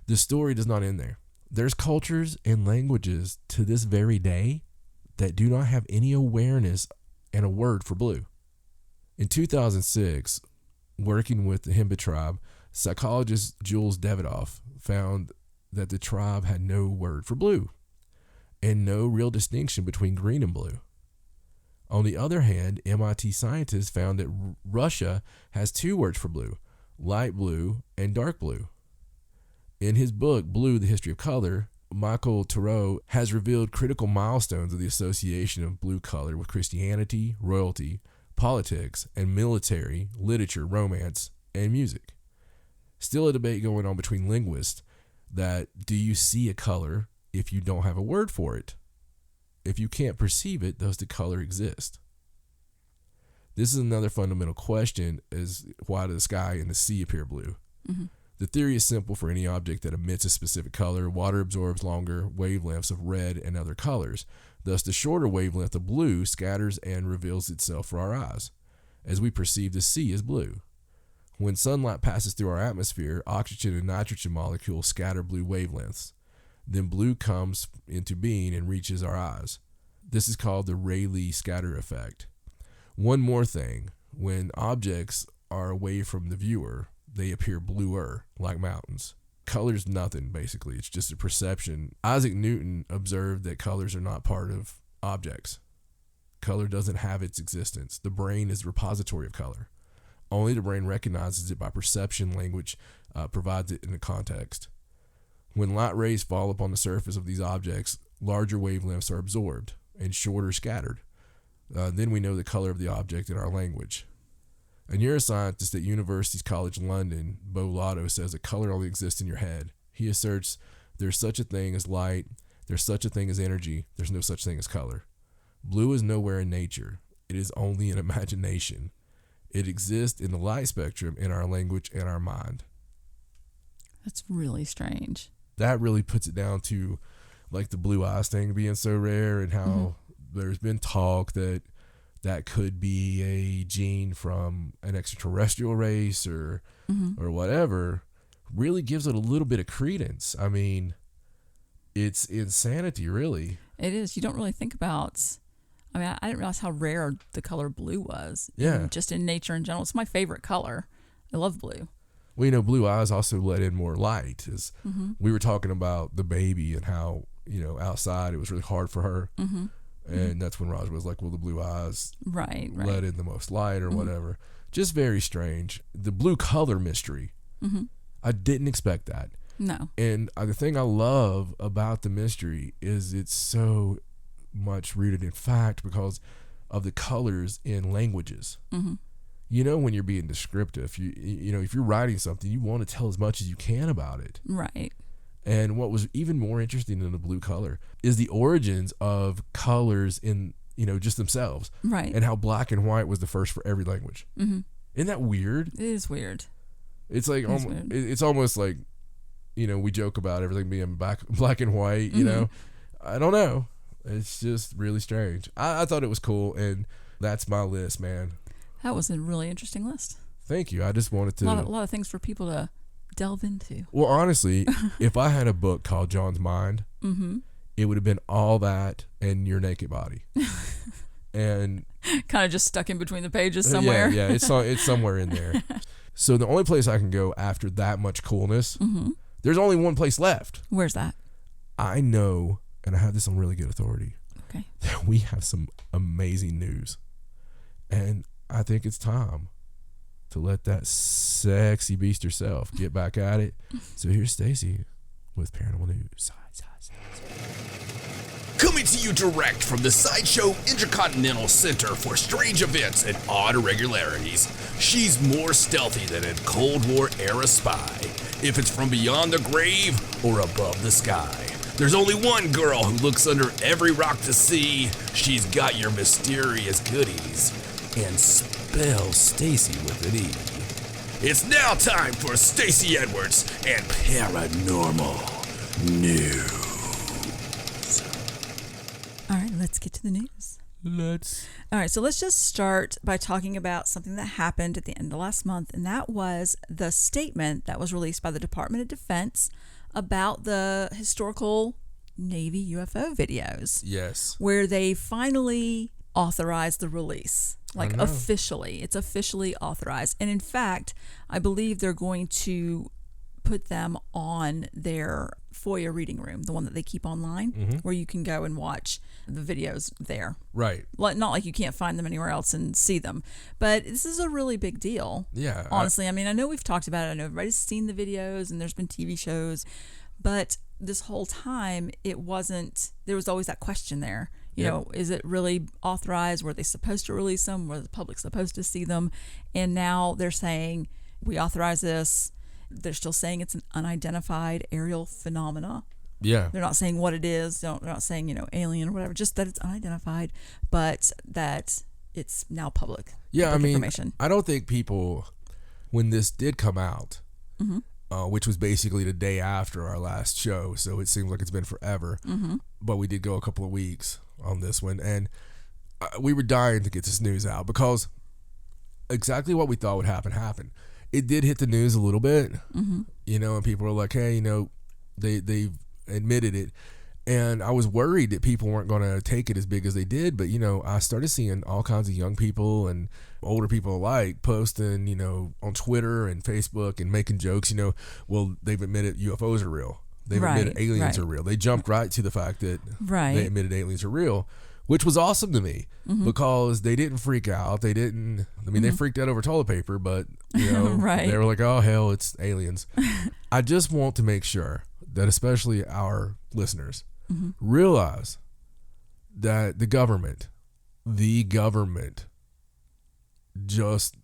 The story does not end there. There's cultures and languages to this very day that do not have any awareness and a word for blue. In 2006, working with the Himba tribe, psychologist Jules Davidoff found that the tribe had no word for blue and no real distinction between green and blue. On the other hand, MIT scientists found that Russia has 2 words for blue, light blue and dark blue. In his book, Blue, The History of Color, Michael Thoreau has revealed critical milestones of the association of blue color with Christianity, royalty, politics, and military, literature, romance, and music. Still a debate going on between linguists that do you see a color if you don't have a word for it? If you can't perceive it, does the color exist? This is another fundamental question, is why do the sky and the sea appear blue? The theory is simple. For any object that emits a specific color, water absorbs longer wavelengths of red and other colors. Thus, the shorter wavelength of blue scatters and reveals itself for our eyes, as we perceive the sea as blue. When sunlight passes through our atmosphere, oxygen and nitrogen molecules scatter blue wavelengths. Then blue comes into being and reaches our eyes. This is called the Rayleigh scatter effect. One more thing, when objects are away from the viewer, they appear bluer, like mountains. Color's nothing, basically. It's just a perception. Isaac Newton observed that colors are not part of objects. Color doesn't have its existence. The brain is the repository of color. Only the brain recognizes it by perception. Language provides it in a context. When light rays fall upon the surface of these objects, larger wavelengths are absorbed and shorter scattered. Then we know the color of the object in our language. A neuroscientist at University College London, Bo Lotto, says that color only exists in your head. He asserts there's such a thing as light, there's such a thing as energy, there's no such thing as color. Blue is nowhere in nature. It is only an imagination. It exists in the light spectrum, in our language, and our mind. That's really strange. That really puts it down to like the blue eyes thing being so rare, and how there's been talk that could be a gene from an extraterrestrial race or whatever. Really gives it a little bit of credence. I mean, it's insanity, really. It is. You don't really think about. I mean, I didn't realize how rare the color blue was. Yeah. Just in nature in general. It's my favorite color. I love blue. Well, you know, blue eyes also let in more light. As we were talking about the baby and how, you know, outside it was really hard for her. And that's when Roger was like, well, the blue eyes right. let in the most light or whatever. Just very strange. The blue color mystery. I didn't expect that. No. And the thing I love about the mystery is it's so much rooted in fact because of the colors in languages. You know, when you're being descriptive, you know, if you're writing something, you want to tell as much as you can about it. Right. And what was even more interesting than the blue color is the origins of colors in, you know, just themselves. Right. And how black and white was the first for every language. Isn't that weird? It is weird. It's like it's almost like, you know, we joke about everything being black and white, you know. I don't know. It's just really strange. I thought it was cool, and that's my list, man. That was a really interesting list. Thank you. I just wanted to... A lot of things for people to delve into. Well, honestly, if I had a book called John's Mind, it would have been all that and Your Naked Body. And... kind of just stuck in between the pages somewhere. Yeah, it's somewhere in there. So the only place I can go after that much coolness, there's only one place left. Where's that? I know, and I have this on really good authority, okay, that we have some amazing news. And I think it's time to let that sexy beast herself get back at it. So here's Stacey with Paranormal News. Coming to you direct from the Sideshow Intercontinental Center for Strange Events and Odd Irregularities, she's more stealthy than a Cold War era spy. If it's from beyond the grave or above the sky, there's only one girl who looks under every rock to see. She's got your mysterious goodies and spells Stacey with an E. It's now time for Stacey Edwards and Paranormal News. All right, let's get to the news. All right, so let's just start by talking about something that happened at the end of last month, and that was the statement that was released by the Department of Defense about the historical Navy UFO videos. Yes. Where they finally authorized the release. Like officially. It's officially authorized. And in fact, I believe they're going to put them on their FOIA reading room, the one that they keep online, where you can go and watch the videos there. Right. Not like you can't find them anywhere else and see them. But this is a really big deal. Yeah. Honestly, I mean, I know we've talked about it. I know everybody's seen the videos and there's been TV shows. But this whole time, there was always that question there. You know, is it really authorized? Were they supposed to release them? Were the public supposed to see them? And now they're saying, we authorize this. They're still saying it's an unidentified aerial phenomena. Yeah. They're not saying what it is. They're not saying, alien or whatever, just that it's unidentified, but that it's now public. Yeah, public I mean, information. I don't think people, when this did come out, which was basically the day after our last show, so it seems like it's been forever, but we did go a couple of weeks on this one, and we were dying to get this news out because exactly what we thought would happen happened. It did hit the news a little bit, and people were like, hey, they've admitted it. And I was worried that people weren't going to take it as big as they did. But, I started seeing all kinds of young people and older people alike posting, on Twitter and Facebook and making jokes, well, they've admitted UFOs are real. They've admitted aliens are real. They jumped right to the fact that they admitted aliens are real, which was awesome to me because they didn't freak out. They didn't, they freaked out over toilet paper, but, they were like, oh, hell, it's aliens. I just want to make sure that especially our listeners realize that the government just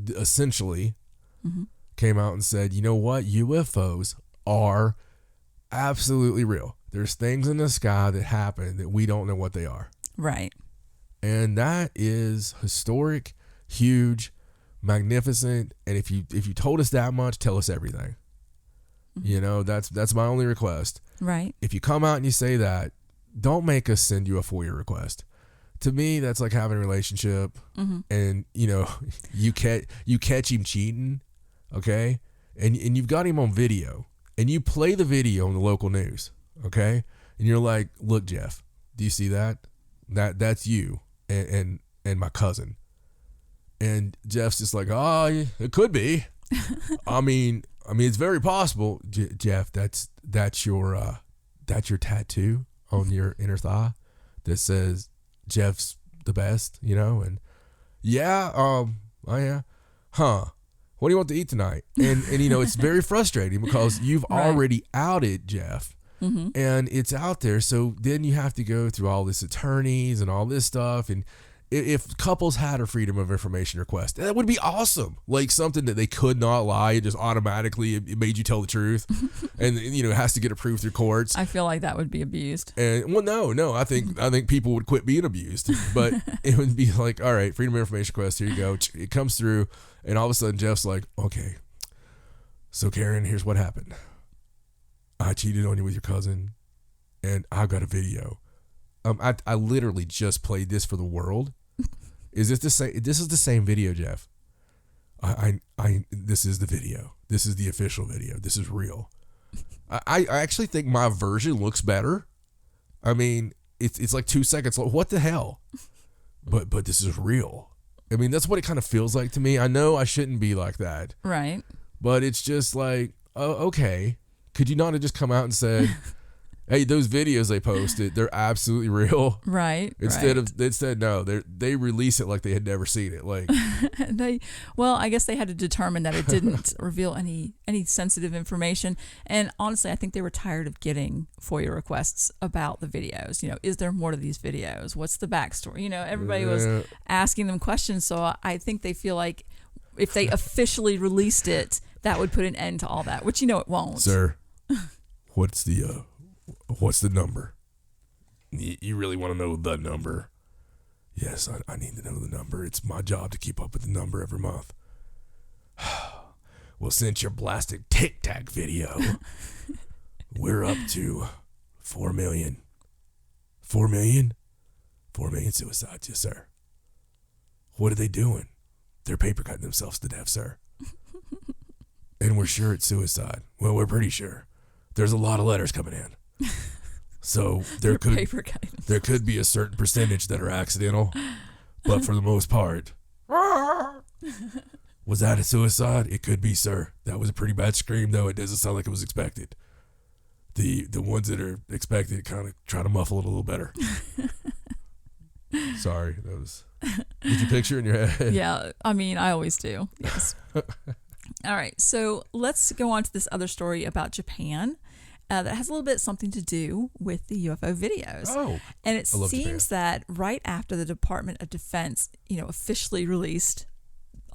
essentially came out and said, you know what? UFOs are absolutely real. There's things in the sky that happen that we don't know what they are. Right. And that is historic, huge, magnificent. And if you told us that much, tell us everything. You know, that's my only request. Right. If you come out and you say that, don't make us send you a FOIA request. To me, that's like having a relationship, and you know, you catch him cheating, okay, and you've got him on video, and you play the video on the local news, okay, and you're like, look, Jeff, do you see that? That's you and my cousin, and Jeff's just like, oh, it could be. I mean, it's very possible, Jeff. That's your tattoo on your inner thigh that says Jeff's the best, you know, and oh yeah, what do you want to eat tonight? And you know, it's very frustrating because you've already outed Jeff, and it's out there. So then you have to go through all this attorneys and all this stuff. And if couples had a freedom of information request, that would be awesome. Like something that they could not lie, it just automatically it made you tell the truth, and you know, it has to get approved through courts. I feel like that would be abused. And well, no, I think people would quit being abused, but it would be like, all right, freedom of information request, here you go. It comes through, and all of a sudden Jeff's like, okay, so Karen, here's what happened. I cheated on you with your cousin, and I've got a video. I literally just played this for the world. Is this the same? This is the same video, Jeff. This is the video. This is the official video. This is real. I actually think my version looks better. I mean, it's like 2 seconds. What the hell? But this is real. I mean, that's what it kind of feels like to me. I know I shouldn't be like that. Right. But it's just like, oh, okay. Could you not have just come out and said, hey, those videos they posted, they're absolutely real. Right. Instead, no, they release it like they had never seen it. Like I guess they had to determine that it didn't reveal any sensitive information. And honestly, I think they were tired of getting FOIA requests about the videos. You know, is there more to these videos? What's the backstory? You know, everybody was asking them questions. So I think they feel like if they officially released it, that would put an end to all that, which, you know, it won't. Sir, what's the number? You really want to know the number? Yes, I need to know the number. It's my job to keep up with the number every month. Well, since your blasted Tic Tac video, we're up to 4 million. 4 million? 4 million suicides, yes, sir. What are they doing? They're paper cutting themselves to death, sir. And we're sure it's suicide. Well, we're pretty sure. There's a lot of letters coming in. So there could be a certain percentage that are accidental, but for the most part, was that a suicide? It could be, sir. That was a pretty bad scream, though. It doesn't sound like it was expected. The ones that are expected kind of try to muffle it a little better. Sorry, that was. Did you picture it in your head? Yeah, I mean, I always do. Yes. All right, so let's go on to this other story about Japan. That has a little bit something to do with the UFO videos. Oh, and it seems that right after the Department of Defense, you know, officially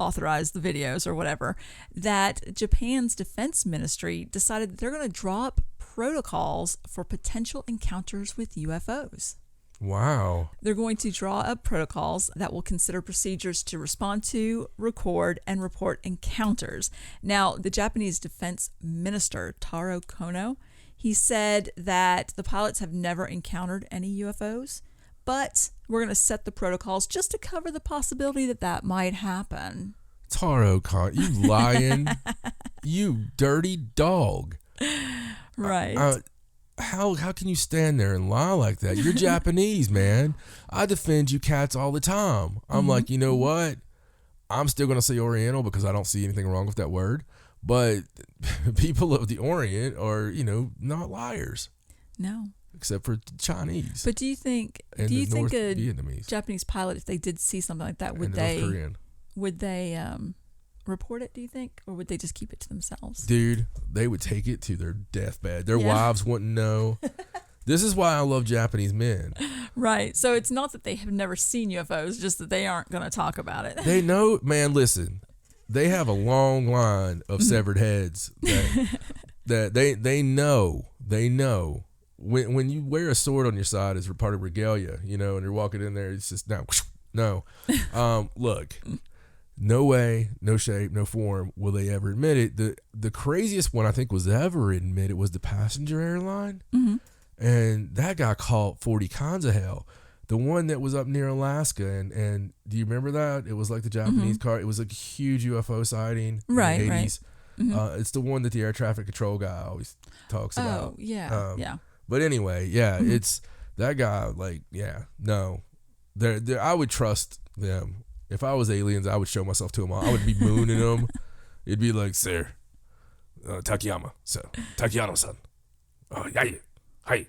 authorized the videos or whatever, that Japan's defense ministry decided that they're going to draw up protocols for potential encounters with UFOs. Wow. They're going to draw up protocols that will consider procedures to respond to, record, and report encounters. Now, the Japanese defense minister, Taro Kono, he said that the pilots have never encountered any UFOs, but we're going to set the protocols just to cover the possibility that that might happen. Taro Kono, you lying, you dirty dog. Right. How can you stand there and lie like that? You're Japanese, man. I defend you cats all the time. I'm like, you know what? I'm still going to say Oriental because I don't see anything wrong with that word. But people of the Orient are, you know, not liars. No. Except for Chinese. But do you think a Vietnamese. Japanese pilot, if they did see something like that, would they report it, do you think? Or would they just keep it to themselves? Dude, they would take it to their deathbed. Their wives wouldn't know. This is why I love Japanese men. Right. So it's not that they have never seen UFOs, just that they aren't going to talk about it. They know, man, listen. They have a long line of severed heads that they know when you wear a sword on your side as part of regalia, and you're walking in there, it's just no. Look, no way, no shape, no form will they ever admit it. The craziest one I think was ever admitted was the passenger airline, and that got caught 40 kinds of hell. The one that was up near Alaska, and do you remember that? It was like the Japanese car. It was a huge UFO sighting in the 80s. Right. It's the one that the air traffic control guy always talks about. Oh, yeah, yeah. But anyway, it's that guy, like, no. I would trust them. If I was aliens, I would show myself to them. I would be mooning them. It'd be like, sir, Takayama-san. Hi.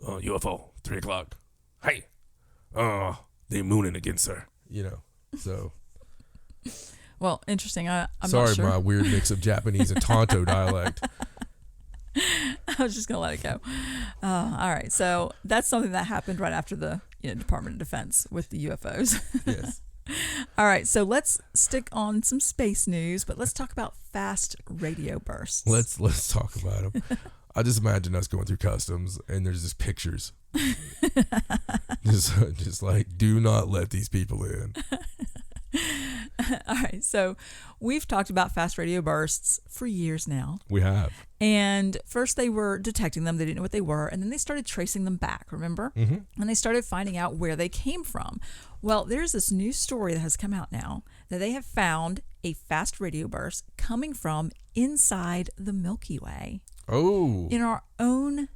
UFO, 3 o'clock. Hey, they mooning again, sir. So. Well, interesting. I'm sorry, not sure. My weird mix of Japanese and Tonto dialect. I was just gonna let it go. All right, so that's something that happened right after the Department of Defense with the UFOs. Yes. All right, so let's stick on some space news, but let's talk about fast radio bursts. Let's talk about them. I just imagine us going through customs and there's just pictures. just like, do not let these people in. All right, so we've talked about fast radio bursts for years now. We have. And first they were detecting them. They didn't know what they were. And then they started tracing them back, remember? Mm-hmm. And they started finding out where they came from. Well, there's this new story that has come out now that they have found a fast radio burst coming from inside the Milky Way. Oh. In our own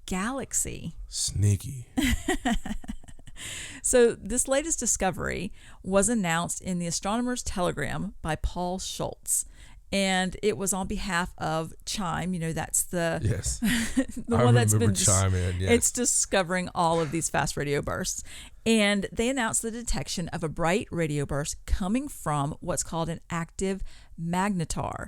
galaxy. Sneaky. So this latest discovery was announced in the Astronomer's Telegram by Paul Schultz. And it was on behalf of Chime. That's the yes, the one that's been Chime in. Yes. It's discovering all of these fast radio bursts, and they announced the detection of a bright radio burst coming from what's called an active magnetar,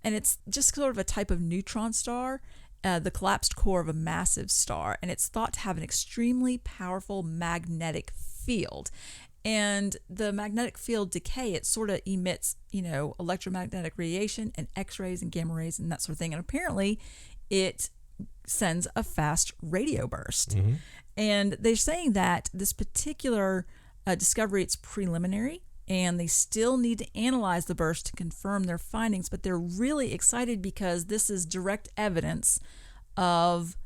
and it's just sort of a type of neutron star, the collapsed core of a massive star, and it's thought to have an extremely powerful magnetic field. And the magnetic field decay, it sort of emits, electromagnetic radiation and X-rays and gamma rays and that sort of thing. And apparently it sends a fast radio burst. Mm-hmm. And they're saying that this particular discovery, it's preliminary, and they still need to analyze the burst to confirm their findings. But they're really excited because this is direct evidence of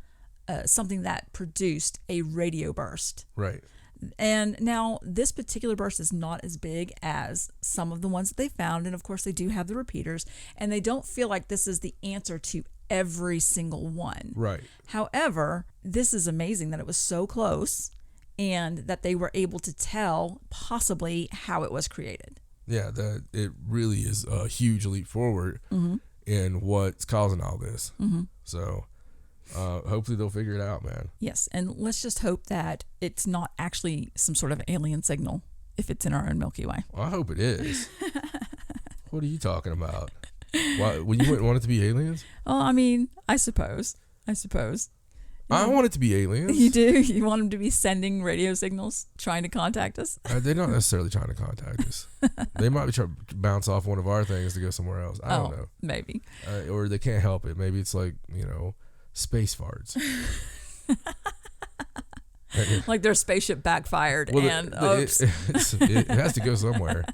something that produced a radio burst. Right. And now this particular burst is not as big as some of the ones that they found. And of course they do have the repeaters, and they don't feel like this is the answer to every single one. Right. However, this is amazing that it was so close and that they were able to tell possibly how it was created. Yeah, that it really is a huge leap forward in what's causing all this. Mm-hmm. So hopefully they'll figure it out, man. Yes, and let's just hope that it's not actually some sort of alien signal if it's in our own Milky Way. Well, I hope it is. What are you talking about? Why? Well, you wouldn't want it to be aliens? Oh, I mean, I suppose. I want it to be aliens. You do? You want them to be sending radio signals, trying to contact us? They're not necessarily trying to contact us. They might be trying to bounce off one of our things to go somewhere else. I don't know. Maybe. Or they can't help it. Maybe it's like, space farts. Like their spaceship backfired oops. It has to go somewhere.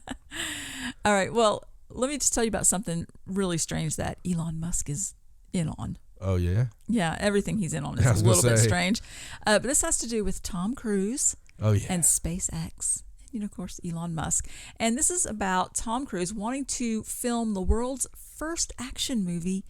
All right. Well, let me just tell you about something really strange that Elon Musk is in on. Oh, yeah? Yeah, everything he's in on is a little bit strange. But this has to do with Tom Cruise and SpaceX. And, of course, Elon Musk. And this is about Tom Cruise wanting to film the world's first action movie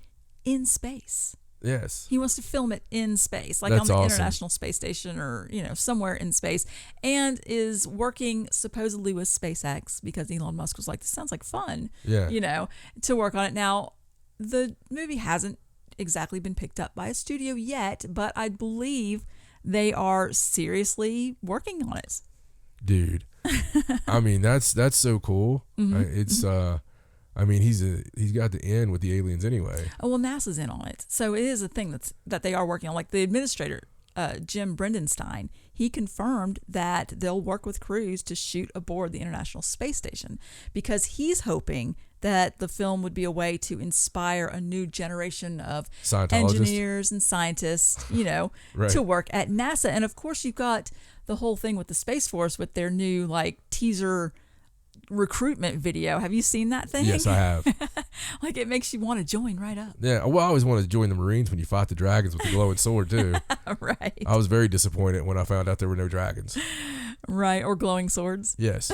in space. Yes. He wants to film it in space, like That's on the awesome. International Space Station or, somewhere in space, and is working supposedly with SpaceX because Elon Musk was like, this sounds like fun, to work on it. Now, the movie hasn't exactly been picked up by a studio yet, but I believe they are seriously working on it. Dude. I mean, that's so cool. Mm-hmm. It's I mean, he's got the end with the aliens anyway. Oh, well, NASA's in on it. So it is a thing that they are working on. Like the administrator, Jim Brendenstein, he confirmed that they'll work with Cruise to shoot aboard the International Space Station because he's hoping that the film would be a way to inspire a new generation of Scientologists. engineers and scientists, Right. to work at NASA. And of course, you've got the whole thing with the Space Force with their new like teaser recruitment video. Have you seen that thing? Yes, I have. Like it makes you want to join right up. Yeah, well, I always wanted to join the Marines when you fought the dragons with the glowing sword too. Right. I was very disappointed when I found out there were no dragons. Right. Or glowing swords. Yes.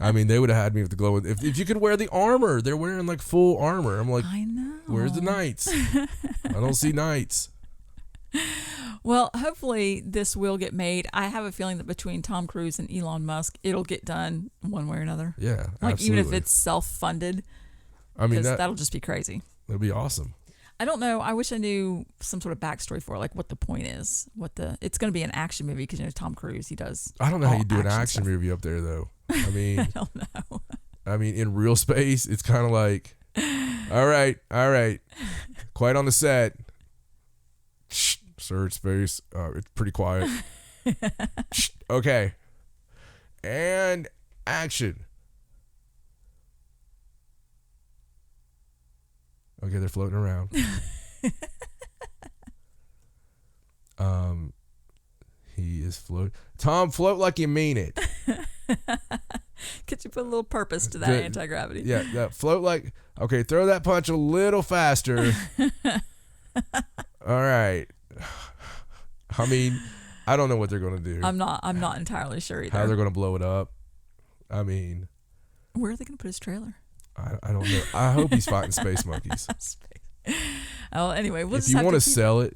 I mean, they would have had me with the glowing. If you could wear the armor, they're wearing like full armor. I'm like, I know. where's the knights? I don't see knights. Well, hopefully this will get made. I have a feeling that between Tom Cruise and Elon Musk, it'll get done one way or another. Yeah, Like absolutely. even if it's self-funded, I mean, that'll just be crazy. that'd be awesome. I don't know. I wish I knew some sort of backstory for it, like what the point is. It's going to be an action movie because Tom Cruise, he does. I don't know how all you do an action stuff. movie up there though. I mean, I don't know. I mean, in real space, it's kind of like, all right, quiet on the set. Shh, search space. It's pretty quiet. Shh, okay, and action. Okay, they're floating around. He is float. Tom, float like you mean it. Could you put a little purpose to that The- anti-gravity? Yeah, float like. Okay, throw that punch a little faster. All right. I mean, I don't know what they're gonna do. I'm not entirely sure either. How they're gonna blow it up. I mean, Where are they going to put his trailer? I don't know. I hope he's fighting space monkeys. Oh, anyway, we'll If just you have want to keep- sell it,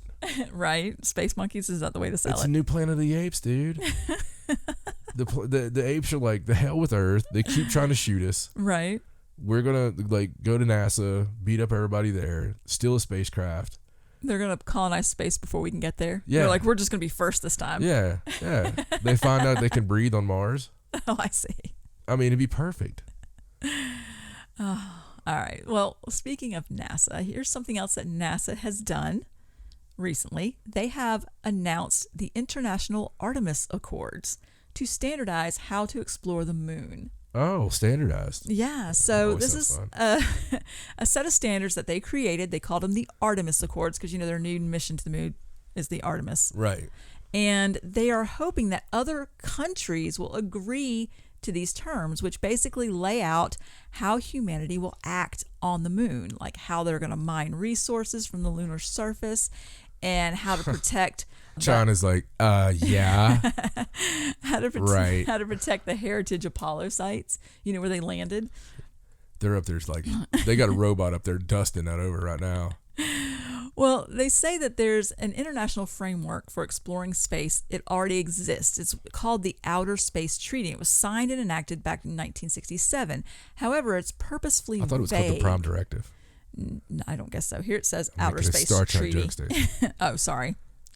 right? Space monkeys, is that the way to sell it's it? a new Planet of the Apes, dude. The apes are like, the hell with Earth. They keep trying to shoot us. Right. We're gonna like go to NASA, beat up everybody there, steal a spacecraft. They're going to colonize space before we can get there. Yeah. They're like, we're just going to be first this time. Yeah. They find out they can breathe on Mars. Oh, I see. I mean, it'd be perfect. All right. Well, speaking of NASA, here's something else that NASA has done recently. They have announced the International Artemis Accords to standardize how to explore the moon. Oh, standardized. Yeah, so Always this sounds is a set of standards that they created. They called them the Artemis Accords because, their new mission to the moon is the Artemis. Right. And they are hoping that other countries will agree to these terms, which basically lay out how humanity will act on the moon, like how they're going to mine resources from the lunar surface and how to protect China's like, yeah. how to Right. how to protect the heritage Apollo sites, where they landed. They're up there, it's like, they got a robot up there dusting that over right now. Well, they say that there's an international framework for exploring space. It already exists. It's called the Outer Space Treaty. It was signed and enacted back in 1967. However, it's purposefully I thought it was vague. called the Prime Directive. I don't guess so. Here it says I'm Outer making a Space Star Trek Treaty. joke, Stacey. Oh, sorry.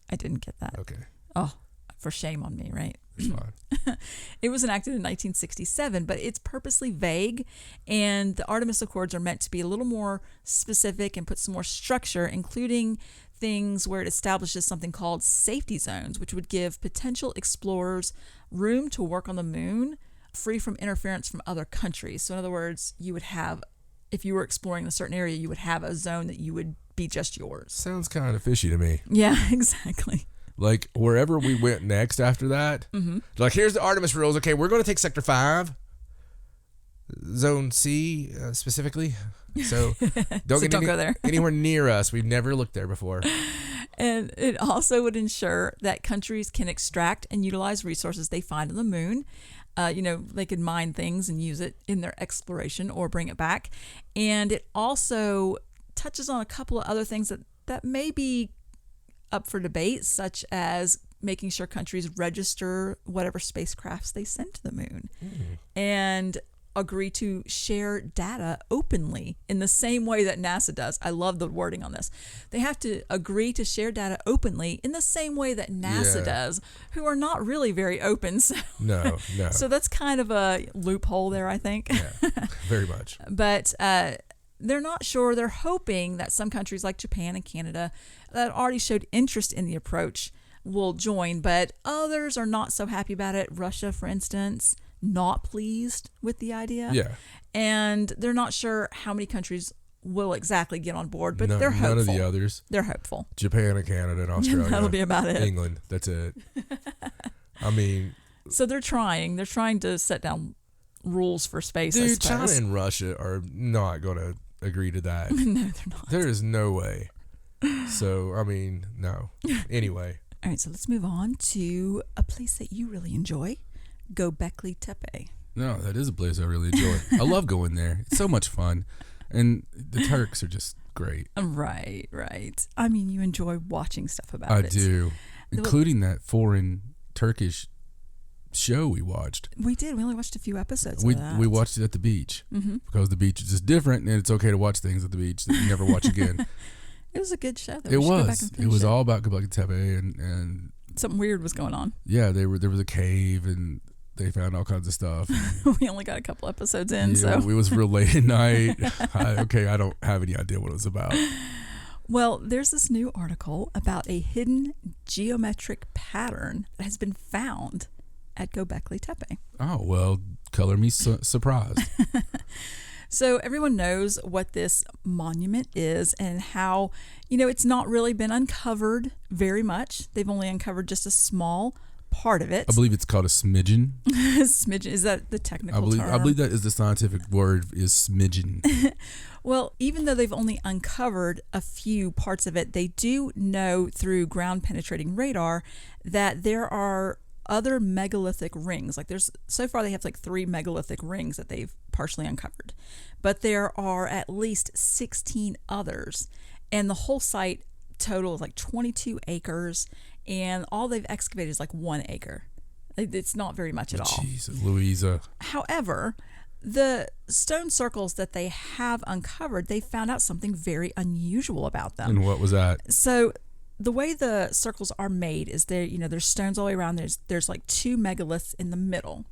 I didn't get that. Okay, Oh, for shame on me, right? it's fine. It was enacted in 1967, but it's purposely vague, and the Artemis Accords are meant to be a little more specific and put some more structure, including things where it establishes something called safety zones, which would give potential explorers room to work on the moon free from interference from other countries. So in other words, you would have, if you were exploring a certain area, you would have a zone that you would be just yours. Sounds kind of fishy to me. Yeah, exactly. Like, wherever we went next after that, like, here's the Artemis rules. Okay, we're going to take Sector 5, Zone C specifically. So don't Don't go there. anywhere near us. We've never looked there before. And it also would ensure that countries can extract and utilize resources they find on the moon. They could mine things and use it in their exploration or bring it back. And it also touches on a couple of other things that may be up for debate, such as making sure countries register whatever spacecrafts they send to the moon and agree to share data openly in the same way that NASA does. I love the wording on this. They have to agree to share data openly in the same way that NASA Yeah. does, who are not really very open. So, No. so that's kind of a loophole there, I think. Yeah, very much. But they're not sure. They're hoping that some countries like Japan and Canada that already showed interest in the approach will join, but others are not so happy about it. Russia, for instance, not pleased with the idea. Yeah. And they're not sure how many countries will exactly get on board, but they're hopeful. None of the others. They're hopeful. Japan and Canada and Australia. That'll be about it. England. That's it. I mean. So they're trying. They're trying to set down rules for space, I Dude, suppose. China and Russia are not going to agree to that. No, they're not. There is no way. So, I mean, no. Anyway. All right, so let's move on to a place that you really enjoy, Göbekli Tepe. No, that is a place I really enjoy. I love going there. It's so much fun. And the Turks are just great. Right. I mean, you enjoy watching stuff about I it. do. Including that foreign Turkish show we watched. We did. We only watched a few episodes We of that. we watched it at the beach because the beach is just different, and it's okay to watch things at the beach that you never watch again. It was a good show, though. It We should go back was. and It finish was all about Göbekli Tepe, and something weird was going on. yeah, there was a cave, and they found all kinds of stuff. We only got a couple episodes in, Yeah, so. it was real late at night. I don't have any idea what it was about. Well, there's this new article about a hidden geometric pattern that has been found at Göbekli Tepe. Oh, well, color me surprised. So everyone knows what this monument is and how, it's not really been uncovered very much. They've only uncovered just a small part of it. I believe it's called a smidgen. Smidgen, is that the technical term? I believe that is the scientific word is smidgen. Well, even though they've only uncovered a few parts of it, they do know through ground penetrating radar that there are other megalithic rings. So far they have 3 megalithic rings that they've partially uncovered, but there are at least 16 others, and the whole site total is 22 acres, and all they've excavated is 1 acre. It's not very much at all. Jeez, Louisa. However, the stone circles that they have uncovered, they found out something very unusual about them. And what was that? So the way the circles are made is there's stones all the way around. There's 2 megaliths in the middle.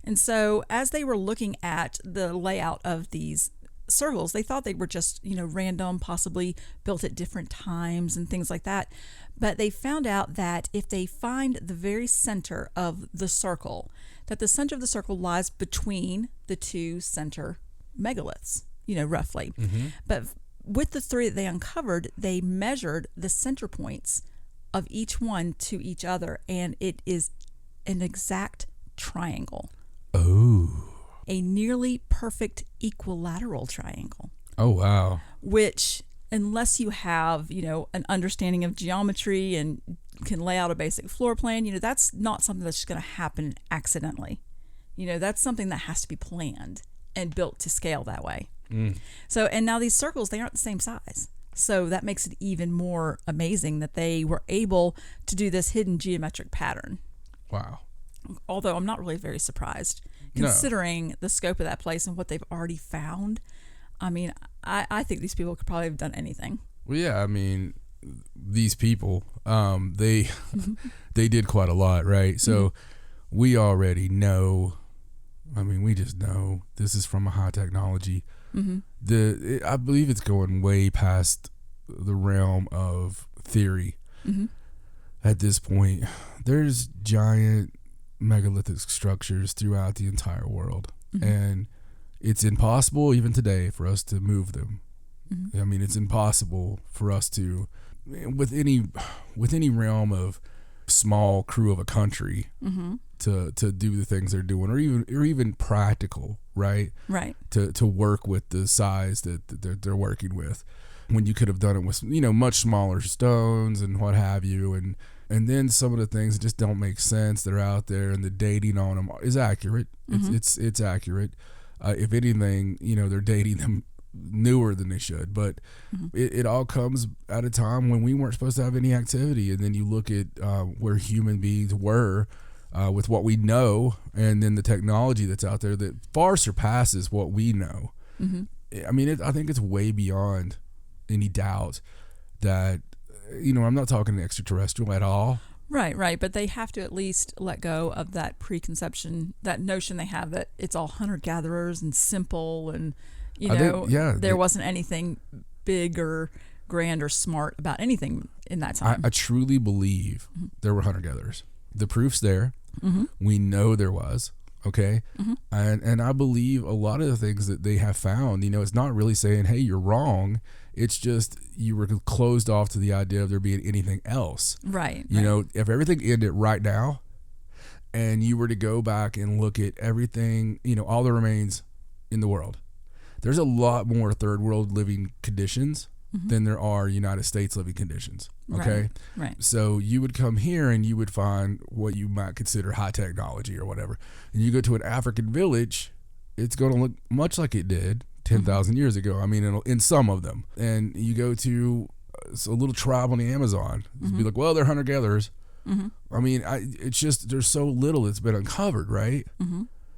And so as they were looking at the layout of these circles, they thought they were just, random, possibly built at different times and things like that. But they found out that if they find the very center of the circle, that the center of the circle lies between the 2 center megaliths, roughly. Mm-hmm. But with the 3 that they uncovered, they measured the center points of each one to each other, and it is an exact triangle. Oh. A nearly perfect equilateral triangle. Oh, wow. Which, unless you have, an understanding of geometry and can lay out a basic floor plan, that's not something that's just going to happen accidentally. That's something that has to be planned and built to scale that way. So, and now these circles, they aren't the same size. So that makes it even more amazing that they were able to do this hidden geometric pattern. Wow. Although I'm not really very surprised, considering the scope of that place and what they've already found. I mean, I think these people could probably have done anything. Well, yeah, I mean, these people, they did quite a lot, right? So we already know, we just know this is from a high technology. I believe it's going way past the realm of theory. At this point. There's giant megalithic structures throughout the entire world, and it's impossible even today for us to move them. It's impossible for us to, with any realm of small crew of a country, to do the things they're doing, or even practical, right? Right. To work with the size that they're working with, when you could have done it with much smaller stones and what have you, and then some of the things that just don't make sense that are out there, and the dating on them is accurate. It's accurate. If anything, they're dating them newer than they should, but it all comes at a time when we weren't supposed to have any activity. And then you look at where human beings were with what we know, and then the technology that's out there that far surpasses what we know. I think it's way beyond any doubt that, I'm not talking extraterrestrial at all. Right. But they have to at least let go of that preconception, that notion they have that it's all hunter-gatherers and simple, and there wasn't anything big or grand or smart about anything in that time. I truly believe there were hunter-gatherers. The proof's there. We know there was. Okay. And I believe a lot of the things that they have found, it's not really saying, hey, you're wrong. It's just you were closed off to the idea of there being anything else. Right. You know, if everything ended right now and you were to go back and look at everything, all the remains in the world, there's a lot more third world living conditions than there are United States living conditions. Okay. Right. So you would come here and you would find what you might consider high technology or whatever. And you go to an African village, it's going to look much like it did 10,000 years ago. I mean, in some of them. And you go to a little tribe on the Amazon, be like, well, they're hunter-gatherers. I mean, it's just, there's so little that's been uncovered, right?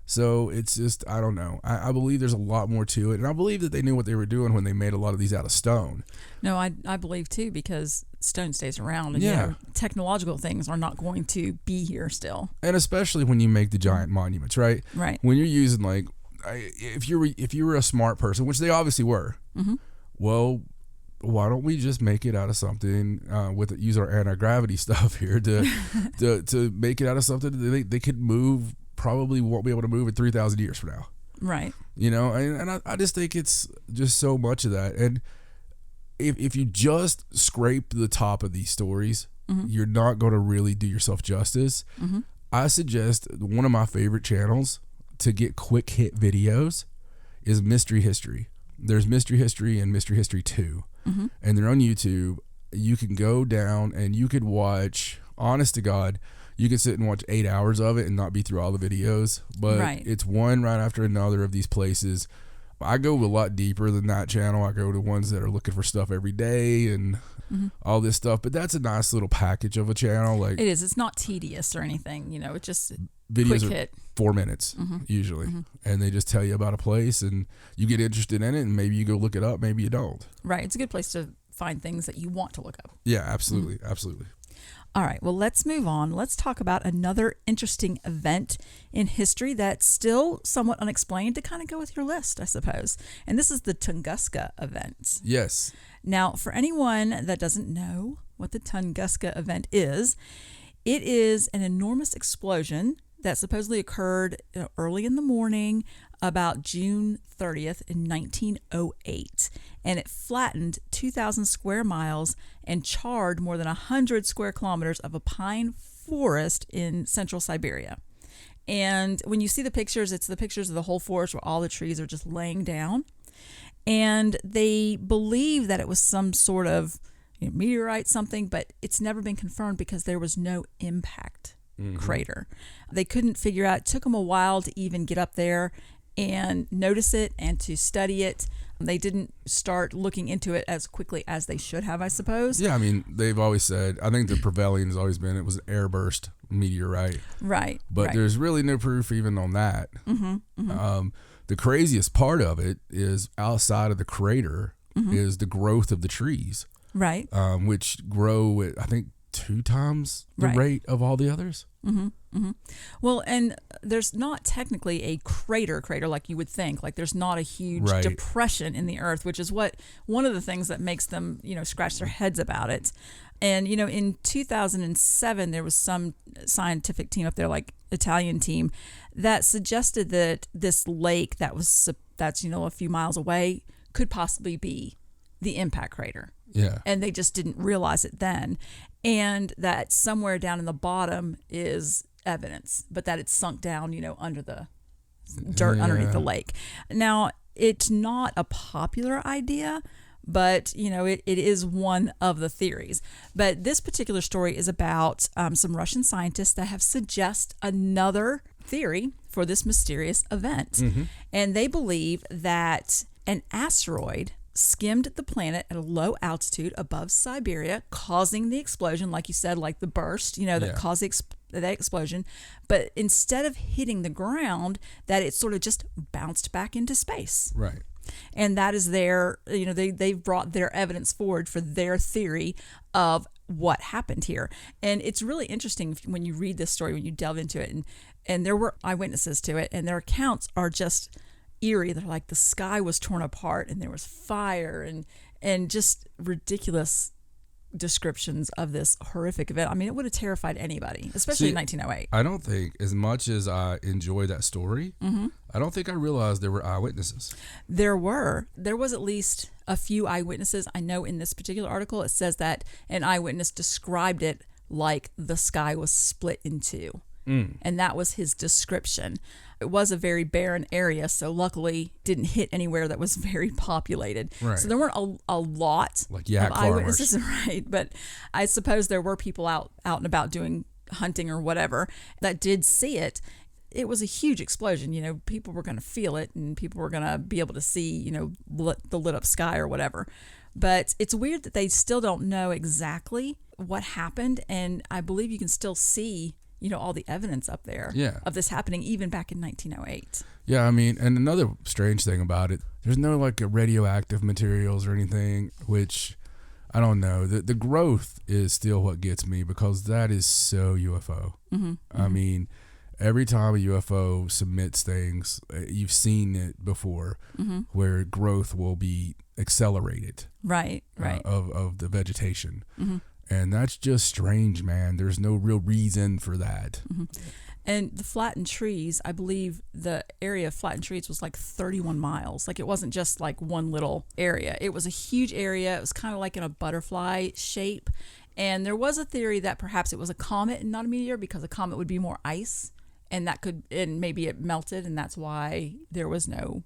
So it's just, I don't know. I believe there's a lot more to it. And I believe that they knew what they were doing when they made a lot of these out of stone. No, I believe too, because stone stays around, and technological things are not going to be here still. And especially when you make the giant monuments, right? Right. When you're using if you were a smart person, which they obviously were, well, why don't we just make it out of something use our anti-gravity stuff here to make it out of something that they could move. Probably won't be able to move in 3,000 years from now. Right. And I just think it's just so much of that. And if you just scrape the top of these stories, you're not going to really do yourself justice. I suggest one of my favorite channels to get quick hit videos is Mystery History. There's Mystery History and Mystery History 2. And they're on YouTube. You can go down and you could watch, honest to God, you can sit and watch 8 hours of it and not be through all the videos, but it's one right after another of these places. I go a lot deeper than that channel. I go to ones that are looking for stuff every day and all this stuff, but that's a nice little package of a channel. Like it is. It's not tedious or anything. It's just videos quick are hit. 4 minutes usually, and they just tell you about a place and you get interested in it and maybe you go look it up, maybe you don't. Right. It's a good place to find things that you want to look up. Yeah, absolutely. Absolutely. All right, well, let's move on. Let's talk about another interesting event in history that's still somewhat unexplained to kind of go with your list, I suppose. And this is the Tunguska event. Yes. Now, for anyone that doesn't know what the Tunguska event is, it is an enormous explosion that supposedly occurred early in the morning about June 30th in 1908. And it flattened 2,000 square miles and charred more than 100 square kilometers of a pine forest in central Siberia. And when you see the pictures, it's the pictures of the whole forest where all the trees are just laying down. And they believe that it was some sort of meteorite something, but it's never been confirmed because there was no impact crater. They couldn't figure out, it took them a while to even get up there and notice it and to study it. They didn't start looking into it as quickly as they should have, I suppose. Yeah, I mean, they've always said, I think the prevailing has always been it was an airburst meteorite. Right. But there's really no proof even on that. The craziest part of it is outside of the crater is the growth of the trees. Right. Which grow at, I think, 2 times the rate of all the others. Well, and there's not technically a crater like you would think. Like there's not a huge depression in the earth, which is one of the things that makes them, scratch their heads about it. And, in 2007, there was some scientific team up there, like Italian team, that suggested that this lake that's a few miles away could possibly be the impact crater. Yeah. And they just didn't realize it then. And that somewhere down in the bottom is evidence, but that it's sunk down, under the dirt underneath the lake. Now, it's not a popular idea, but, it is one of the theories. But this particular story is about some Russian scientists that have suggested another theory for this mysterious event. And they believe that an asteroid skimmed the planet at a low altitude above Siberia, causing the explosion, like you said, like the burst, that caused that explosion. But instead of hitting the ground, that it sort of just bounced back into space. Right. And that is their, they've brought their evidence forward for their theory of what happened here. And it's really interesting when you read this story, when you delve into it. And there were eyewitnesses to it, and their accounts are just eerie. They're like the sky was torn apart and there was fire and just ridiculous descriptions of this horrific event. I mean, it would have terrified anybody, especially in 1908. I don't think, as much as I enjoy that story, I don't think I realized there were eyewitnesses. There was at least a few eyewitnesses. I know in this particular article it says that an eyewitness described it like the sky was split in two. And that was his description. It was a very barren area, so luckily didn't hit anywhere that was very populated. Right. So there weren't a lot Like yak of eyewitnesses, right? But I suppose there were people out and about doing hunting or whatever that did see it. It was a huge explosion. You know, people were going to feel it, and people were going to be able to see, you know, the lit up sky or whatever. But it's weird that they still don't know exactly what happened, and I believe you can still see, you know, all the evidence up there of this happening even back in 1908. Yeah, I mean, and another strange thing about it, there's no like radioactive materials or anything, which I don't know. The growth is still what gets me, because that is so UFO. I mean, every time a UFO submits things, you've seen it before, where growth will be accelerated. Right. Of the vegetation. And that's just strange, man. There's no real reason for that. And the flattened trees, I believe the area of flattened trees was like 31 miles. Like, it wasn't just like one little area. It was a huge area. It was kind of like in a butterfly shape. And there was a theory that perhaps it was a comet and not a meteor, because a comet would be more ice, and maybe it melted, and that's why there was no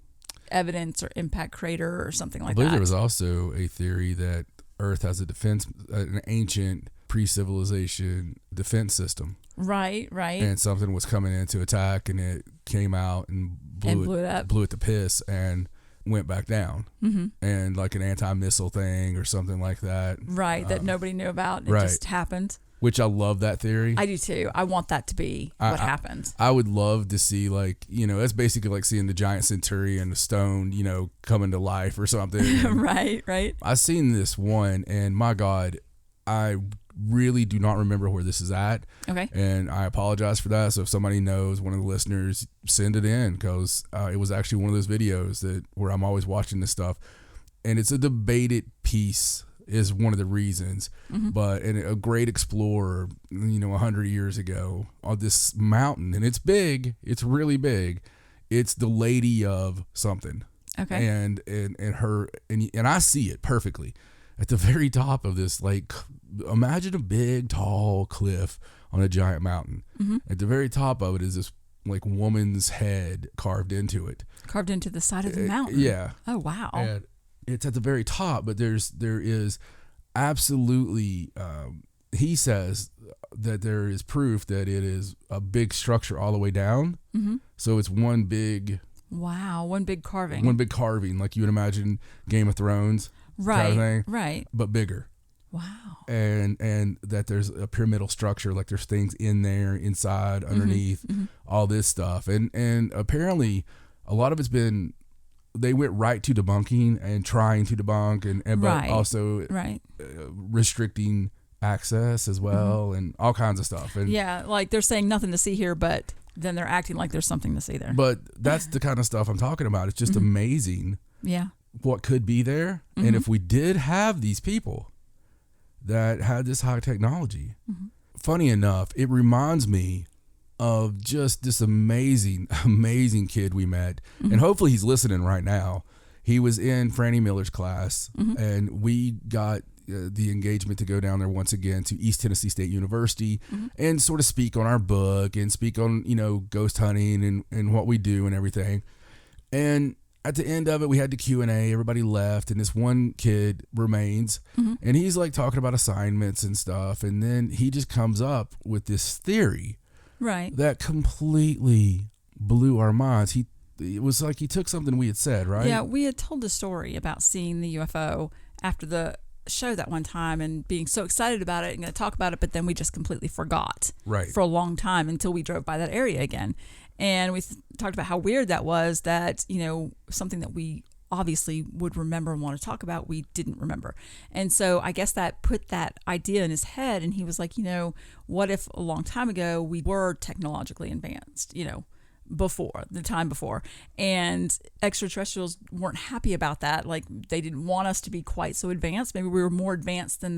evidence or impact crater or something like that. I believe there was also a theory that Earth has an ancient pre-civilization defense system. Right. And something was coming in to attack, and it came out and blew it to piss and went back down. And like an anti-missile thing or something like that. Right, that nobody knew about. It just happened. Which I love that theory. I do too. I want that to be what happened. I would love to see, like, you know, that's basically like seeing the giant centurion, the stone, you know, coming to life or something. Right. I've seen this one, and my God, I really do not remember where this is at. Okay. And I apologize for that. So if somebody knows, one of the listeners, send it in, because it was actually one of those videos where I'm always watching this stuff. And it's a debated piece, is one of the reasons. But a great explorer, you know, 100 years ago, on this mountain, and it's big, it's really big. It's the lady of something. Okay. And I see it perfectly at the very top of this, like, imagine a big, tall cliff on a giant mountain. At the very top of it is this like woman's head carved into it. Carved into the side of the mountain. Yeah. Oh, wow. And it's at the very top, but there is absolutely, he says that there is proof that it is a big structure all the way down. So it's one big... Wow, one big carving. One big carving, like you would imagine Game of Thrones. Right, kind of thing, right. But bigger. Wow. And that there's a pyramidal structure, like there's things in there, inside, underneath, all this stuff. And apparently a lot of it's been, they went right to debunking and trying to debunk, and but also restricting access as well, and all kinds of stuff. And yeah, like they're saying nothing to see here, but then they're acting like there's something to see there. But that's the kind of stuff I'm talking about. It's just amazing. Yeah. What could be there. And if we did have these people that had this high technology, funny enough, it reminds me of just this amazing kid we met. And hopefully he's listening right now. He was in Franny Miller's class, and we got the engagement to go down there once again to East Tennessee State University and sort of speak on our book and speak on, you know, ghost hunting and what we do and everything. And at the end of it, we had the Q&A. Everybody left, and this one kid remains, and he's like talking about assignments and stuff. And then he just comes up with this theory, that completely blew our minds. It was like he took something we had said, right? Yeah, we had told the story about seeing the UFO after the show that one time and being so excited about it and going to talk about it, but then we just completely forgot for a long time until we drove by that area again. And we talked about how weird that was, that, you know, something that we obviously would remember and want to talk about, we didn't remember. And so I guess that put that idea in his head, and he was like, you know, what if a long time ago we were technologically advanced, you know, the time before. And extraterrestrials weren't happy about that. Like, they didn't want us to be quite so advanced. Maybe we were more advanced than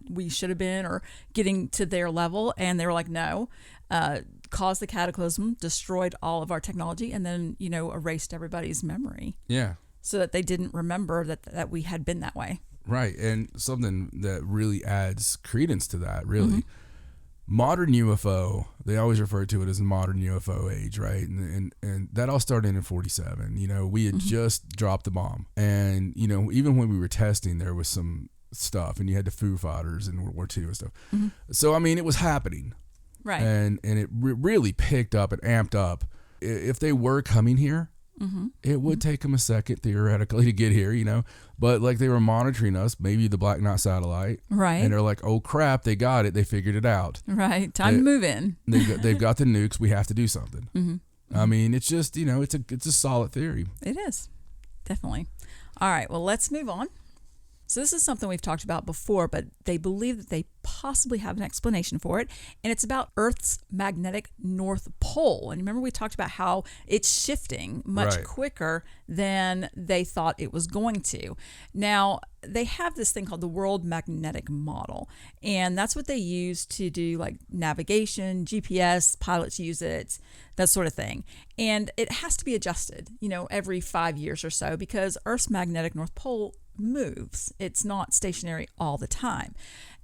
we should have been, or getting to their level. And they were like, no, caused the cataclysm, destroyed all of our technology, and then, erased everybody's memory. Yeah. So that they didn't remember that we had been that way. Right. And something that really adds credence to that, really. Modern UFO, they always refer to it as the modern UFO age, right? And that all started in 1947. We had just dropped the bomb. And, even when we were testing, there was some stuff, and you had the Foo Fighters in World War II and stuff. So, it was happening. Right. And it really picked up and amped up. If they were coming here, it would take them a second, theoretically, to get here, But, like, they were monitoring us, maybe the Black Knot satellite. Right. And they're like, oh, crap, they got it. They figured it out. Right. Time to move in. They've got the nukes. We have to do something. It's just, it's a solid theory. It is. Definitely. All right. Well, let's move on. So this is something we've talked about before, but they believe that they possibly have an explanation for it. And it's about Earth's magnetic North Pole. And remember, we talked about how it's shifting much quicker than they thought it was going to. Now, they have this thing called the World Magnetic Model. And that's what they use to do like navigation, GPS, pilots use it, that sort of thing. And it has to be adjusted, every 5 years or so, because Earth's magnetic North Pole moves. It's not stationary all the time.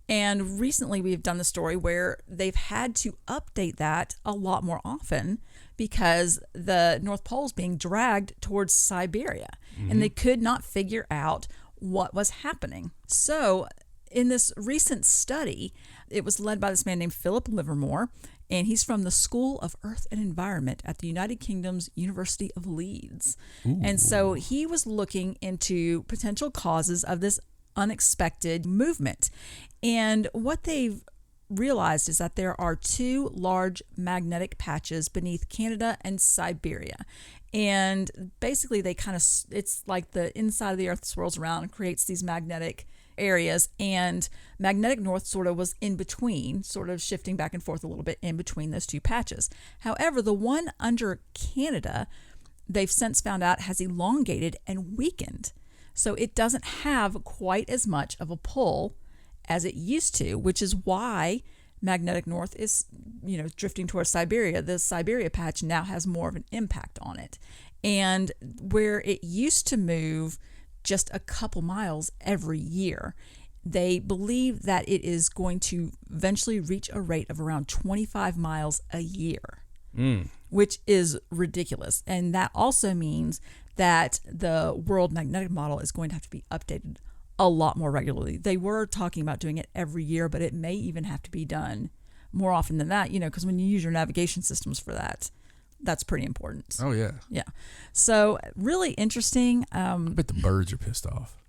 And recently we've done the story where they've had to update that a lot more often because the North Pole is being dragged towards Siberia, and they could not figure out what was happening. So in this recent study, it was led by this man named Philip Livermore, and he's from the School of Earth and Environment at the United Kingdom's University of Leeds. Ooh. And so he was looking into potential causes of this unexpected movement. And what they've realized is that there are two large magnetic patches beneath Canada and Siberia. And basically it's like the inside of the Earth swirls around and creates these magnetic areas, and magnetic north sort of was in between, sort of shifting back and forth a little bit in between those two patches. However, the one under Canada, they've since found out, has elongated and weakened. So it doesn't have quite as much of a pull as it used to, which is why magnetic north is, drifting towards Siberia. The Siberia patch now has more of an impact on it. And where it used to move just a couple miles every year, they believe that it is going to eventually reach a rate of around 25 miles a year, which is ridiculous. And that also means that the World Magnetic Model is going to have to be updated a lot more regularly. They were talking about doing it every year, but it may even have to be done more often than that, because when you use your navigation systems for that, that's pretty important. Oh, yeah. Yeah. So really interesting. I bet the birds are pissed off.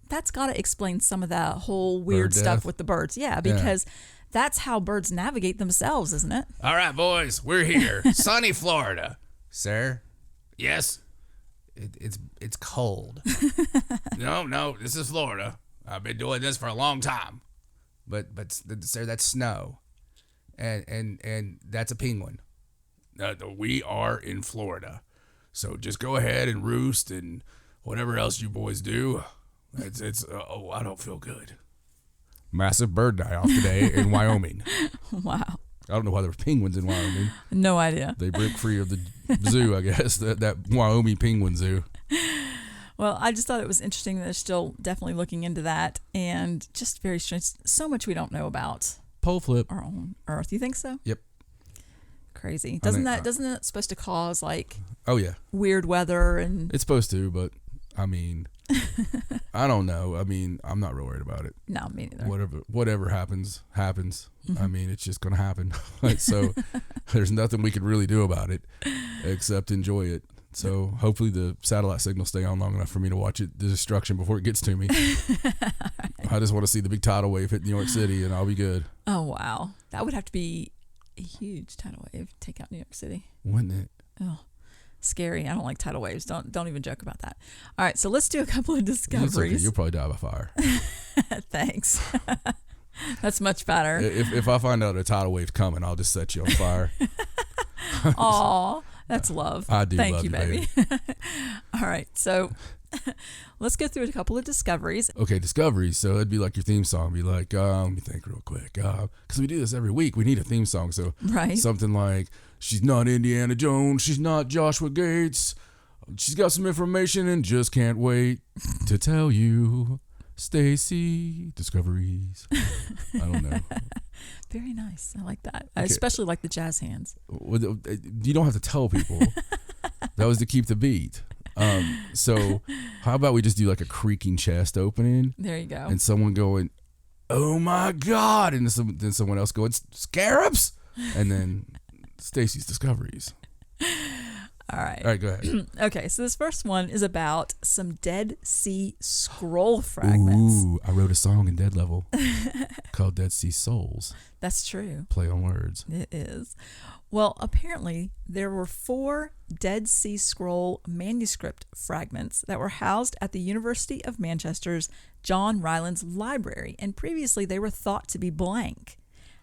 That's got to explain some of that whole weird stuff with the birds. Yeah, because that's how birds navigate themselves, isn't it? All right, boys, we're here. Sunny Florida. Sir? Yes? It's cold. No, this is Florida. I've been doing this for a long time. But sir, that's snow. And that's a penguin. We are in Florida, so just go ahead and roost and whatever else you boys do. I don't feel good. Massive bird die-off today in Wyoming. Wow. I don't know why there were penguins in Wyoming. No idea. They break free of the zoo, I guess, that Wyoming penguin zoo. Well, I just thought it was interesting that they're still definitely looking into that, and just very strange. So much we don't know about pole flip our own Earth. You think so? Yep. Crazy. Doesn't that supposed to cause like weird weather? And it's supposed to, but I mean, I don't know. I mean, I'm not real worried about it. No, me neither. Whatever happens. I mean, it's just gonna happen. So there's nothing we can really do about it except enjoy it. So hopefully the satellite signal stay on long enough for me to watch the destruction before it gets to me. I just want to see the big tidal wave hit New York City, and I'll be good. Oh wow, that would have to be a huge tidal wave. Take out New York City. Wouldn't it? Oh, scary. I don't like tidal waves. Don't even joke about that. All right, so let's do a couple of discoveries. Okay. You'll probably die by fire. Thanks. That's much better. If I find out a tidal wave's coming, I'll just set you on fire. Aw, That's love. I do Thank love you, you, baby. All right, so let's go through a couple of discoveries. Okay, discoveries. So it'd be like your theme song. Be like, let me think real quick. Because we do this every week. We need a theme song. So Right. something like, she's not Indiana Jones. She's not Joshua Gates. She's got some information and just can't wait to tell you. Stacey, discoveries. I don't know. Very nice. I like that. I especially like the jazz hands. You don't have to tell people. That was to keep the beat. So how about we just do like a creaking chest opening There you go. and someone going, oh my God. And then someone else going, scarabs. And then Stacey's discoveries. All right. All right, go ahead. Okay, so this first one is about some Dead Sea Scroll fragments. Ooh, I wrote a song in Dead Level called Dead Sea Souls. That's true. Play on words. It is. Well, apparently there were 4 Dead Sea Scroll manuscript fragments that were housed at the University of Manchester's John Rylands Library, and previously they were thought to be blank.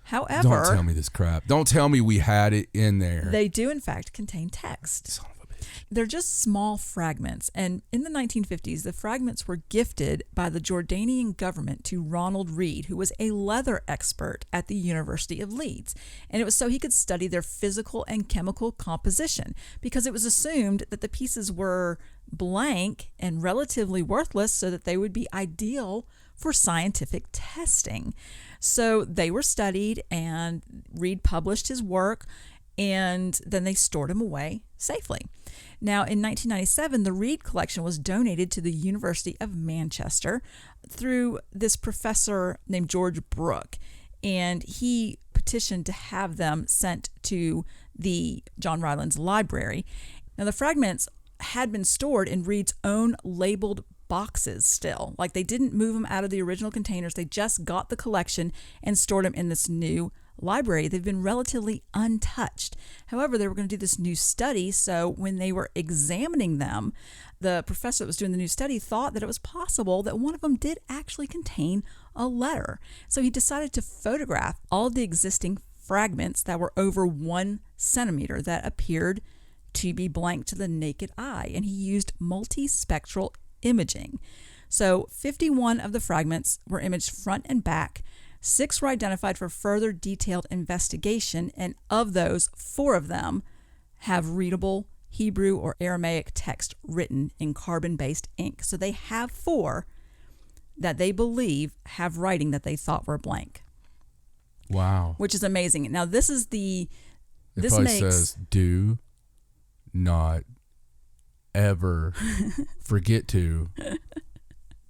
However, Don't tell me this crap. Don't tell me we had it in there. they do in fact contain text. Son of a bitch. They're just small fragments, and in the 1950s, the fragments were gifted by the Jordanian government to Ronald Reed, who was a leather expert at the University of Leeds. And it was so he could study their physical and chemical composition, because it was assumed that the pieces were blank and relatively worthless, so that they would be ideal for scientific testing. So they were studied, and Reed published his work, and then they stored them away safely. Now, in 1997, the Reed collection was donated to the University of Manchester through this professor named George Brooke, and he petitioned to have them sent to the John Rylands Library. Now, the fragments had been stored in Reed's own labeled boxes still. Like, they didn't move them out of the original containers. They just got the collection and stored them in this new library. They've been relatively untouched. However, they were going to do this new study, so when they were examining them, the professor that was doing the new study thought that it was possible that one of them did actually contain a letter. So he decided to photograph all of the existing fragments that were over 1 centimeter that appeared to be blank to the naked eye, and he used multispectral imaging. So 51 of the fragments were imaged front and back. 6 were identified for further detailed investigation, and of those, 4 of them have readable Hebrew or Aramaic text written in carbon-based ink. So they have 4 that they believe have writing that they thought were blank. Wow. Which is amazing. Now this is It probably says, do not ever forget to, and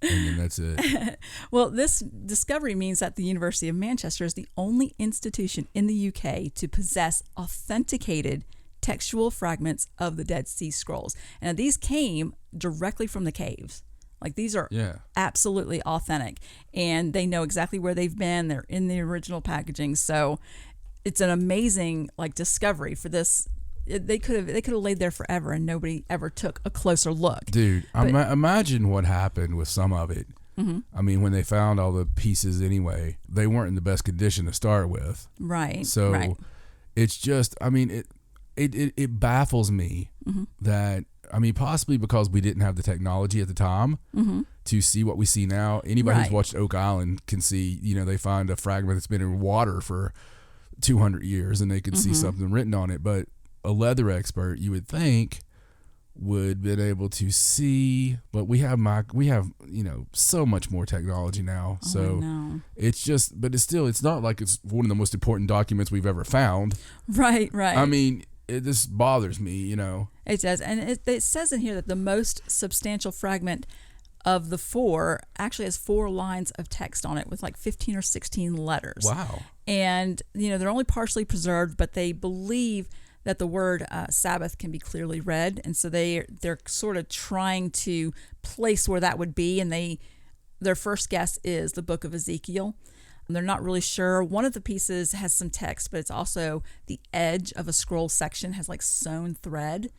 then that's it. Well, this discovery means that the University of Manchester is the only institution in the UK to possess authenticated textual fragments of the Dead Sea Scrolls. And these came directly from the caves. Like, these are absolutely authentic, and they know exactly where they've been. They're in the original packaging. So it's an amazing discovery for this. They could have laid there forever and nobody ever took a closer look. Dude, imagine what happened with some of it. Mm-hmm. I mean, when they found all the pieces anyway, they weren't in the best condition to start with. Right. So it's just, I mean, it baffles me that, I mean, possibly because we didn't have the technology at the time to see what we see now. Anybody who's watched Oak Island can see, they find a fragment that's been in water for 200 years and they could see something written on it. But a leather expert, you would think, would been able to see, but we have so much more technology now. So it's just, but it's not like it's one of the most important documents we've ever found. Right. I mean, this bothers me, It does, and it says in here that the most substantial fragment of the 4 actually has 4 lines of text on it with 15 or 16 letters. Wow. And they're only partially preserved, but they believe that the word Sabbath can be clearly read, and so they're sort of trying to place where that would be, and their first guess is the book of Ezekiel. And they're not really sure. One of the pieces has some text, but it's also the edge of a scroll section has sewn thread,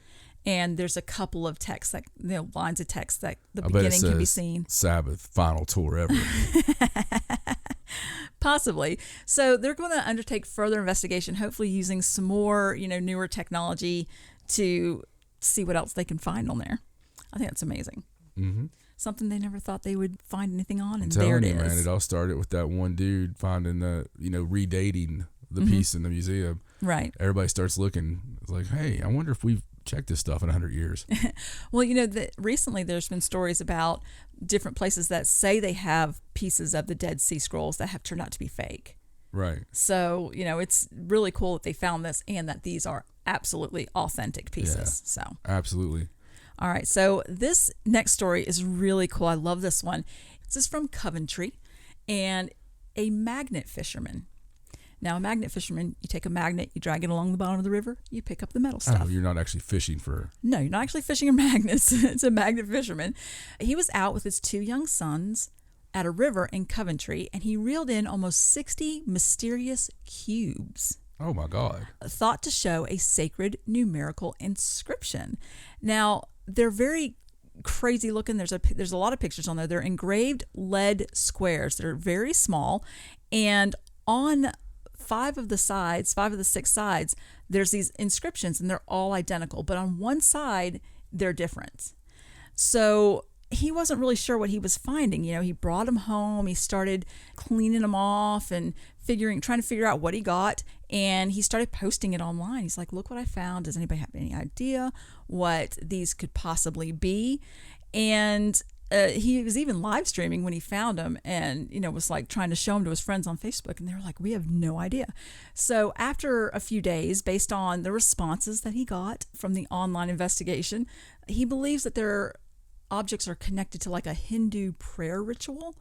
and there's a couple of texts that lines of text that the beginning can be seen. Sabbath, final tour ever. Possibly. So they're going to undertake further investigation, hopefully using some more, newer technology to see what else they can find on there. I think that's amazing. Mm-hmm. Something they never thought they would find anything on, and I'm there it telling you, is. man, it all started with that one dude finding redating the piece in the museum. Right. Everybody starts looking. It's like, hey, I wonder if we've checked this stuff in 100 years. Well, recently there's been stories about different places that say they have pieces of the Dead Sea Scrolls that have turned out to be fake. Right. So, it's really cool that they found this and that these are absolutely authentic pieces. Yeah, So, absolutely. all right. So this next story is really cool. I love this one. This is from Coventry, and a magnet fisherman. Now, a magnet fisherman, you take a magnet, you drag it along the bottom of the river, you pick up the metal stuff. Oh, you're not actually fishing for... No, you're not actually fishing for magnets. It's a magnet fisherman. He was out with his 2 young sons at a river in Coventry, and he reeled in almost 60 mysterious cubes. Oh, my God. Thought to show a sacred numerical inscription. Now, they're very crazy looking. There's a lot of pictures on there. They're engraved lead squares. They're very small, and on 5 of the 6 sides, there's these inscriptions, and they're all identical, but on one side they're different. So he wasn't really sure what he was finding. He brought them home, he started cleaning them off and trying to figure out what he got, and he started posting it online. He's like, look what I found. Does anybody have any idea what these could possibly be? And he was even live streaming when he found them, and was like trying to show them to his friends on Facebook, and they were like, we have no idea. So after a few days, based on the responses that he got from the online investigation, he believes that their objects are connected to like a Hindu prayer ritual,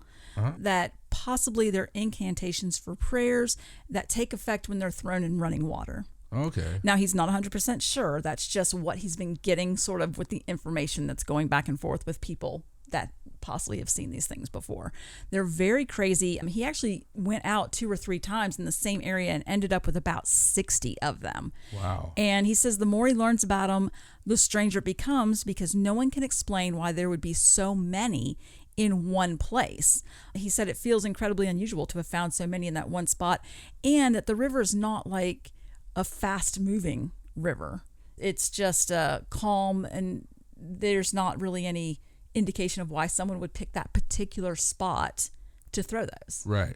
that possibly they're incantations for prayers that take effect when they're thrown in running water. Okay. Now, he's not 100% sure. That's just what he's been getting sort of with the information that's going back and forth with people that possibly have seen these things before. They're very crazy. I mean, he actually went out 2 or 3 times in the same area and ended up with about 60 of them. Wow. And he says the more he learns about them, the stranger it becomes, because no one can explain why there would be so many in one place. He said it feels incredibly unusual to have found so many in that one spot, and that the river is not like a fast-moving river. It's just calm, and there's not really any indication of why someone would pick that particular spot to throw those. Right.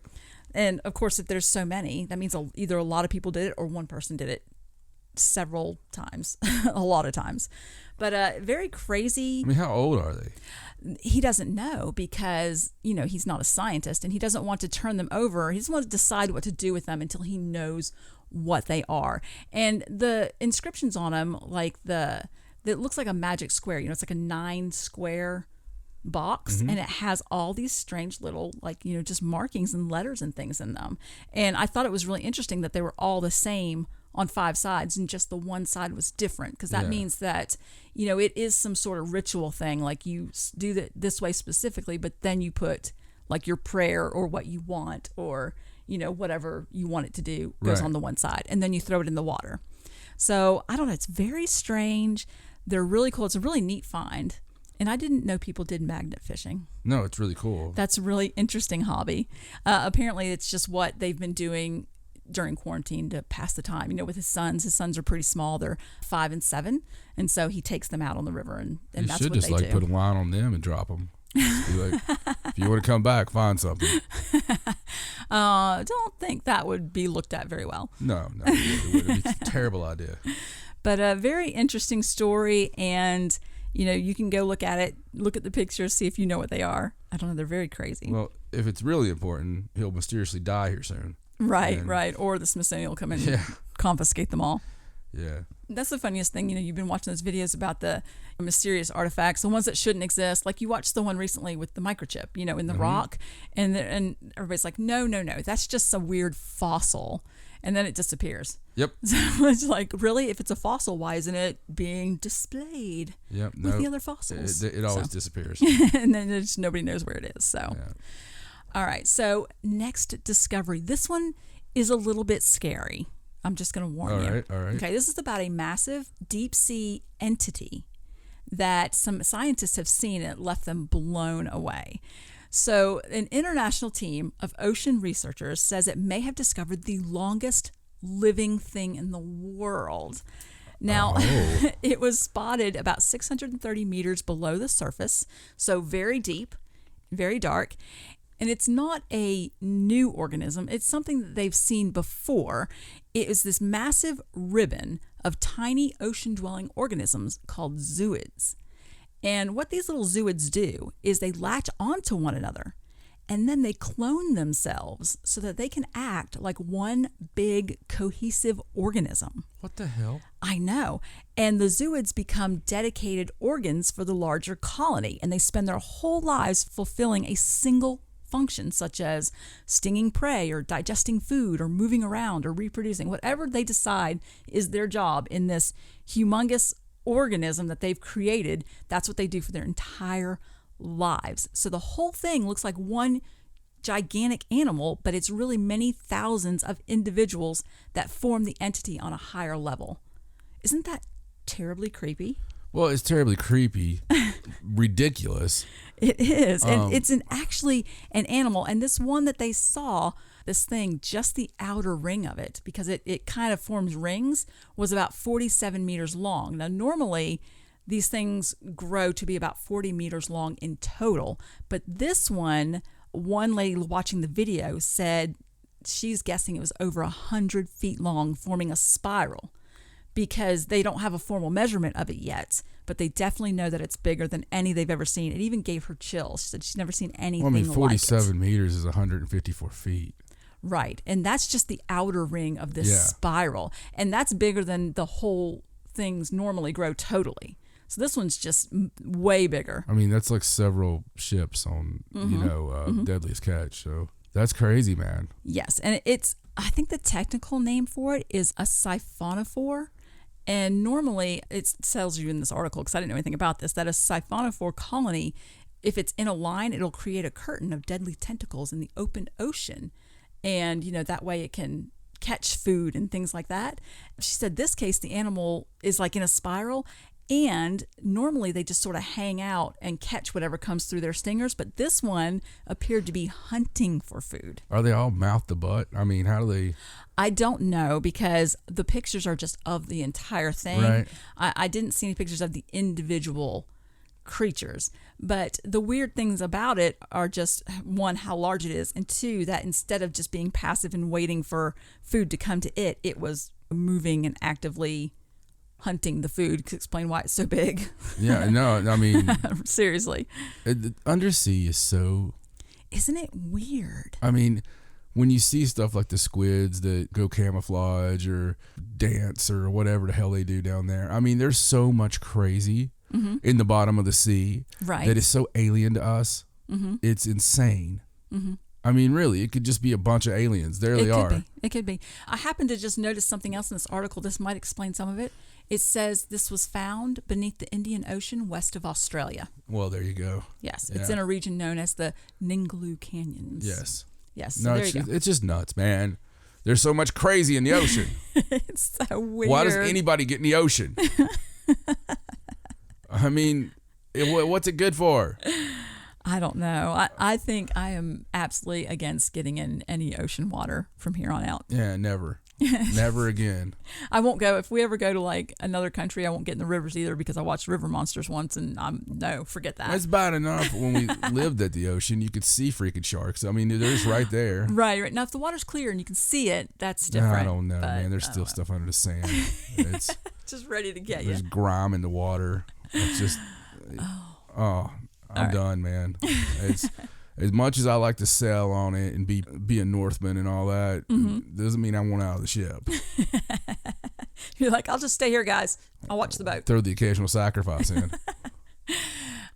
And of course, if there's so many, that means either a lot of people did it or one person did it several times, a lot of times. But very crazy. I mean, how old are they? He doesn't know because, he's not a scientist, and he doesn't want to turn them over. He doesn't want to decide what to do with them until he knows what they are. And the inscriptions on them, like it looks like a magic square. It's like a 9 square box, and it has all these strange little, just markings and letters and things in them. And I thought it was really interesting that they were all the same on 5 sides, and just the one side was different, because that means that, it is some sort of ritual thing. Like, you do that this way specifically, but then you put like your prayer or what you want, or, whatever you want it to do goes on the one side, and then you throw it in the water. So I don't know. It's very strange. They're really cool. It's a really neat find. And I didn't know people did magnet fishing. No, it's really cool. That's a really interesting hobby. Apparently, it's just what they've been doing during quarantine to pass the time. With his sons. His sons are pretty small. They're 5 and 7. And so he takes them out on the river, and that's what they do. You should just put a line on them and drop them. Be like, if you want to come back, find something. Don't think that would be looked at very well. No, it would be a terrible idea. But a very interesting story, and you can go look at it, look at the pictures, see if you know what they are. I don't know, they're very crazy. Well, if it's really important, he'll mysteriously die here soon. Right. Or the Smithsonian will come in and confiscate them all. Yeah. That's the funniest thing. You've been watching those videos about the mysterious artifacts, the ones that shouldn't exist. Like, you watched the one recently with the microchip, in the rock, and everybody's like, no, that's just some weird fossil. And then it disappears. Yep. So it's like, really? If it's a fossil, why isn't it being displayed with the other fossils? It always disappears. And then nobody knows where it is. So, All right. So, next discovery. This one is a little bit scary. I'm just going to warn you. All right. Okay, this is about a massive deep sea entity that some scientists have seen, and it left them blown away. So, an international team of ocean researchers says it may have discovered the longest living thing in the world. Now, it was spotted about 630 meters below the surface, so very deep, very dark. And it's not a new organism. It's something that they've seen before. It is this massive ribbon of tiny ocean-dwelling organisms called zooids. And what these little zooids do is they latch onto one another, and then they clone themselves so that they can act like one big cohesive organism. What the hell? I know. And the zooids become dedicated organs for the larger colony, and they spend their whole lives fulfilling a single function, such as stinging prey or digesting food or moving around or reproducing. Whatever they decide is their job in this humongous organism that they've created, that's what they do for their entire lives. So the whole thing looks like one gigantic animal, but it's really many thousands of individuals that form the entity on a higher level. Isn't that terribly creepy? Well, it's terribly creepy, ridiculous. It is, and it's actually an animal. And this one that they saw, this thing, just the outer ring of it, because it kind of forms rings, was about 47 meters long. Now, normally, these things grow to be about 40 meters long in total. But this one lady watching the video said she's guessing it was over 100 feet long, forming a spiral, because they don't have a formal measurement of it yet. But they definitely know that it's bigger than any they've ever seen. It even gave her chills. She said she's never seen anything like it. 47 meters is 154 feet. Right. And that's just the outer ring of this spiral. And that's bigger than the whole things normally grow totally. So this one's just way bigger. I mean, that's like several ships on, Deadliest Catch. So that's crazy, man. Yes. And I think the technical name for it is a siphonophore. And normally it tells you in this article, because I didn't know anything about this, that a siphonophore colony, if it's in a line, it'll create a curtain of deadly tentacles in the open ocean. And, that way it can catch food and things like that. She said this case, the animal is like in a spiral, and normally they just sort of hang out and catch whatever comes through their stingers. But this one appeared to be hunting for food. Are they all mouth to butt? I mean, how do they... I don't know, because the pictures are just of the entire thing. Right. I didn't see any pictures of the individual creatures. But the weird things about it are just, one, how large it is, and two, that instead of just being passive and waiting for food to come to it, it was moving and actively hunting the food. Could explain why it's so big. Yeah, no, I mean... Seriously. The undersea is so... Isn't it weird? I mean... When you see stuff like the squids that go camouflage or dance or whatever the hell they do down there, I mean, there's so much crazy in the bottom of the sea that is so alien to us. It's insane. I mean, really, it could just be a bunch of aliens. There they are. It could be. I happened to just notice something else in this article. This might explain some of it. It says this was found beneath the Indian Ocean west of Australia. Well, there you go. Yes, it's in a region known as the Ningaloo Canyons. Yes. Yes, no, so there you go. It's just nuts, man. There's so much crazy in the ocean. It's so weird. Why does anybody get in the ocean? I mean, what's it good for? I don't know. I think I am absolutely against getting in any ocean water from here on out. Yeah, never. Never again. I won't go. If we ever go to like another country, I won't get in the rivers either, because I watched River Monsters once, and forget that. That's bad enough. When we lived at the ocean, you could see freaking sharks. I mean, they're just right there. Right. Now, if the water's clear and you can see it, that's different. I don't know, man. There's still stuff under the sand. It's just ready to get you. There's grime in the water. It's just, I'm done, man. It's as much as I like to sail on it and be a Northman and all that, doesn't mean I want out of the ship. You're like, I'll just stay here, guys. I'll watch the boat. Throw the occasional sacrifice in.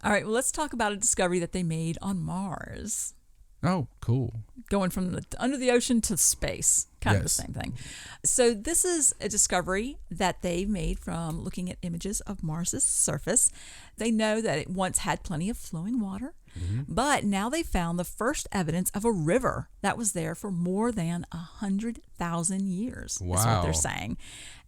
All right, well, let's talk about a discovery that they made on Mars. Oh, cool. Going from under the ocean to space. Kind of the same thing. So this is a discovery that they've made from looking at images of Mars's surface. They know that it once had plenty of flowing water, but now they found the first evidence of a river that was there for more than 100,000 years. Wow. That's what they're saying.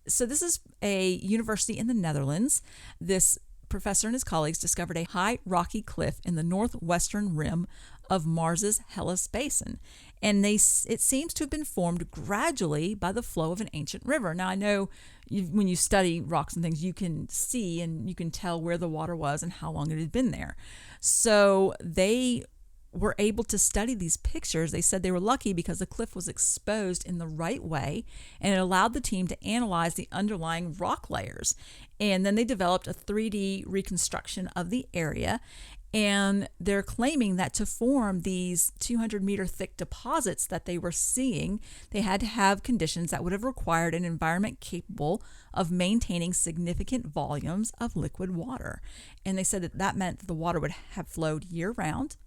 So this is a university in the Netherlands. This professor and his colleagues discovered a high rocky cliff in the northwestern rim of Mars's Hellas Basin. And it seems to have been formed gradually by the flow of an ancient river. Now, I know when you study rocks and things, you can see and you can tell where the water was and how long it had been there. So they were able to study these pictures. They said they were lucky because the cliff was exposed in the right way, and it allowed the team to analyze the underlying rock layers. And then they developed a 3D reconstruction of the area. And they're claiming that to form these 200-meter thick deposits that they were seeing, they had to have conditions that would have required an environment capable of maintaining significant volumes of liquid water. And they said that meant that the water would have flowed year-round,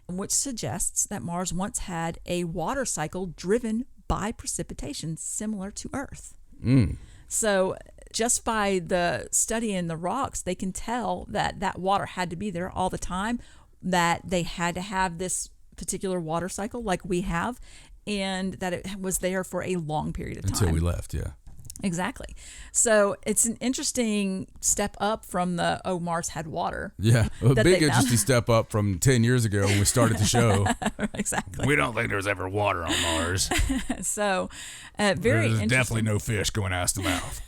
which suggests that Mars once had a water cycle driven by precipitation similar to Earth. So just by the study in the rocks, they can tell that water had to be there all the time, that they had to have this particular water cycle like we have, and that it was there for a long period of time. Until we left, yeah. Exactly. So it's an interesting step up from the, Mars had water. Yeah. A big interesting step up from 10 years ago when we started the show. Exactly. We don't think there's ever water on Mars. So very interesting. There's definitely no fish going ass to mouth.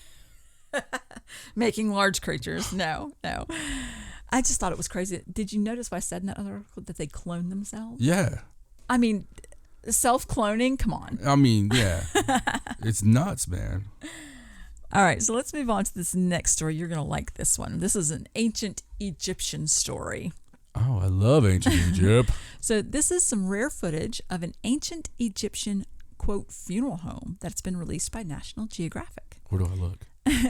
Making large creatures. No. I just thought it was crazy. Did you notice what I said in that other article that they clone themselves? Yeah. I mean, self-cloning? Come on. I mean, yeah. It's nuts, man. All right, so let's move on to this next story. You're going to like this one. This is an ancient Egyptian story. Oh, I love ancient Egypt. So this is some rare footage of an ancient Egyptian, quote, funeral home that's been released by National Geographic. Where do I look?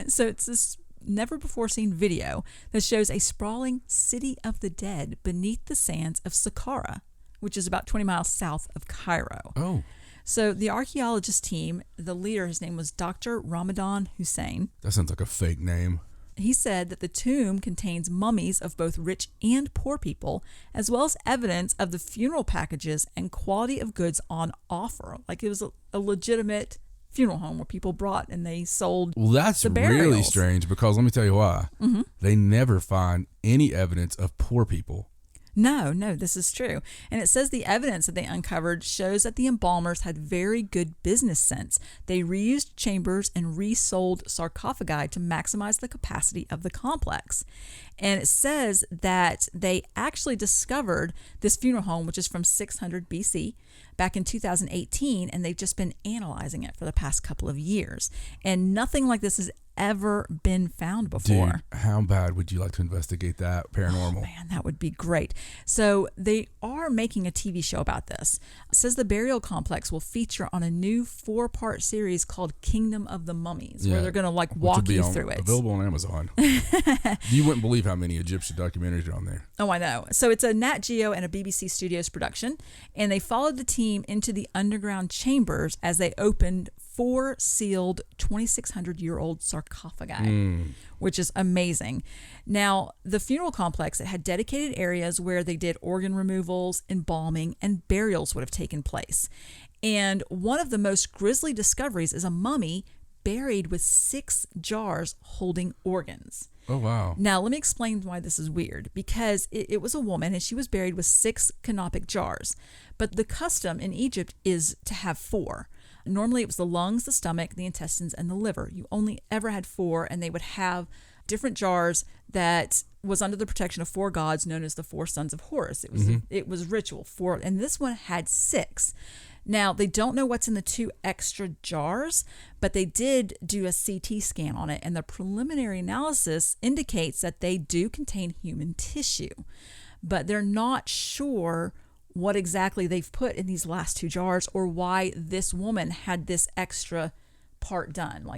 So it's this never-before-seen video that shows a sprawling city of the dead beneath the sands of Saqqara, which is about 20 miles south of Cairo. Oh. So the archaeologist team, the leader, his name was Dr. Ramadan Hussein. That sounds like a fake name. He said that the tomb contains mummies of both rich and poor people, as well as evidence of the funeral packages and quality of goods on offer. Like it was a legitimate funeral home where people brought and they sold. Well, that's the burials. Really strange because let me tell you why. Mm-hmm. They never find any evidence of poor people. No, this is true. And it says the evidence that they uncovered shows that the embalmers had very good business sense. They reused chambers and resold sarcophagi to maximize the capacity of the complex. And it says that they actually discovered this funeral home, which is from 600 BC, back in 2018, and they've just been analyzing it for the past couple of years. And nothing like this has ever been found before. Dude, how bad would you like to investigate that paranormal? Oh, man, that would be great. So they are making a TV show about this. It says the burial complex will feature on a new 4-part series called Kingdom of the Mummies, where they're going to walk you through it. Available on Amazon. You wouldn't believe how many Egyptian documentaries are on there. Oh, I know. So it's a Nat Geo and a BBC Studios production, and they followed the team into the underground chambers as they opened 4 sealed 2,600-year-old sarcophagi, which is amazing. Now, the funeral complex, it had dedicated areas where they did organ removals, embalming, and burials would have taken place. And one of the most grisly discoveries is a mummy buried with 6 jars holding organs. Oh, wow. Now, let me explain why this is weird. Because it was a woman, and she was buried with 6 canopic jars. But the custom in Egypt is to have 4. Normally, it was the lungs, the stomach, the intestines, and the liver. You only ever had 4, and they would have different jars that was under the protection of 4 gods known as the 4 sons of Horus. It was ritual. 4, and this one had 6. Now, they don't know what's in the 2 extra jars, but they did do a CT scan on it, and the preliminary analysis indicates that they do contain human tissue, but they're not sure what exactly they've put in these last 2 jars or why this woman had this extra part done.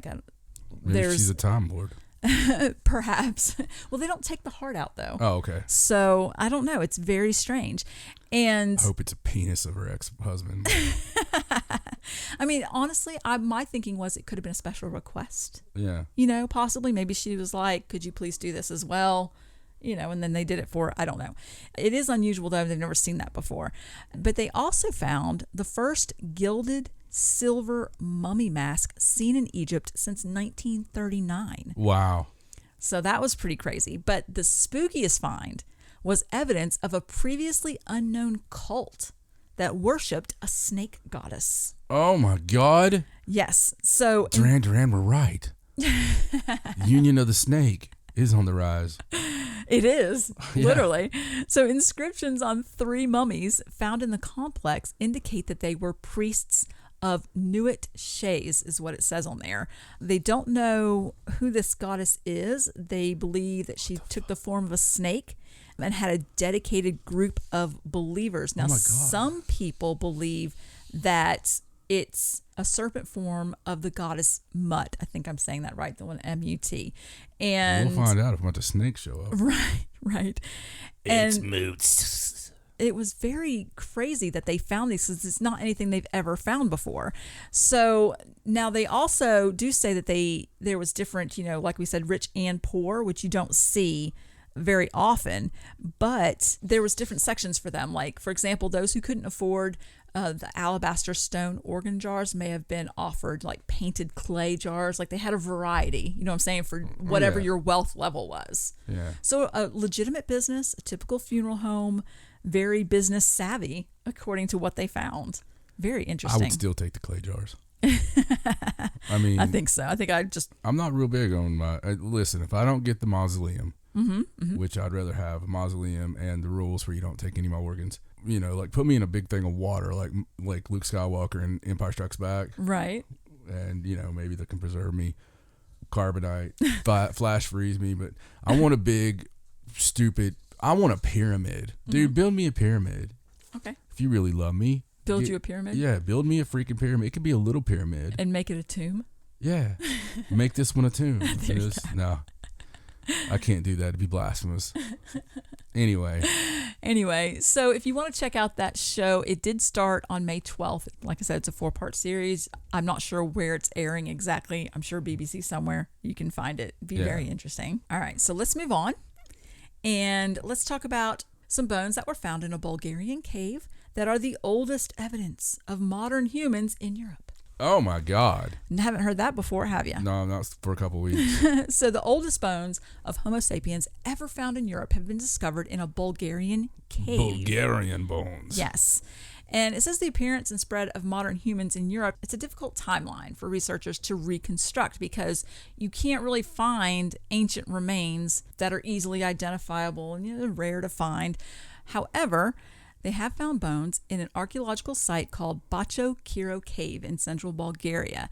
Maybe she's a Time Lord. Perhaps. Well, they don't take the heart out, though. Oh, okay. So, I don't know. It's very strange. And I hope it's a penis of her ex-husband. I mean, honestly, my thinking was it could have been a special request. Yeah. Possibly. Maybe she was like, could you please do this as well? And then they did it for, I don't know. It is unusual, though. They've never seen that before. But they also found the first gilded silver mummy mask seen in Egypt since 1939. Wow. So that was pretty crazy. But the spookiest find was evidence of a previously unknown cult that worshipped a snake goddess. Oh my God. Yes. So Duran were right. Union of the Snake is on the rise. it is, Yeah. literally. So inscriptions on 3 mummies found in the complex indicate that they were priests of Nuit Shays, is what it says on there. They don't know who this goddess is. They believe that she took the form of a snake and had a dedicated group of believers. Now, my God. some people believe that it's a serpent form of the goddess Mut. I think I'm saying that right, the one M-U-T. And We'll find out if a bunch of snakes show up. right. It's And moots. it was very crazy that they found these because it's not anything they've ever found before. So now they also do say that there was different, like we said, rich and poor, which you don't see very often, but there was different sections for them. Like, for example, those who couldn't afford the alabaster stone organ jars may have been offered like painted clay jars. Like they had a variety, you know what I'm saying, for whatever your wealth level was. Yeah. So a legitimate business, a typical funeral home, very business savvy, according to what they found. Very I interesting. would still take the clay jars. I mean, I think so. I think I'm not real big on my. Listen, if I don't get the mausoleum, which I'd rather have a mausoleum and the rules where you don't take any of my organs, like put me in a big thing of water, like Luke Skywalker in Empire Strikes Back, right. and maybe that can preserve me, carbonite, flash freeze me. But I want a big, stupid. I want a pyramid, dude. Build me a pyramid. Okay. If you really love me, Build you a pyramid? Yeah, build me a freaking pyramid. It could be a little pyramid. And make it a tomb? Yeah. Make this one a tomb. No. I can't do that. It'd be blasphemous. Anyway, so if you want to check out that show, it did start on May 12th. Like I said, it's a 4-part series. I'm not sure where it's airing exactly. I'm sure BBC somewhere. You can find it. It'd be very interesting. All right, so let's move on. And let's talk about some bones that were found in a Bulgarian cave that are the oldest evidence of modern humans in Europe. oh my God. And haven't heard that before, have you? No, not for a couple weeks. So the oldest bones of Homo sapiens ever found in Europe have been discovered in a Bulgarian cave. Bulgarian bones. Yes. And it says the appearance and spread of modern humans in Europe, it's a difficult timeline for researchers to reconstruct because you can't really find ancient remains that are easily identifiable and they're rare to find. However, they have found bones in an archaeological site called Bacho Kiro Cave in central Bulgaria.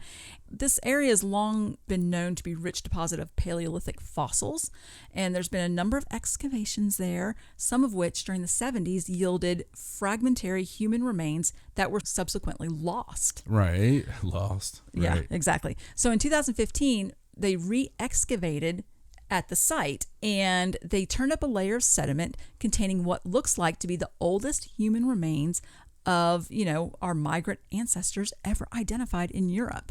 This area has long been known to be a rich deposit of Paleolithic fossils, and there's been a number of excavations there, some of which during the 70s yielded fragmentary human remains that were subsequently lost. Right. Lost. Yeah, Right. exactly. So in 2015, they re-excavated at the site and they turned up a layer of sediment containing what looks like to be the oldest human remains of, our migrant ancestors ever identified in Europe.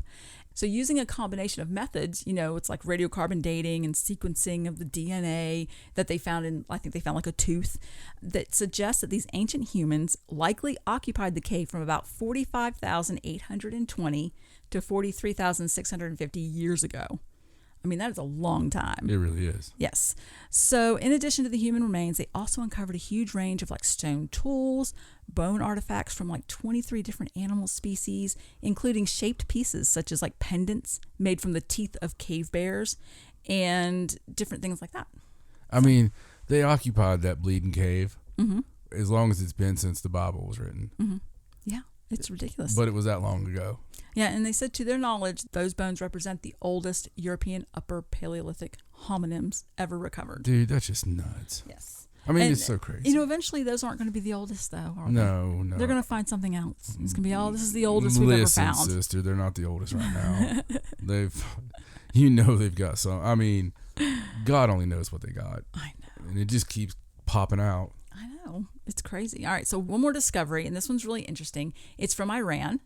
So using a combination of methods, it's like radiocarbon dating and sequencing of the DNA that they found I think they found like a tooth that suggests that these ancient humans likely occupied the cave from about 45,820 to 43,650 years ago. I mean, that is a long time. It really is. Yes. So in addition to the human remains, they also uncovered a huge range of like stone tools, bone artifacts from like 23 different animal species, including shaped pieces such as like pendants made from the teeth of cave bears and different things like that. I mean, they occupied that bleeding cave Mm-hmm. as long as it's been since the Bible was written. Mm-hmm. Yeah, it's ridiculous. But it was that long ago. Yeah, and they said to their knowledge, those bones represent the oldest European Upper Paleolithic hominins ever recovered. Dude, that's just nuts. Yes. I mean, And, it's so crazy. Eventually those aren't going to be the oldest, though, are they? No. They're going to find something else. It's going to be, this is the oldest we've ever Listen, found. sister, they're not the oldest right now. they've got some. I mean, God only knows what they got. I know. And it just keeps popping out. I know. It's crazy. All right, so one more discovery, and this one's really interesting. It's from Iran,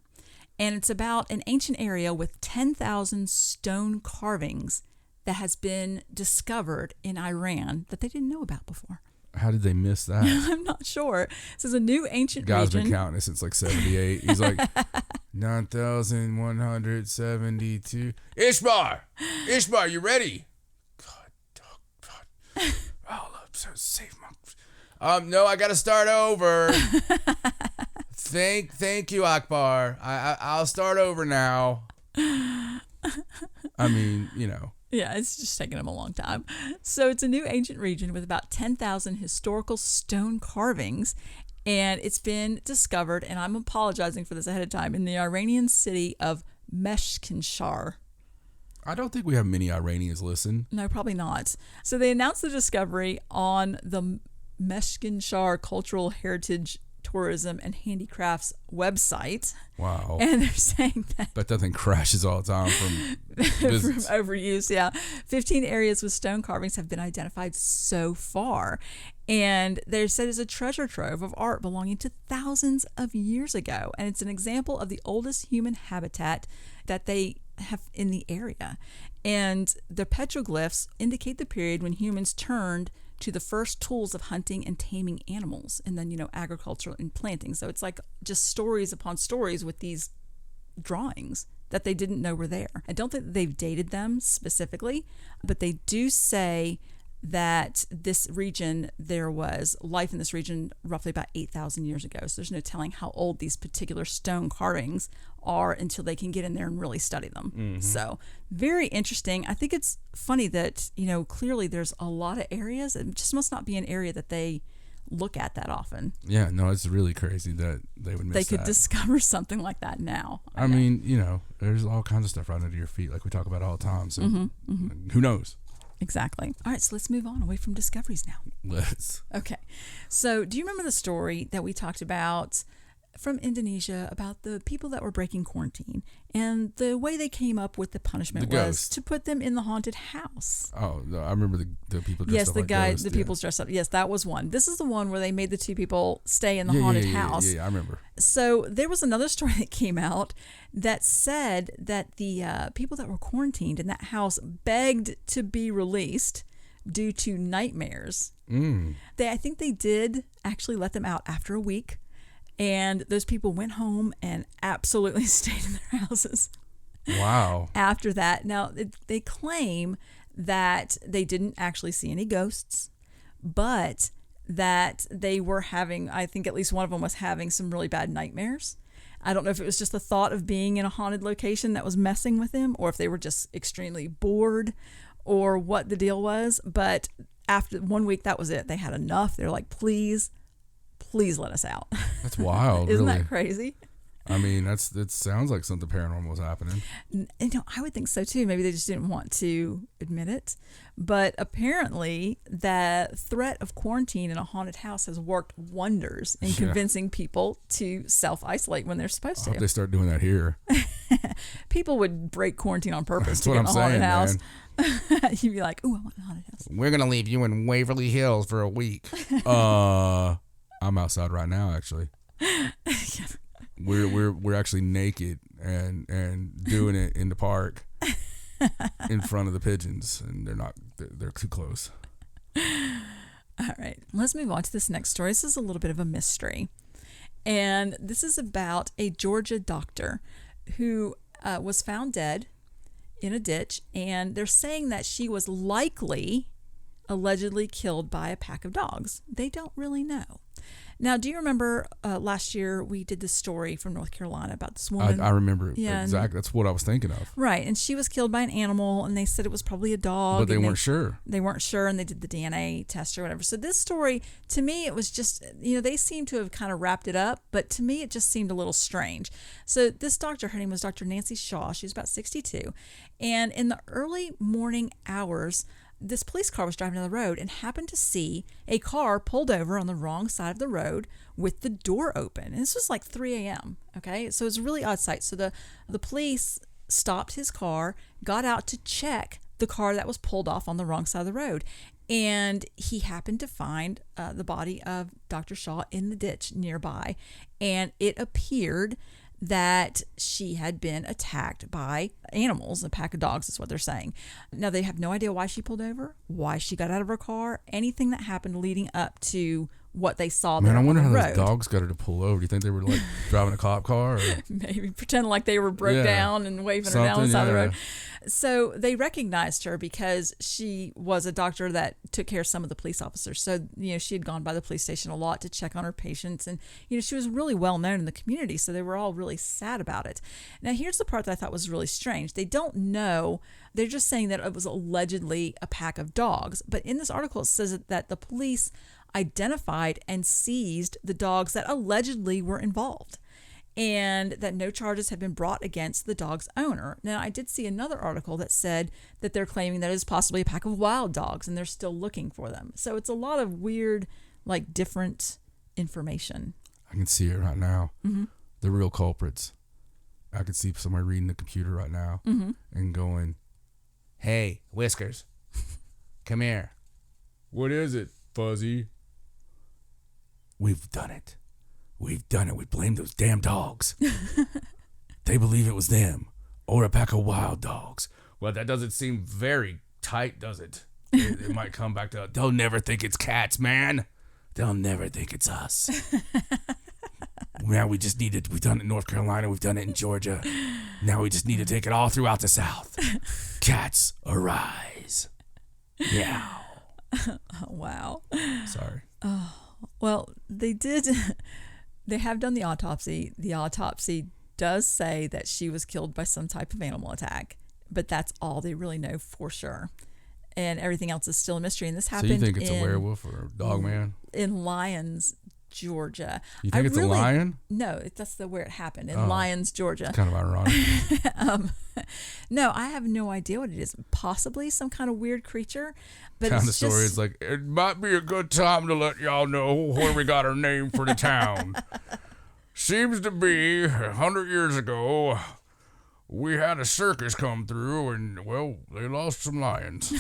and it's about an ancient area with 10,000 stone carvings that has been discovered in Iran that they didn't know about before. How did they miss that? I'm not sure. This is a new ancient Guy's region. been counting it since like 78. He's like 9,172. Ishbar, you ready? God. I'll save my. No, I got to start over. Thank you, Akbar. I'll start over now. I mean, you know. Yeah, it's just taking them a long time. So it's a new ancient region with about 10,000 historical stone carvings, and it's been discovered, and I'm apologizing for this ahead of time, in the Iranian city of Meshkinshar. I don't think we have many Iranians listen. No, probably not. So they announced the discovery on the Meshkinshar Cultural Heritage Tourism and Handicrafts website. Wow. And they're saying that That thing crashes all the time from from visits. overuse, yeah. 15 areas with stone carvings have been identified so far. And they're said as a treasure trove of art belonging to thousands of years ago. And it's an example of the oldest human habitat that they have in the area. And the petroglyphs indicate the period when humans turned to the first tools of hunting and taming animals, and then, agriculture and planting. So it's like just stories upon stories with these drawings that they didn't know were there. I don't think that they've dated them specifically, but they do say that this region, there was life in this region roughly about 8,000 years ago. So there's no telling how old these particular stone carvings are until they can get in there and really study them. Mm-hmm. So very interesting. I think it's funny that, clearly there's a lot of areas. It just must not be an area that they look at that often. Yeah, no, it's really crazy that they would miss that. They could discover something like that now. I mean, there's all kinds of stuff right under your feet, like we talk about all the time. So who knows? Exactly. All right, so let's move on away from discoveries now. Let's. Okay. So do you remember the story that we talked about from Indonesia about the people that were breaking quarantine, and the way they came up with the punishment was to put them in the haunted house? Oh, no, I remember the people dressed up like ghosts. People's dressed up. Yes, that was one. This is the one where they made the two people stay in the haunted house. Yeah, I remember. So there was another story that came out that said that the people that were quarantined in that house begged to be released due to nightmares. I think they did actually let them out after a week. And those people went home and absolutely stayed in their houses. Wow. After that. Now, they claim that they didn't actually see any ghosts, but that they were having, I think at least one of them was having some really bad nightmares. I don't know if it was just the thought of being in a haunted location that was messing with them, or if they were just extremely bored, or what the deal was. But after 1 week, that was it. They had enough. They're like, please let us out. That's wild. Isn't really. that crazy? I mean, it sounds like something paranormal was happening. I would think so too. Maybe they just didn't want to admit it. But apparently, the threat of quarantine in a haunted house has worked wonders in convincing people to self-isolate when they're supposed to. I hope they start doing that here. People would break quarantine on purpose That's to what get I'm in a haunted saying, house. man. You'd be like, "Ooh, I want a haunted house." We're gonna leave you in Waverly Hills for a week. I'm outside right now, actually. We're actually naked and doing it in the park in front of the pigeons, and they're too close. All right, let's move on to this next story. This is a little bit of a mystery, and this is about a Georgia doctor who was found dead in a ditch, and they're saying that she was allegedly killed by a pack of dogs. They don't really know. Now, do you remember last year we did this story from North Carolina about this woman? I remember exactly. That's what I was thinking of. Right, and she was killed by an animal, and they said it was probably a dog. But they weren't sure. They weren't sure, and they did the DNA test or whatever. So this story, to me, it was just, they seem to have kind of wrapped it up, but to me, it just seemed a little strange. So this doctor, her name was Dr. Nancy Shaw. She was about 62. And in the early morning hours, this police car was driving down the road and happened to see a car pulled over on the wrong side of the road with the door open. And this was like 3 a.m. Okay, so it was a really odd sight. So the police stopped his car, got out to check the car that was pulled off on the wrong side of the road. And he happened to find the body of Dr. Shaw in the ditch nearby. And it appeared that she had been attacked by animals, a pack of dogs is what they're saying. Now, they have no idea why she pulled over, why she got out of her car, anything that happened leading up to what they saw Man, there I wonder on how the those road. dogs got her to pull over. Do you think they were like driving a cop car? Or? Maybe pretend like they were broke down and waving her down the side of the road. So they recognized her because she was a doctor that took care of some of the police officers. So, she had gone by the police station a lot to check on her patients. And, she was really well known in the community. So they were all really sad about it. Now, here's the part that I thought was really strange. They don't know. They're just saying that it was allegedly a pack of dogs. But in this article, it says that the police identified and seized the dogs that allegedly were involved, and that no charges have been brought against the dog's owner. Now, I did see another article that said that they're claiming that it's possibly a pack of wild dogs and they're still looking for them. So it's a lot of weird, different information. I can see it right now. Mm-hmm. The real culprits. I could see somebody reading the computer right now and going, "Hey, Whiskers, come here. What is it, Fuzzy? We've done it. We've done it. We blamed those damn dogs. They believe it was them or a pack of wild dogs." Well, that doesn't seem very tight, does it? It might come back to, "They'll never think it's cats, man. They'll never think it's us." Now we just need it. We've done it in North Carolina. We've done it in Georgia. Now we just need to take it all throughout the South. Cats, arise. Meow. Oh, wow. Sorry. Well, they have done the autopsy. The autopsy does say that she was killed by some type of animal attack, but that's all they really know for sure. And everything else is still a mystery. And this happened So you think it's a werewolf or a dog man? In Lyons, Georgia. You think it's a lion? No, that's where it happened, in Lyons, Georgia. Kind of ironic. No, I have no idea what it is. Possibly some kind of weird creature. But Found the it's story. just, It's like, it might be a good time to let y'all know where we got our name for the town. Seems to be 100 years ago, we had a circus come through and, well, they lost some lions.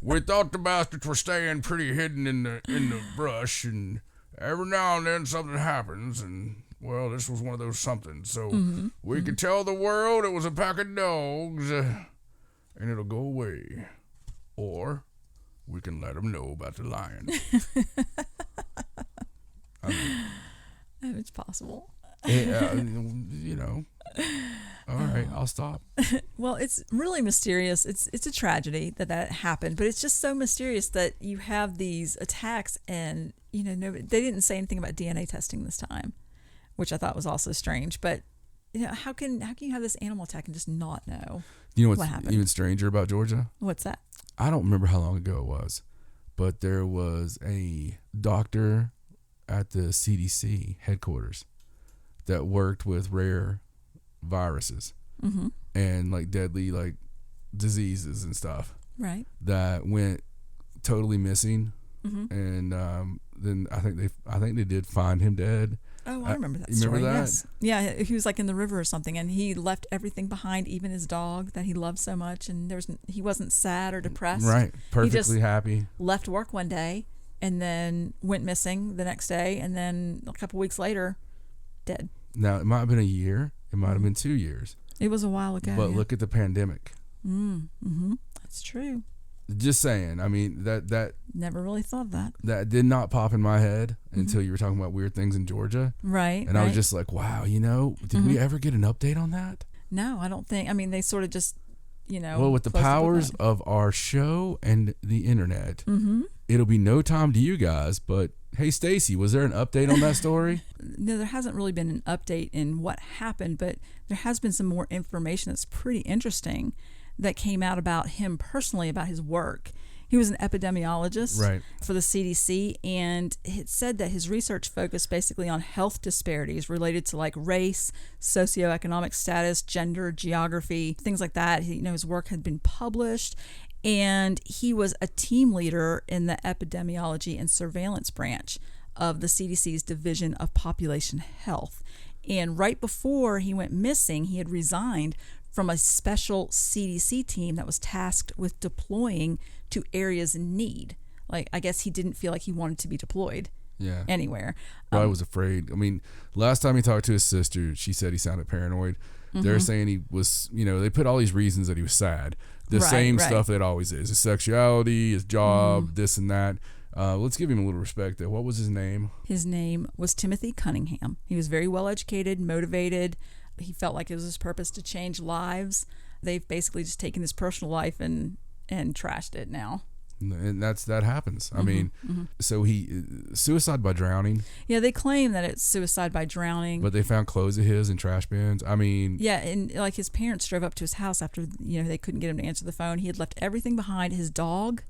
We thought the bastards were staying pretty hidden in the brush, and every now and then something happens, and, well, this was one of those somethings. So we could tell the world it was a pack of dogs, and it'll go away. Or we can let them know about the lion. it's possible. All right, I'll stop. Well, it's really mysterious. It's a tragedy that happened, but it's just so mysterious that you have these attacks and, they didn't say anything about DNA testing this time, which I thought was also strange. But, how can you have this animal attack and just not know You know what what's happened? even stranger about Georgia? What's that? I don't remember how long ago it was, but there was a doctor at the CDC headquarters that worked with rare viruses and deadly diseases and stuff. Right. That went totally missing, and then I think they did find him dead. Oh, I remember that you story. remember that? Yes. Yeah, he was in the river or something, and he left everything behind, even his dog that he loved so much, and he wasn't sad or depressed. Right. Perfectly he just happy. Left work one day and then went missing the next day, and then a couple weeks later, dead. Now, it might have been a year. It might have been 2 years. It was a while ago. But look at the pandemic. That's true. Just saying. I mean, that Never really thought of that. that did not pop in my head until you were talking about weird things in Georgia. Right. And I was just like, wow, did we ever get an update on that? No, I don't think. I mean, they sort of just, Well, with the closed powers book of our show and the internet, it'll be no time to you guys. But hey, Stacey, was there an update on that story? No, there hasn't really been an update in what happened, but there has been some more information that's pretty interesting that came out about him personally, about his work. He was an epidemiologist for the CDC, and it said that his research focused basically on health disparities related to race, socioeconomic status, gender, geography, things like that. His work had been published, and he was a team leader in the epidemiology and surveillance branch of the CDC's Division of Population Health. And right before he went missing, he had resigned from a special CDC team that was tasked with deploying to areas in need. I guess he didn't feel like he wanted to be deployed anywhere. I was afraid. I mean, last time he talked to his sister, she said he sounded paranoid. They're saying he was, they put all these reasons that he was sad. The same stuff that always is. His sexuality, his job, this and that. Let's give him a little respect there. What was his name? His name was Timothy Cunningham. He was very well educated, motivated. He felt like it was his purpose to change lives. They've basically just taken his personal life and trashed it now. And that happens. I mean, so he suicide by drowning. Yeah, they claim that it's suicide by drowning. But they found clothes of his in trash bins. I mean, yeah, and like his parents drove up to his house after they couldn't get him to answer the phone. He had left everything behind. His dog,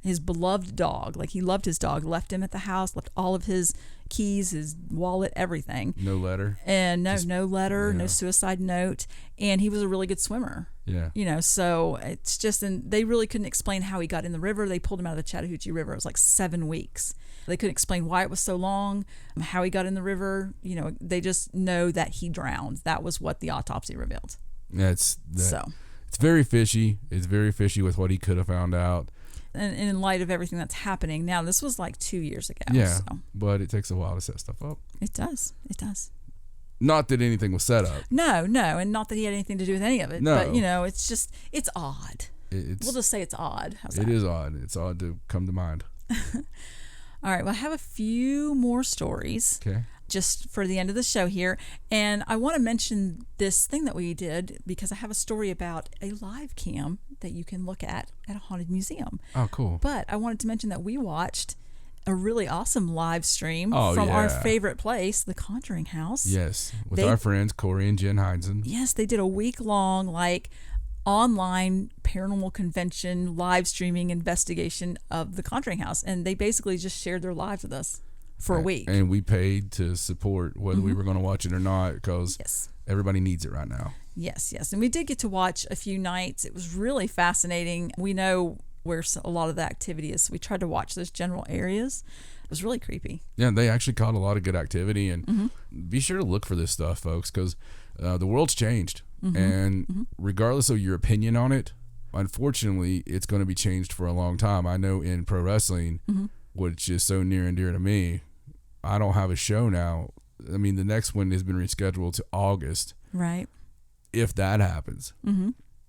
his beloved dog, like he loved his dog, left him at the house, left all of his keys, his wallet, everything. No letter. And no letter, no suicide note. And he was a really good swimmer. Yeah. So it's just, and they really couldn't explain how he got in the river. They pulled him out of the Chattahoochee River. It was like 7 weeks. They couldn't explain why it was so long, how he got in the river. They just know that he drowned. That was what the autopsy revealed. Yeah, it's very fishy. It's very fishy with what he could have found out. And in light of everything that's happening now, this was like 2 years ago. Yeah, so. But it takes a while to set stuff up. It does. Not that anything was set up. No, and not that he had anything to do with any of it. No. But, it's odd. We'll just say it's odd. How's that? It is odd. It's odd to come to mind. All right, well, I have a few more stories. Okay. Just for the end of the show here. And I want to mention this thing that we did because I have a story about a live cam that you can look at a haunted museum. Oh, cool. But I wanted to mention that we watched a really awesome live stream from our favorite place, the Conjuring House. Yes, with our friends Corey and Jen Heinzen. Yes, they did a week-long online paranormal convention live streaming investigation of the Conjuring House, and they basically just shared their lives with us for a week. And we paid to support whether we were going to watch it or not because everybody needs it right now. Yes. And we did get to watch a few nights. It was really fascinating. We know where a lot of the activity is, so we tried to watch those general areas. It was really creepy. Yeah, they actually caught a lot of good activity, and be sure to look for this stuff, folks, because the world's changed, and regardless of your opinion on it, unfortunately, it's going to be changed for a long time. I know in pro wrestling, which is so near and dear to me, I don't have a show now. I mean, the next one has been rescheduled to August. Right. If that happens.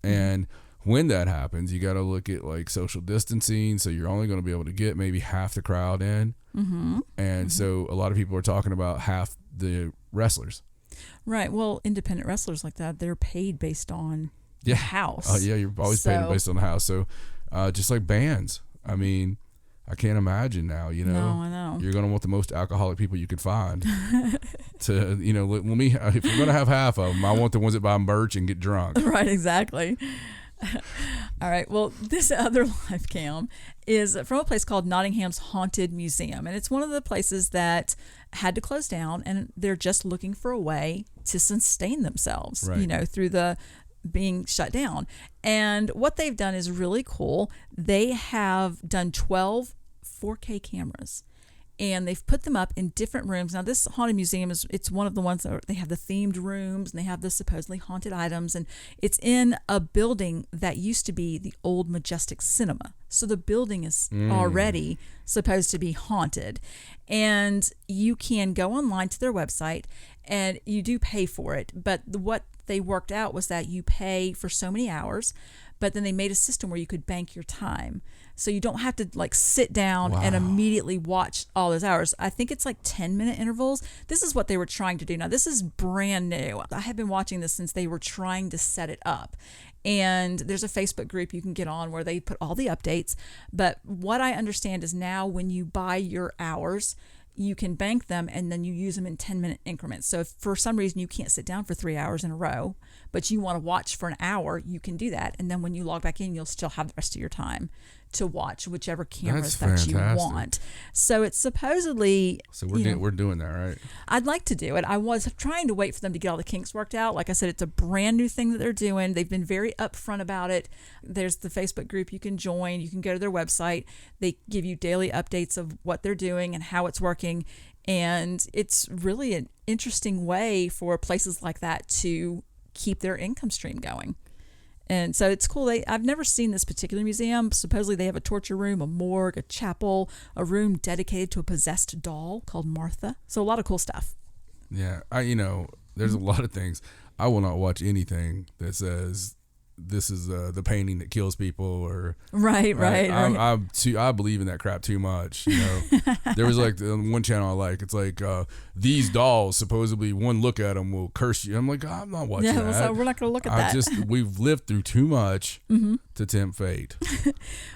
And when that happens, you got to look at social distancing. So you're only going to be able to get maybe half the crowd in. And so a lot of people are talking about half the wrestlers. Right. Well, independent wrestlers like that, they're paid based on the house. Oh, yeah. You're always paid based on the house. So just like bands, I mean, I can't imagine now, No, I know. You're going to want the most alcoholic people you could find to, if you're going to have half of them, I want the ones that buy merch and get drunk. Right, exactly. All right. Well, this other live cam is from a place called Nottingham's Haunted Museum. And it's one of the places that had to close down, and they're just looking for a way to sustain themselves, through the being shut down. And what they've done is really cool. They have done 12 4K cameras, and they've put them up in different rooms. Now, this haunted museum it's one of the ones that they have the themed rooms, and they have the supposedly haunted items, and it's in a building that used to be the old Majestic Cinema. So the building is already supposed to be haunted. And you can go online to their website, and you do pay for it. But what they worked out was that you pay for so many hours, but then they made a system where you could bank your time. So you don't have to sit down and immediately watch all those hours. I think it's 10-minute intervals. This is what they were trying to do. Now, this is brand new. I have been watching this since they were trying to set it up. And there's a Facebook group you can get on where they put all the updates. But what I understand is now when you buy your hours, you can bank them and then you use them in 10-minute increments. So if for some reason you can't sit down for 3 hours in a row, but you want to watch for an hour, you can do that. And then when you log back in, you'll still have the rest of your time to watch whichever cameras that you want. So it's supposedly... So we're doing that, right? I'd like to do it. I was trying to wait for them to get all the kinks worked out. Like I said, it's a brand new thing that they're doing. They've been very upfront about it. There's the Facebook group you can join. You can go to their website. They give you daily updates of what they're doing and how it's working. And it's really an interesting way for places like that to keep their income stream going. And so it's cool. I've never seen this particular museum. Supposedly they have a torture room, a morgue, a chapel, a room dedicated to a possessed doll called Martha. So a lot of cool stuff. Yeah. There's a lot of things. I will not watch anything that says this is the painting that kills people, or Right. I believe in that crap too much. You know, there was like one channel I like. It's like these dolls supposedly one look at them will curse you. I'm like, I'm not watching that. So we're not going to look at that. We've lived through too much to tempt fate.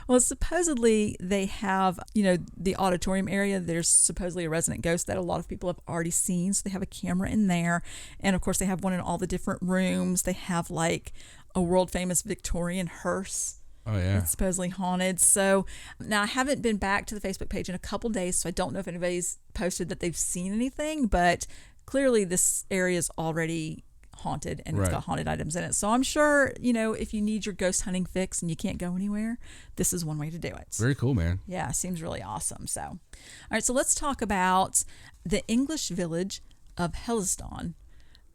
Well, supposedly they have, the auditorium area. There's supposedly a resident ghost that a lot of people have already seen. So they have a camera in there, and of course they have one in all the different rooms. They have like a world famous Victorian hearse. Oh yeah, it's supposedly haunted. So now I haven't been back to the Facebook page in a couple days, so I don't know if anybody's posted that they've seen anything, but clearly this area is already haunted and it's got haunted items in it. So I'm sure, if you need your ghost hunting fix and you can't go anywhere, this is one way to do it. Very cool, man. Yeah, seems really awesome. So, all right, so let's talk about the English village of Helliston.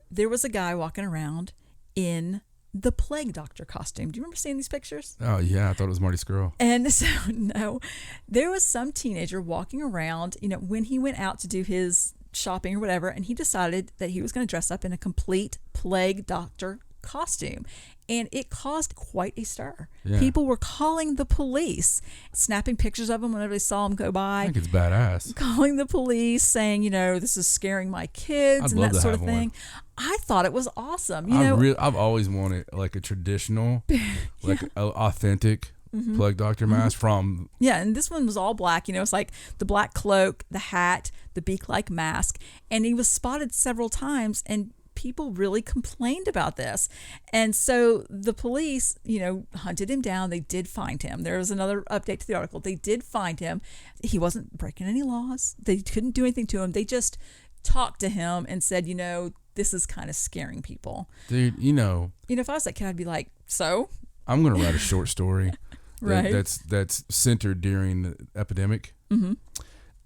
There was a guy walking around in the plague doctor costume. Do you remember seeing these pictures? Oh yeah, I thought it was Marty Skrull. And so no, there was some teenager walking around, when he went out to do his shopping or whatever, and he decided that he was going to dress up in a complete plague doctor costume. And it caused quite a stir. Yeah. People were calling the police, snapping pictures of him whenever they saw him go by. I think it's badass. Calling the police, saying, this is scaring my kids and that sort of thing. I thought it was awesome. I've always wanted like a traditional, like authentic plague doctor mask from. Yeah, and this one was all black. It's like the black cloak, the hat, the beak-like mask, and he was spotted several times, and people really complained about this. And so the police, hunted him down. They did find him. There was another update to the article. They did find him. He wasn't breaking any laws. They couldn't do anything to him. They just talked to him and said, this is kind of scaring people. Dude, if I was that kid, I'd be like, so? I'm going to write a short story right. that's centered during the epidemic. Mm-hmm.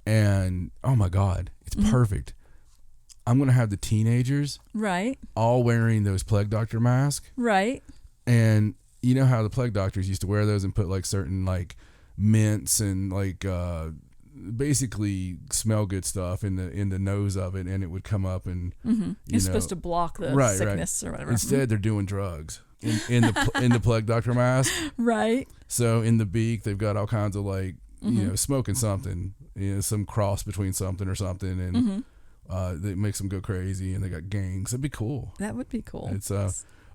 And, oh my God, it's perfect. I'm going to have the teenagers all wearing those plague doctor masks. Right. And you know how the plague doctors used to wear those and put like certain like mints and like basically smell good stuff in the nose of it, and it would come up and it's supposed to block the sickness or whatever. Instead, they're doing drugs in the plague doctor mask. Right. So in the beak, they've got all kinds of like smoking something, some cross between something or something, and that makes them go crazy, and they got gangs. That'd be cool. That would be cool. It's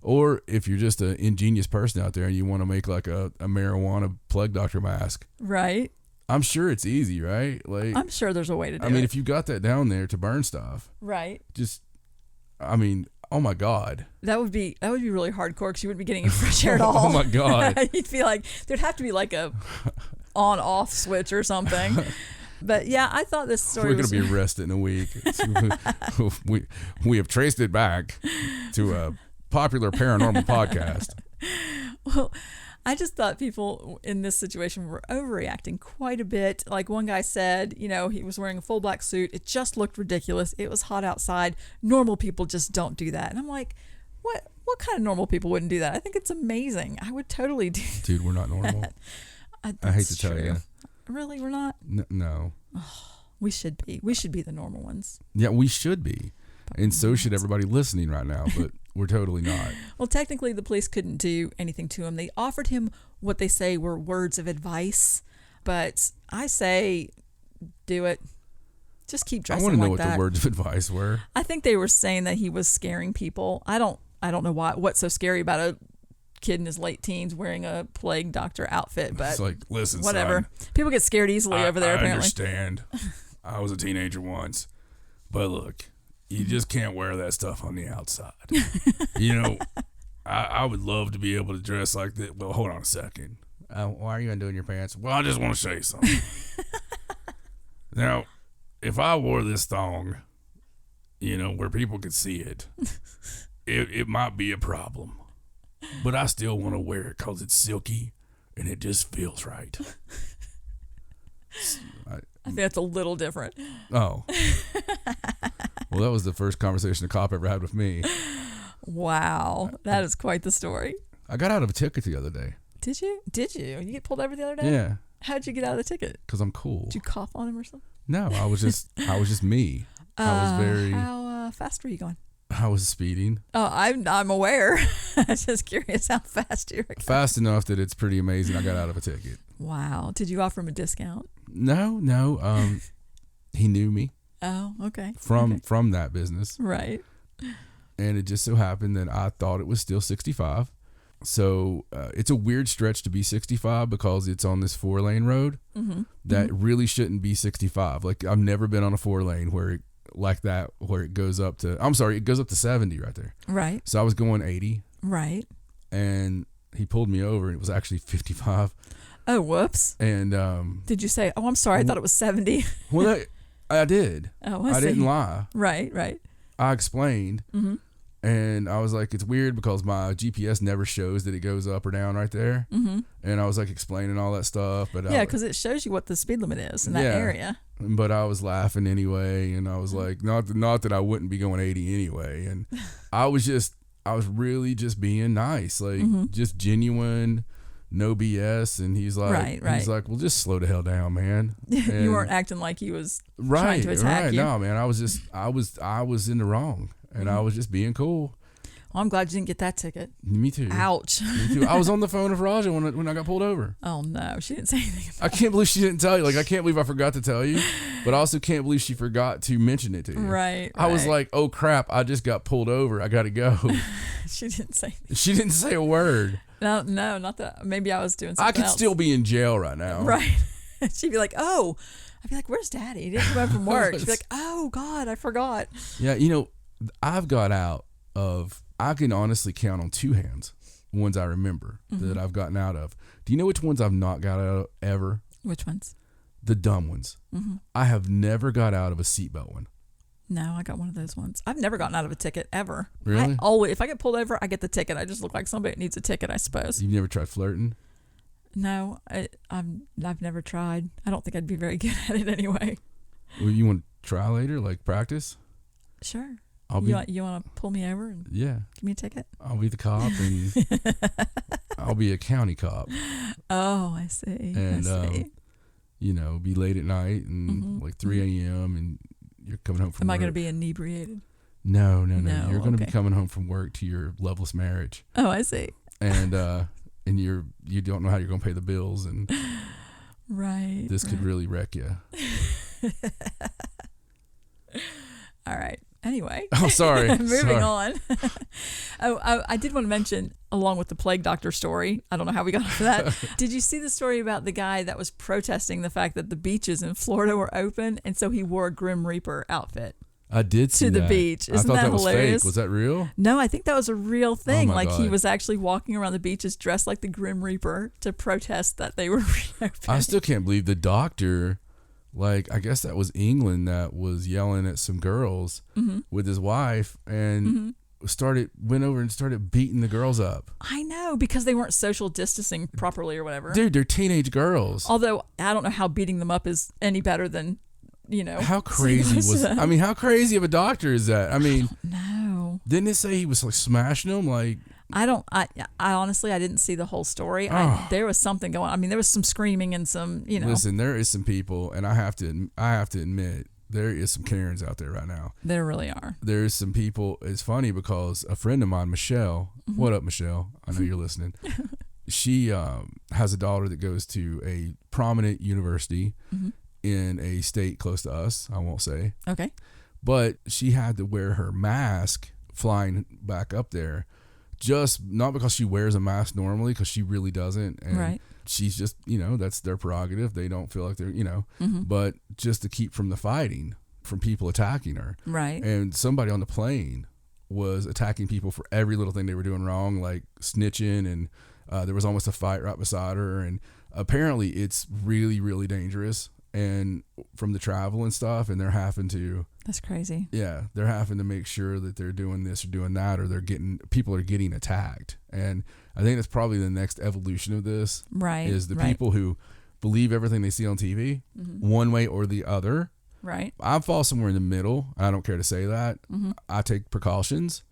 or if you're just an ingenious person out there and you want to make like a marijuana plague doctor mask, right? I'm sure it's easy, right? Like I'm sure there's a way to do it. I mean, if you got that down there to burn stuff, right? Oh my God, that would be really hardcore because you wouldn't be getting any fresh air at all. Oh my God, you'd feel like there'd have to be like a on-off switch or something. But yeah, I thought this story We're going to be arrested in a week. we have traced it back to a popular paranormal podcast. Well, I just thought people in this situation were overreacting quite a bit. Like one guy said, he was wearing a full black suit. It just looked ridiculous. It was hot outside. Normal people just don't do that. And I'm like, what kind of normal people wouldn't do that? I think it's amazing. I would totally do that. Dude, we're not normal. I hate to tell you. Really, we're not? No. Oh, we should be. We should be the normal ones. Yeah, we should be. And so should everybody listening right now, but we're totally not. Well, technically, the police couldn't do anything to him. They offered him what they say were words of advice, but I say do it. Just keep dressing like that. I want to know what the words of advice were. I think they were saying that he was scaring people. I don't know what's so scary about a kid in his late teens wearing a plague doctor outfit, but it's like, listen, whatever. Son, people get scared easily over there. Apparently, I understand. I was a teenager once, but look, you just can't wear that stuff on the outside. I would love to be able to dress like that. Well, hold on a second. Why are you undoing your pants? Well, I just want to show you something. Now, if I wore this thong, where people could see it, it might be a problem. But I still want to wear it because it's silky and it just feels right. I think that's a little different. Oh. Well, that was the first conversation a cop ever had with me. Wow. That is quite the story. I got out of a ticket the other day. Did you? You get pulled over the other day? Yeah. How'd you get out of the ticket? Because I'm cool. Did you cough on him or something? No, I was just me. I was very... How fast were you going? I was speeding. Oh, I'm aware. I'm just curious how fast you were. Fast enough that it's pretty amazing I got out of a ticket. Wow. Did you offer him a discount? No. He knew me. Oh, okay. From that business. Right. And it just so happened that I thought it was still 65. So it's a weird stretch to be 65 because it's on this 4-lane road that really shouldn't be 65. Like I've never been on a 4-lane where it goes up to, it goes up to 70 right there. Right. So I was going 80. Right. And he pulled me over and it was actually 55. Oh, whoops. And did you say, oh, I'm sorry, I thought it was 70? Well, I did. Oh, I didn't lie. Right. I explained. And I was like, it's weird because my GPS never shows that it goes up or down right there. And I was like explaining all that stuff. But yeah, because it shows you what the speed limit is in that area. But I was laughing anyway. And I was like, not that I wouldn't be going 80 anyway. And I was really just being nice, like just genuine, no BS. And he's like, he's like, well, just slow the hell down, man. And you weren't acting like he was trying to attack you. No, man, I was in the wrong. And I was just being cool. Well, I'm glad you didn't get that ticket. Me too. Ouch. Me too. I was on the phone with Raja when I got pulled over. Oh, no. She didn't say anything about I can't believe she didn't tell you. Like, I can't believe I forgot to tell you. But I also can't believe she forgot to mention it to you. Right. I was like, oh, crap. I just got pulled over. I got to go. She didn't say anything. She didn't say a word. No, not that. Maybe I was doing something I could else. still be in jail right now. Right. She'd be like, oh. I'd be like, where's Daddy? He didn't come home from work. She'd be like, oh, God, I forgot. Yeah, I've got out of, I can honestly count on 2 hands, ones I remember that I've gotten out of. Do you know which ones I've not got out of ever? Which ones? The dumb ones. I have never got out of a seatbelt one. No, I got one of those ones. I've never gotten out of a ticket ever. Really? If I get pulled over, I get the ticket. I just look like somebody that needs a ticket, I suppose. You've never tried flirting? No, I've never tried. I don't think I'd be very good at it anyway. Well, you want to try later, like practice? Sure. You want to pull me over and give me a ticket? I'll be the cop and I'll be a county cop. Oh, I see. And I see. Be late at night and like 3 a.m. and you're coming home from work. Am I going to be inebriated? No. You're going to be coming home from work to your loveless marriage. Oh, I see. And you don't know how you're going to pay the bills and this could really wreck you. All right. Anyway. Oh, sorry. Moving on. I did want to mention, along with the plague doctor story, I don't know how we got into that. Did you see the story about the guy that was protesting the fact that the beaches in Florida were open, and so he wore a Grim Reaper outfit? I did see to that. the beach. Isn't I thought that hilarious? was fake. Was that real? No, I think that was a real thing. Oh my God. He was actually walking around the beaches dressed like the Grim Reaper to protest that they were reopened. I still can't believe the doctor, like, I guess that was England, that was yelling at some girls with his wife and went over and started beating the girls up. I know, because they weren't social distancing properly or whatever. Dude, they're teenage girls. Although I don't know how beating them up is any better than, How crazy how crazy of a doctor is that? I mean, no. Didn't it say he was like smashing them? Like, I honestly, I didn't see the whole story. There was something going on. I mean, there was some screaming and some, Listen, there is some people, and I have to admit, there is some Karens out there right now. There really are. There's some people. It's funny because a friend of mine, Michelle, what up, Michelle? I know you're listening. She has a daughter that goes to a prominent university in a state close to us. I won't say. Okay. But she had to wear her mask flying back up there, just not because she wears a mask normally, because she really doesn't. And she's just, that's their prerogative. They don't feel like they're, but just to keep from the fighting, from people attacking her. Right. And somebody on the plane was attacking people for every little thing they were doing wrong, like snitching, and there was almost a fight right beside her. And apparently it's really, really dangerous. And from the travel and stuff, and they're having to. That's crazy. Yeah, they're having to make sure that they're doing this or doing that, or people are getting attacked. And I think that's probably the next evolution of this. Right. Is the people who believe everything they see on TV, one way or the other. Right. I fall somewhere in the middle. I don't care to say that. I take precautions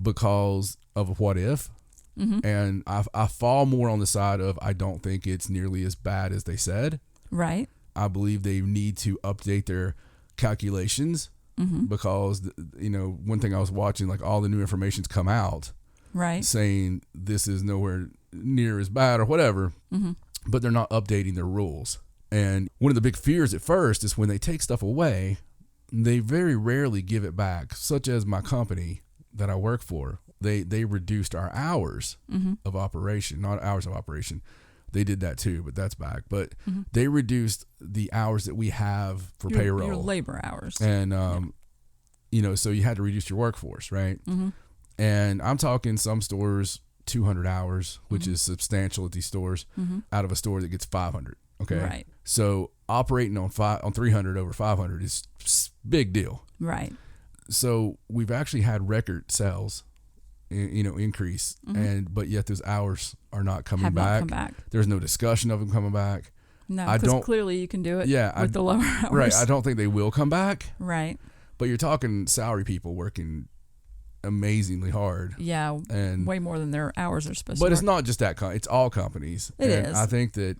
because of what if. And I fall more on the side of I don't think it's nearly as bad as they said. Right. I believe they need to update their calculations because one thing I was watching, like all the new information's come out, right, saying this is nowhere near as bad or whatever, but they're not updating their rules. And one of the big fears at first is when they take stuff away, they very rarely give it back. Such as my company that I work for, they reduced our hours of operation, not hours of operation. They did that too, but that's back. But they reduced the hours that we have for payroll. Your labor hours. And, so you had to reduce your workforce, right? And I'm talking some stores, 200 hours, which is substantial at these stores, out of a store that gets 500. Okay. Right. So operating on 300 over 500 is big deal. Right. So we've actually had record sales, increase, but yet those hours are not coming back. Not come back. There's no discussion of them coming back. No, because clearly you can do it with the lower hours. Right. I don't think they will come back. Right. But you're talking salary people working amazingly hard. Yeah, and way more than their hours are supposed to. But it's not just that. It's all companies. It is. I think that,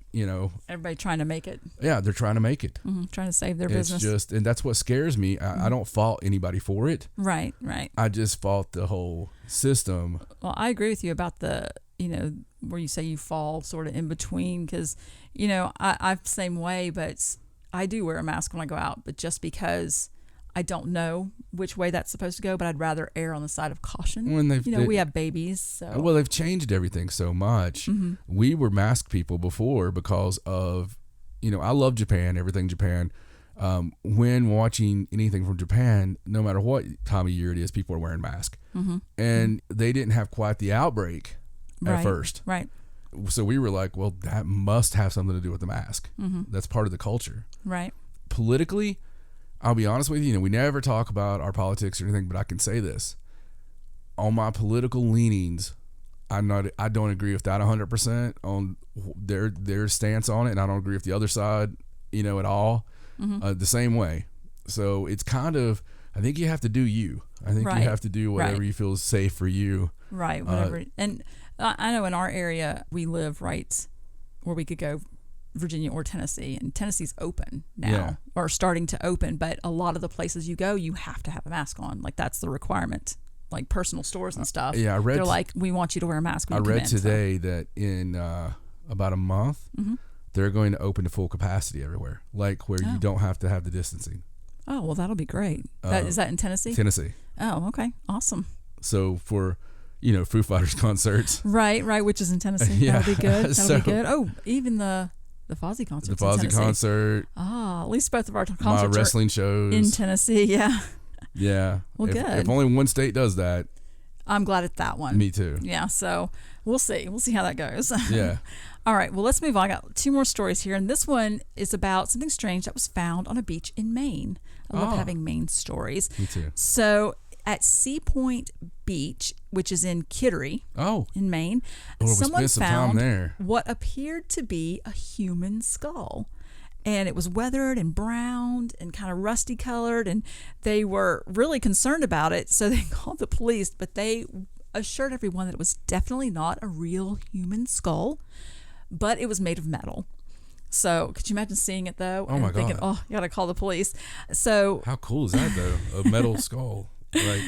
everybody trying to make it. Yeah, they're trying to make it. Trying to save their business. And that's what scares me. I don't fault anybody for it. Right. I just fault the whole system. Well, I agree with you about the, where you say you fall sort of in between because, I'm the same way, but I do wear a mask when I go out, but just because I don't know which way that's supposed to go, but I'd rather err on the side of caution. We have babies. So. Well, they've changed everything so much. We were masked people before because of, I love Japan, everything Japan. When watching anything from Japan, no matter what time of year it is, people are wearing masks. And they didn't have quite the outbreak at first. Right. So we were like, well, that must have something to do with the mask. That's part of the culture. Right. Politically, I'll be honest with you, we never talk about our politics or anything, but I can say this. On my political leanings, I don't agree with that 100% on their stance on it, and I don't agree with the other side, at all, the same way. So it's kind of, I think you have to do you. I think you have to do whatever you feel is safe for you. Right, whatever. And I know in our area, we live right where we could go Virginia or Tennessee, and Tennessee's open now or starting to open, but a lot of the places you go, you have to have a mask on. Like that's the requirement, like personal stores and stuff. I read. They're like, we want you to wear a mask when you come in. I read today that in about a month, they're going to open to full capacity everywhere, like where you don't have to have the distancing. Oh, well, that'll be great. Is that in Tennessee? Tennessee. Oh, okay. Awesome. So for, Foo Fighters concerts. Right, which is in Tennessee. That'll be good. That'll be good. Oh, even the Fozzy concert. The Fozzy concert. At least both of our concerts my wrestling shows. In Tennessee, yeah. Yeah. Well, good. If only one state does that. I'm glad it's that one. Me too. Yeah, so we'll see. We'll see how that goes. Yeah. All right, well, let's move on. I got 2 more stories here, and this one is about something strange that was found on a beach in Maine. I love having Maine stories. Me too. So at Sea Point Beach, which is in Kittery, in Maine, someone found what appeared to be a human skull. And it was weathered and browned and kind of rusty colored, and they were really concerned about it, so they called the police, but they assured everyone that it was definitely not a real human skull, but it was made of metal. So could you imagine seeing it though? Oh my thinking, God. You gotta call the police. So how cool is that though? A metal skull. Like,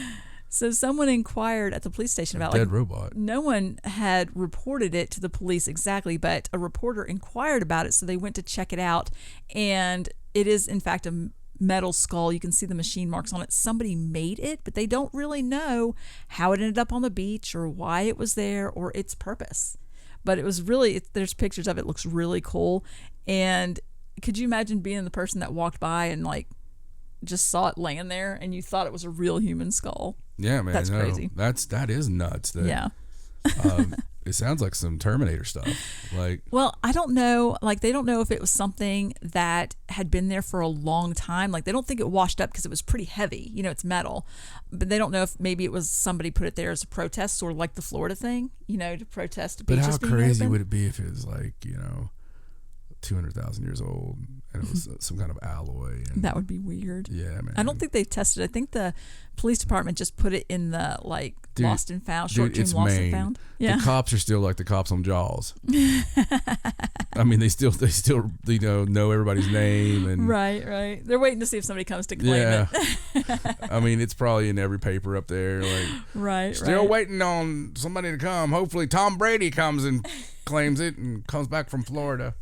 so someone inquired at the police station about dead robot. No one had reported it to the police exactly, but a reporter inquired about it, so they went to check it out, and it is in fact a metal skull. You can see the machine marks on it. Somebody made it, but they don't really know how it ended up on the beach or why it was there or its purpose. But it was really, there's pictures of it. It looks really cool. And could you imagine being the person that walked by and like just saw it laying there and you thought it was a real human skull? Yeah, man. That's crazy. That is nuts. Yeah. It sounds like some Terminator stuff. Like, well, I don't know. Like, they don't know if it was something that had been there for a long time. Like, they don't think it washed up because it was pretty heavy. It's metal. But they don't know if maybe it was somebody put it there as a protest, sort of like the Florida thing, to protest beaches being open. But how crazy would it be if it was like, 200,000 years old and it was some kind of alloy? And that would be weird. Yeah, man. I don't think they tested. I think the police department just put it in the lost and found, short-term lost and found. Yeah. The cops are still like the cops on Jaws. I mean, they still know everybody's name and Right. They're waiting to see if somebody comes to claim it. I mean, it's probably in every paper up there. Like, right. Still waiting on somebody to come. Hopefully, Tom Brady comes and claims it and comes back from Florida.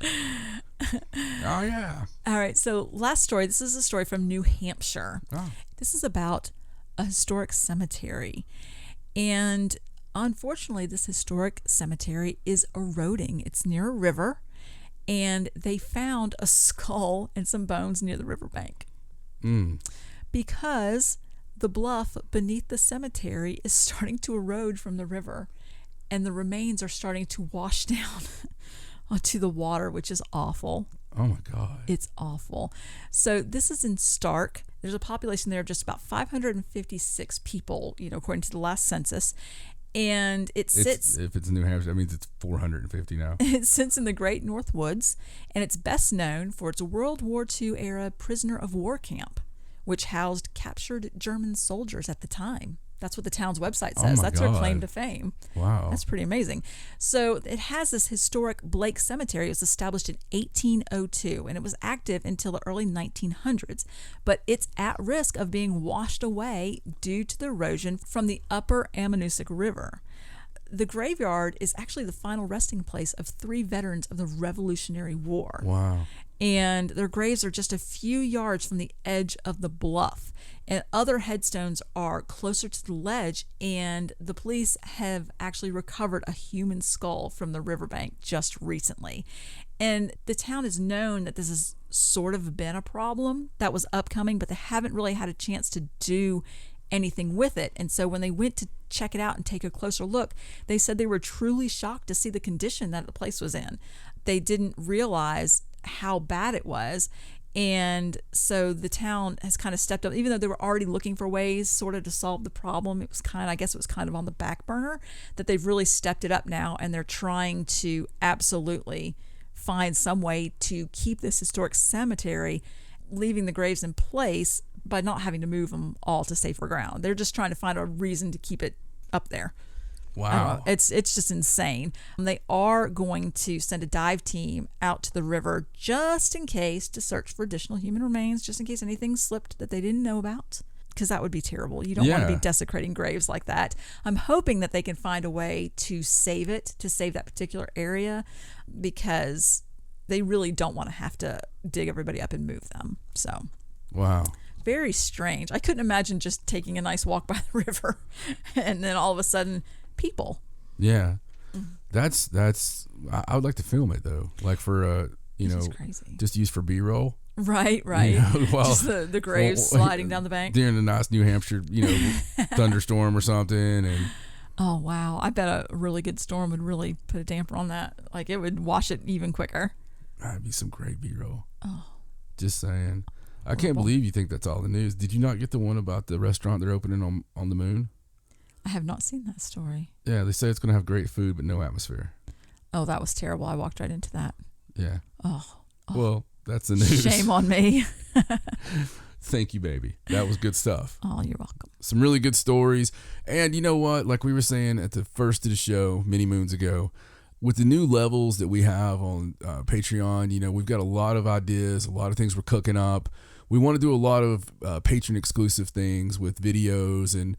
Oh yeah. All right. So last story. This is a story from New Hampshire. Oh. This is about a historic cemetery, and unfortunately, this historic cemetery is eroding. It's near a river, and they found a skull and some bones near the riverbank. Because the bluff beneath the cemetery is starting to erode from the river, and the remains are starting to wash down onto the water, which is awful. Oh my God. It's awful. So this is in Stark. There's a population there of just about 556 people, according to the last census. And if it's New Hampshire, that means it's 450 now. It sits in the Great North Woods, and it's best known for its World War II era prisoner of war camp, which housed captured German soldiers at the time. That's what the town's website says. That's their claim to fame. Wow. That's pretty amazing. So it has this historic Blake Cemetery. It was established in 1802, and it was active until the early 1900s. But it's at risk of being washed away due to the erosion from the upper Ammonoosuc River. The graveyard is actually the final resting place of 3 veterans of the Revolutionary War. Wow. And their graves are just a few yards from the edge of the bluff. And other headstones are closer to the ledge, and the police have actually recovered a human skull from the riverbank just recently. And the town is known that this has sort of been a problem that was upcoming, but they haven't really had a chance to do anything with it. And so when they went to check it out and take a closer look, they said they were truly shocked to see the condition that the place was in. They didn't realize how bad it was. And so the town has kind of stepped up, even though they were already looking for ways sort of to solve the problem. It was kind of on the back burner, that they've really stepped it up now, and they're trying to absolutely find some way to keep this historic cemetery, leaving the graves in place by not having to move them all to safer ground. They're just trying to find a reason to keep it up there. Wow. It's just insane. They are going to send a dive team out to the river just in case, to search for additional human remains, just in case anything slipped that they didn't know about, because that would be terrible. You don't want to be desecrating graves like that. I'm hoping that they can find a way to save it, to save that particular area, because they really don't want to have to dig everybody up and move them. So, wow. Very strange. I couldn't imagine just taking a nice walk by the river and then all of a sudden people. Yeah. That's I would like to film it though, like for crazy. just use for B-roll. Right. Just the graves sliding down the bank during a nice New Hampshire thunderstorm or something. And oh wow, I bet a really good storm would really put a damper on that. Like, it would wash it even quicker. That'd be some great B-roll. Oh, just saying. I can't believe you think that's all the news. Did you not get the one about the restaurant they're opening on the moon? I have not seen that story. Yeah, they say it's going to have great food but no atmosphere. Oh, that was terrible. I walked right into that. Yeah. Oh. Well, that's the news. Shame on me. Thank you, baby. That was good stuff. Oh, you're welcome. Some really good stories. And you know what? Like we were saying at the first of the show many moons ago, with the new levels that we have on Patreon, we've got a lot of ideas, a lot of things we're cooking up. We want to do a lot of patron exclusive things with videos and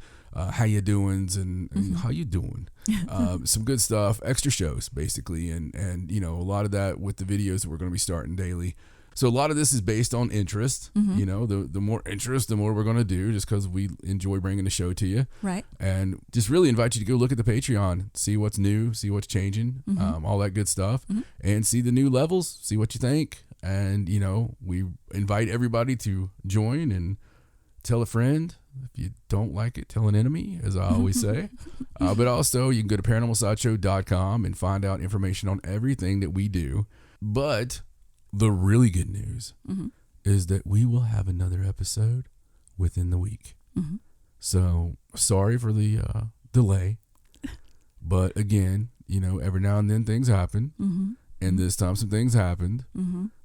how you doings and how you doing. Some good stuff, extra shows basically, and a lot of that with the videos that we're going to be starting daily. So a lot of this is based on interest. The more interest, the more we're going to do, just because we enjoy bringing the show to you. Right. And just really invite you to go look at the Patreon, see what's new, see what's changing, all that good stuff, and see the new levels, see what you think. And, we invite everybody to join and tell a friend. If you don't like it, tell an enemy, as I always say. But also, you can go to ParanormalSideshow.com and find out information on everything that we do. But the really good news is that we will have another episode within the week. So, sorry for the delay. But again, every now and then things happen. And this time some things happened.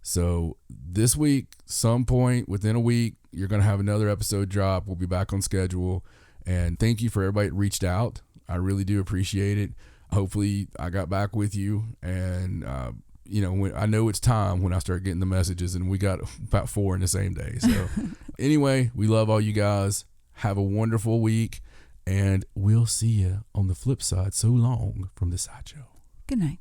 So this week, some point within a week, you're going to have another episode drop. We'll be back on schedule. And thank you for everybody that reached out. I really do appreciate it. Hopefully I got back with you and, I know it's time when I start getting the messages, and we got about 4 in the same day. So anyway, we love all you guys. Have a wonderful week, and we'll see you on the flip side. So long from the Sideshow. Good night.